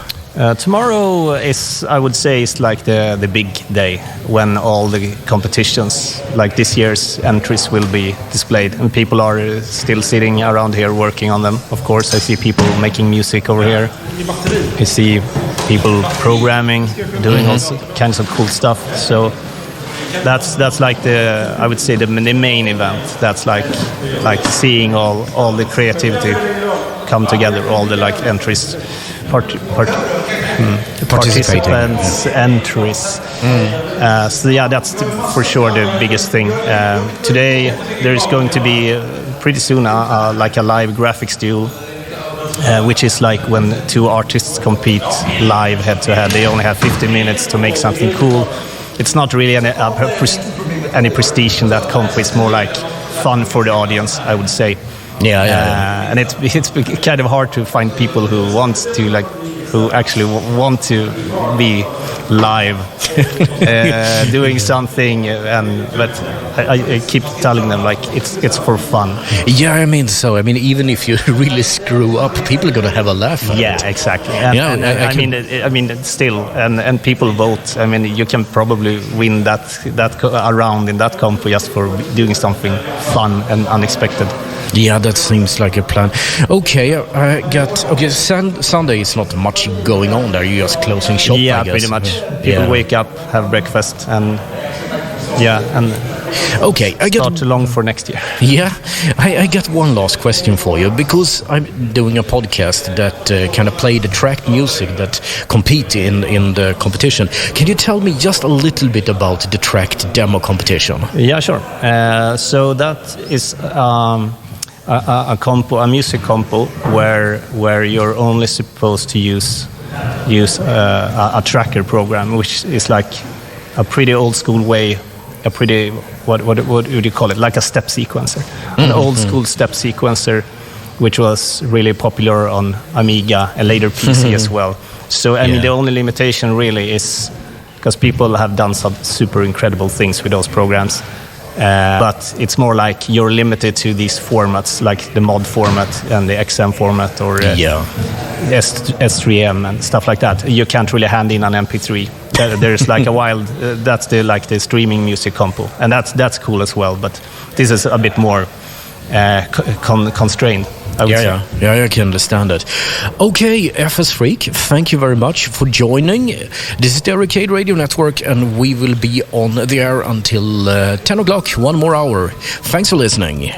Tomorrow is, I would say, is like the big day when all the competitions, like this year's entries, will be displayed, and people are still sitting around here working on them. Of course, I see people making music over here. I see people programming, doing all kinds of cool stuff. So that's like I would say the main event. That's like seeing all the creativity. come together, all the like entries, participants, entries. So yeah, that's for sure the biggest thing. Today there is going to be pretty soon like a live graphics duel, which is like when two artists compete live head to head. They only have 50 minutes to make something cool. It's not really any prestige in that comp. It's more like fun for the audience, I would say. Yeah. And it's kind of hard to find people who actually want to be live doing something, but I keep telling them like it's for fun. Yeah, I mean, even if you really screw up, people are gonna have a laugh at it. Exactly. I mean, still, and people vote. I mean, you can probably win that around in that comp just for doing something fun and unexpected. Yeah, that seems like a plan. Okay, Sunday is not much going on there. You're just closing shop, Yeah, I guess. pretty much. People wake up, have breakfast, and okay, start to long for next year. Yeah, I got one last question for you, because I'm doing a podcast that kind of play the track music that compete in the competition. Can you tell me just a little bit about the tracked demo competition? Yeah, sure. So that is a compo, a music compo, where you're only supposed to use a tracker program, which is like a pretty old school way, a pretty what would you call it? Like a step sequencer, an old school step sequencer, which was really popular on Amiga and later PC as well. So I mean, the only limitation really is because people have done some super incredible things with those programs. But it's more like you're limited to these formats, like the mod format and the XM format, or S3M and stuff like that. You can't really hand in an MP3. There's like a wild. That's the streaming music compo, and that's cool as well. But this is a bit more constrained. Yeah, I can understand that. Okay, FSfreak, thank you very much for joining. This is the Ericade Radio Network, and we will be on the air until 10 o'clock, 1 more hour. Thanks for listening.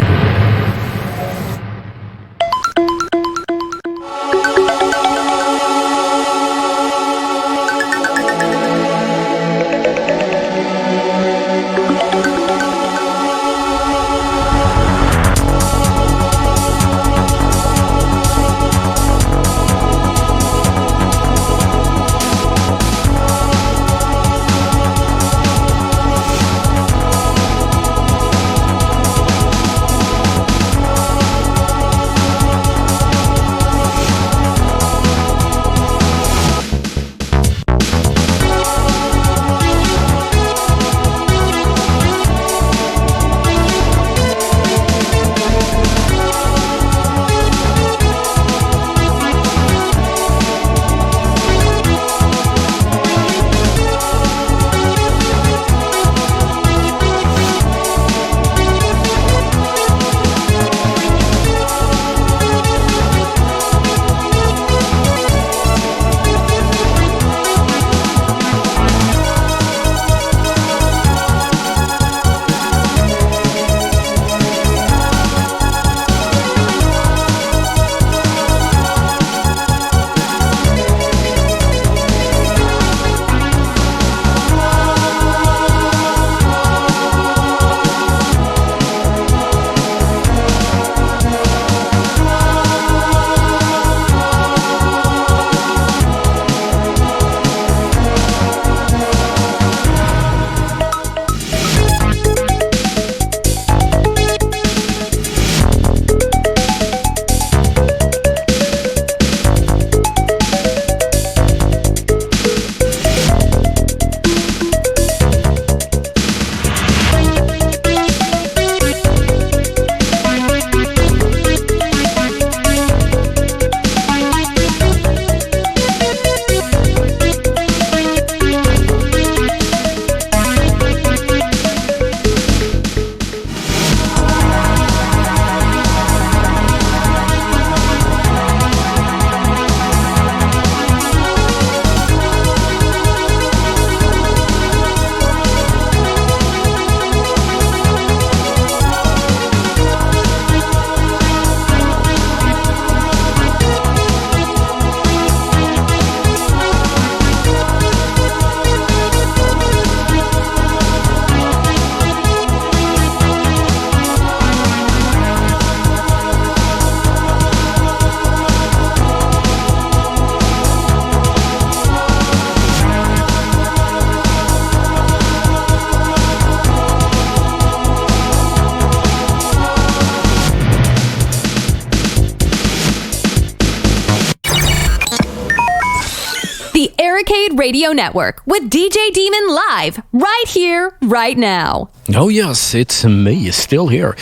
Ericade Radio Network with DJ Daemon live, right here, right now. Oh yes, it's me, still here.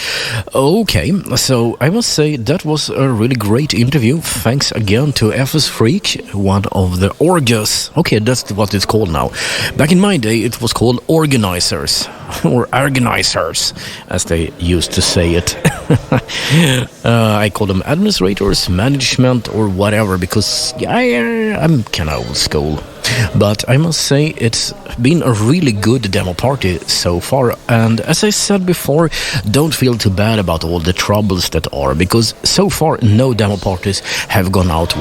Okay, so I must say that was a really great interview. Thanks again to FSfreak, one of the orgas. Okay, that's what it's called now. Back in my day, it was called organizers, or organizers, as they used to say it. I call them administrators, management, or whatever, because I'm kind of old school. But I must say it's been a really good demo party so far, and as I said before, don't feel too bad about all the troubles that are, because so far no demo parties have gone out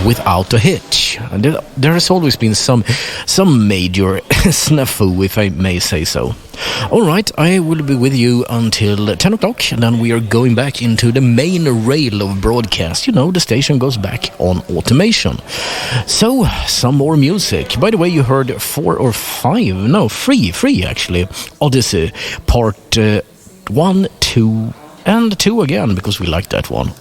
without a hitch. And there has always been some major snafu, if I may say so. Alright, I will be with you until 10 o'clock, and then we are going back into the main rail of broadcast. You know, the station goes back on automation. So, some more music. By the way, you heard 3 actually. Odyssey, part 1, 2, and 2 again, because we like that one.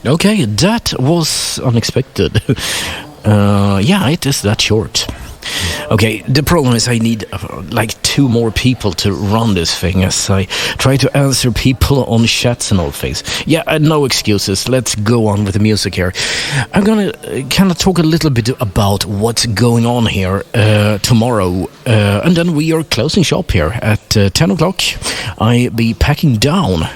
Okay, that was unexpected. Yeah, it is that short. Okay, the problem is I need like 2 more people to run this thing as I try to answer people on chats and all things. Yeah, no excuses. Let's go on with the music here. I'm gonna kind of talk a little bit about what's going on here tomorrow. And then we are closing shop here at 10 o'clock. I'll be packing down.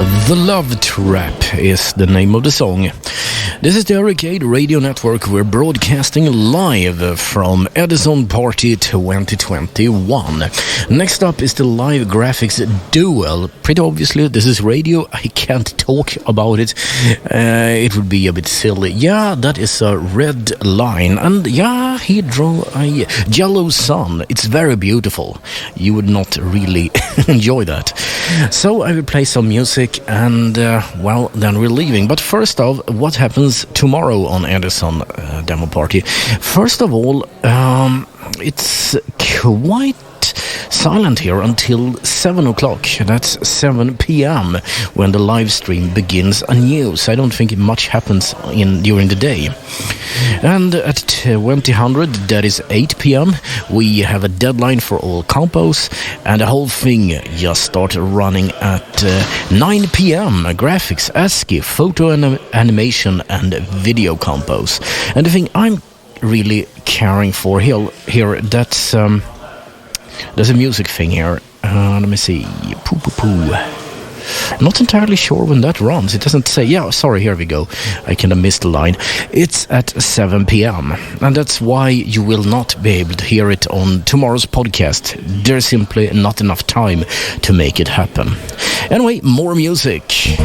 The Love Trap is the name of the song. This is the ericade.radio network. We're broadcasting live from Edison Party 2021. Next up is the live graphics duel. Pretty obviously, this is radio. I can't talk about it. It would be a bit silly. Yeah, that is a red line. And yeah, he drew a yellow sun. It's very beautiful. You would not really enjoy that. So I will play some music and, well, then we're leaving. But first off, what happens tomorrow on Edison Demo Party? First of all, it's quite silent here until 7 o'clock. That's 7 p.m. when the live stream begins anew. So I don't think much happens during the day. And at 2000, that is 8 p.m., we have a deadline for all compos, and the whole thing just starts running at 9 p.m. Graphics, ASCII, photo animation, and video compos. And the thing I'm really caring for here that's there's a music thing here. Let me see. Not entirely sure when that runs. It doesn't say. Yeah, sorry, here we go. I kind of missed the line. It's at 7 p.m. And that's why you will not be able to hear it on tomorrow's podcast. There's simply not enough time to make it happen. Anyway, more music.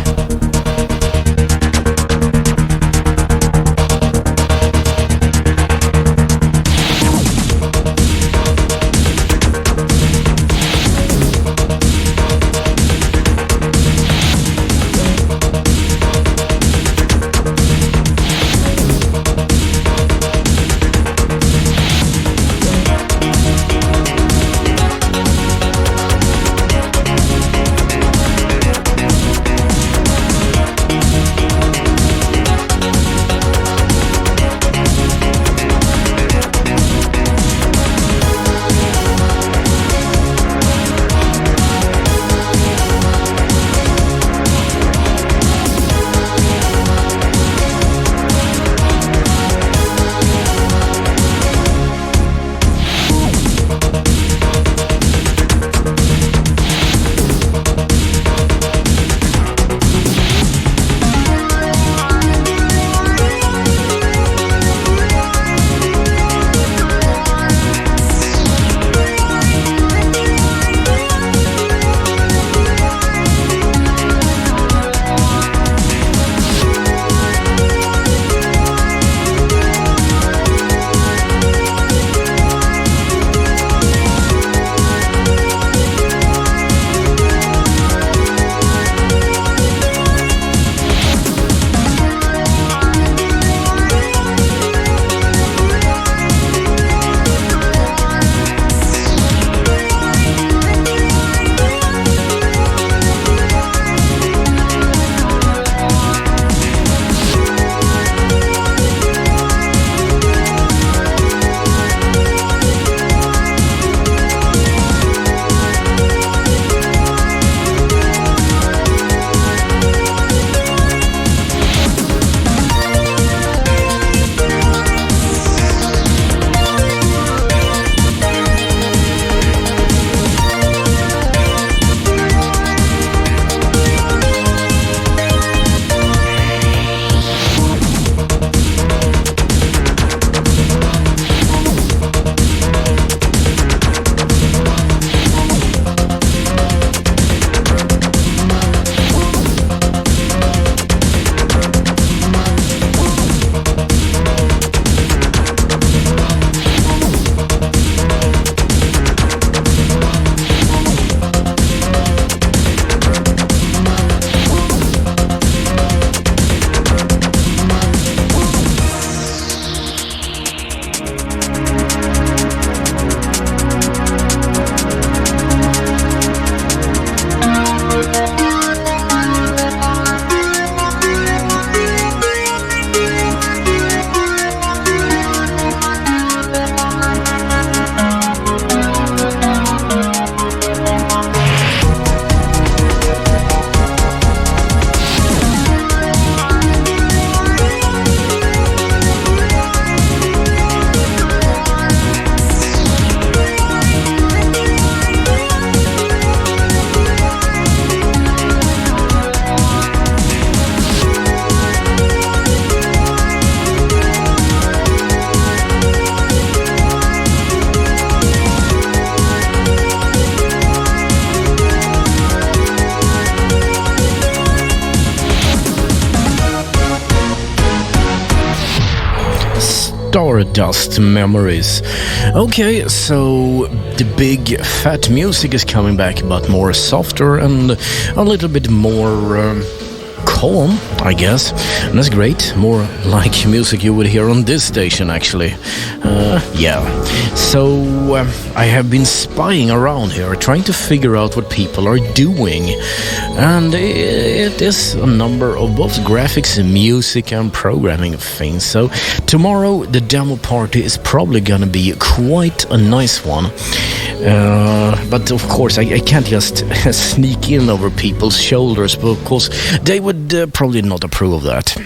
Stardust Memories. Okay, so the big fat music is coming back, but more softer and a little bit more calm, I guess. And that's great. More like music you would hear on this station, actually. Yeah. So I have been spying around here, trying to figure out what people are doing. And it is a number of both graphics, music, and programming things. So tomorrow, the demo party is probably gonna be quite a nice one. But of course, I can't just sneak in over people's shoulders, because they would probably not approve of that.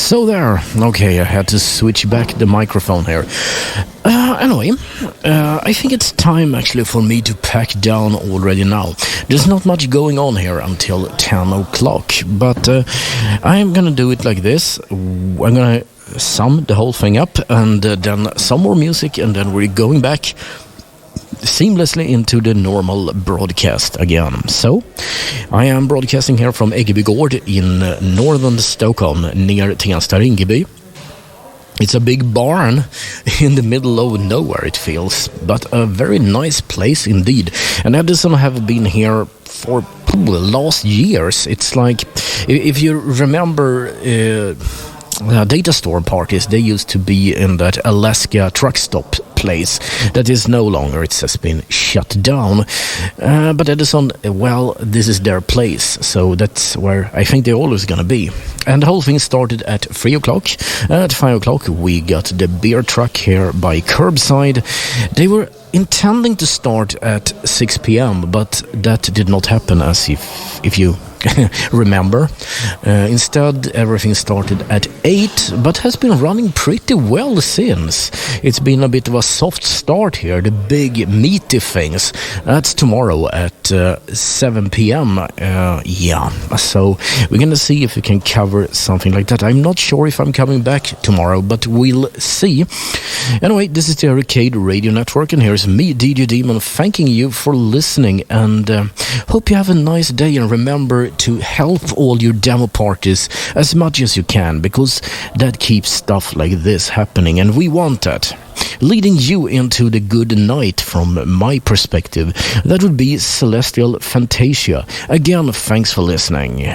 So there. Okay, I had to switch back the microphone here. Anyway, I think it's time actually for me to pack down already now. There's not much going on here until 10 o'clock, but I'm gonna do it like this. I'm gonna sum the whole thing up, and then some more music, and then we're going back seamlessly into the normal broadcast again. So, I am broadcasting here from Eggeby Gård in northern Stockholm, near Tensta Rinkeby. It's a big barn in the middle of nowhere, it feels, but a very nice place indeed. And Edison have been here for probably last years. It's like, if you remember data store parties, they used to be in that Alaska truck stop place that is no longer, it has been shut down, but Edison, well, this is their place, so that's where I think they're always gonna be. And the whole thing started at 3 o'clock. At 5 o'clock we got the beer truck here by curbside. They were intending to start at 6 p.m, but that did not happen, as if you remember. Instead, everything started at 8, but has been running pretty well since. It's been a bit of a soft start here, the big meaty things. That's tomorrow at 7 p.m. Yeah, so we're gonna see if we can cover something like that. I'm not sure if I'm coming back tomorrow, but we'll see. Anyway, this is the Ericade Radio Network, and here's me, DJ Daemon, thanking you for listening, and hope you have a nice day, and remember to help all your demo parties as much as you can, because that keeps stuff like this happening, and we want that. Leading you into the good night from my perspective, that would be Celestial Fantasia. Again, thanks for listening.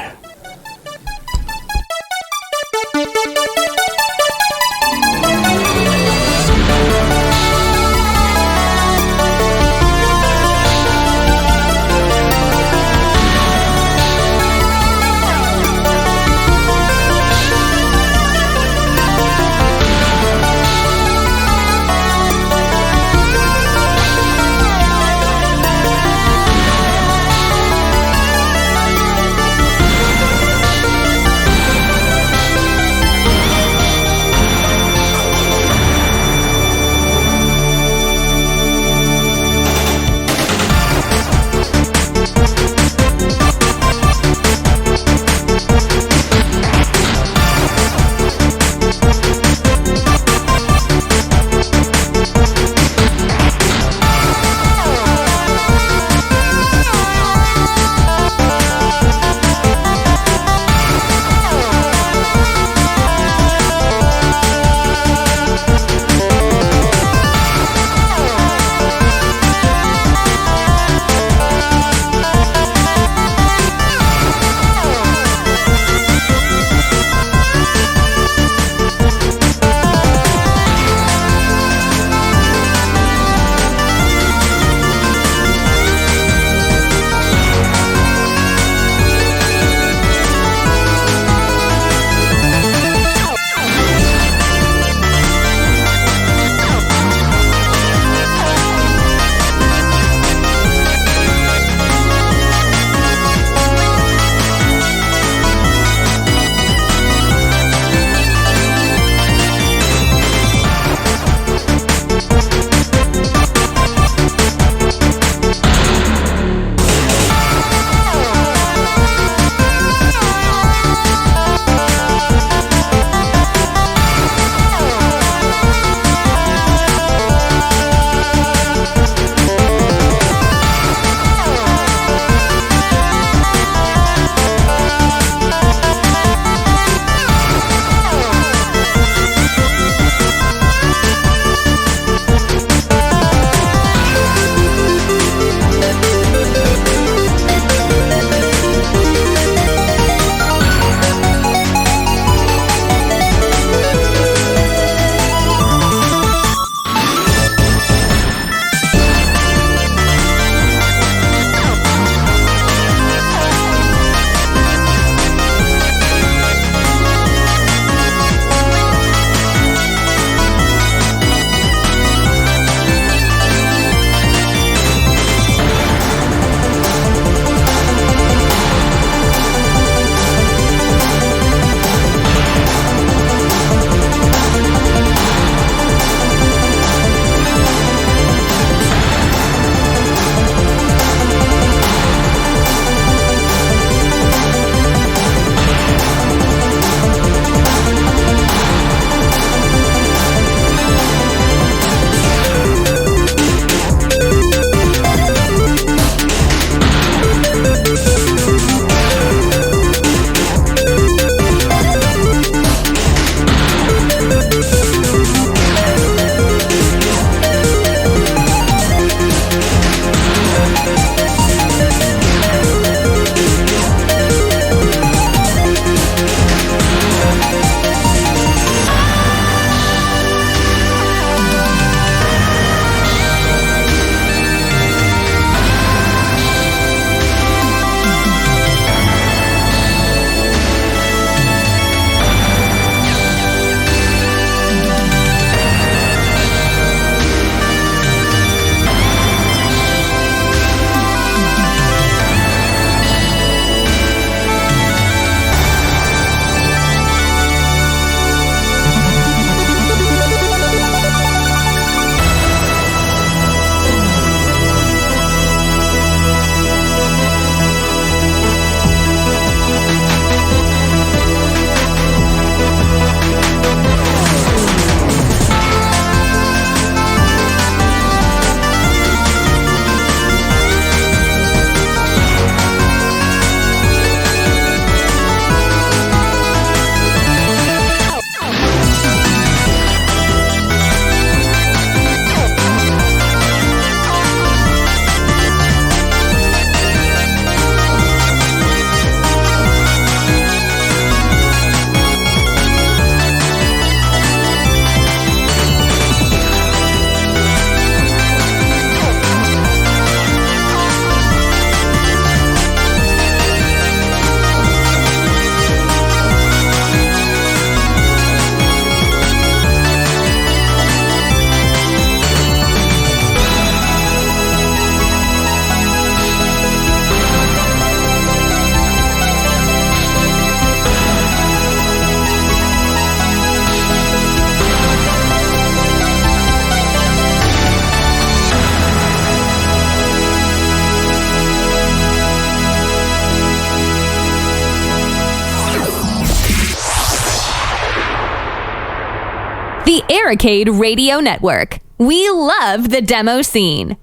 Ericade Radio Network. We love the demo scene.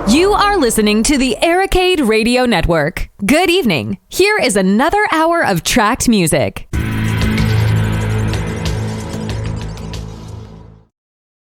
You are listening to the Ericade Radio Network. Good evening. Here is another hour of tracked music.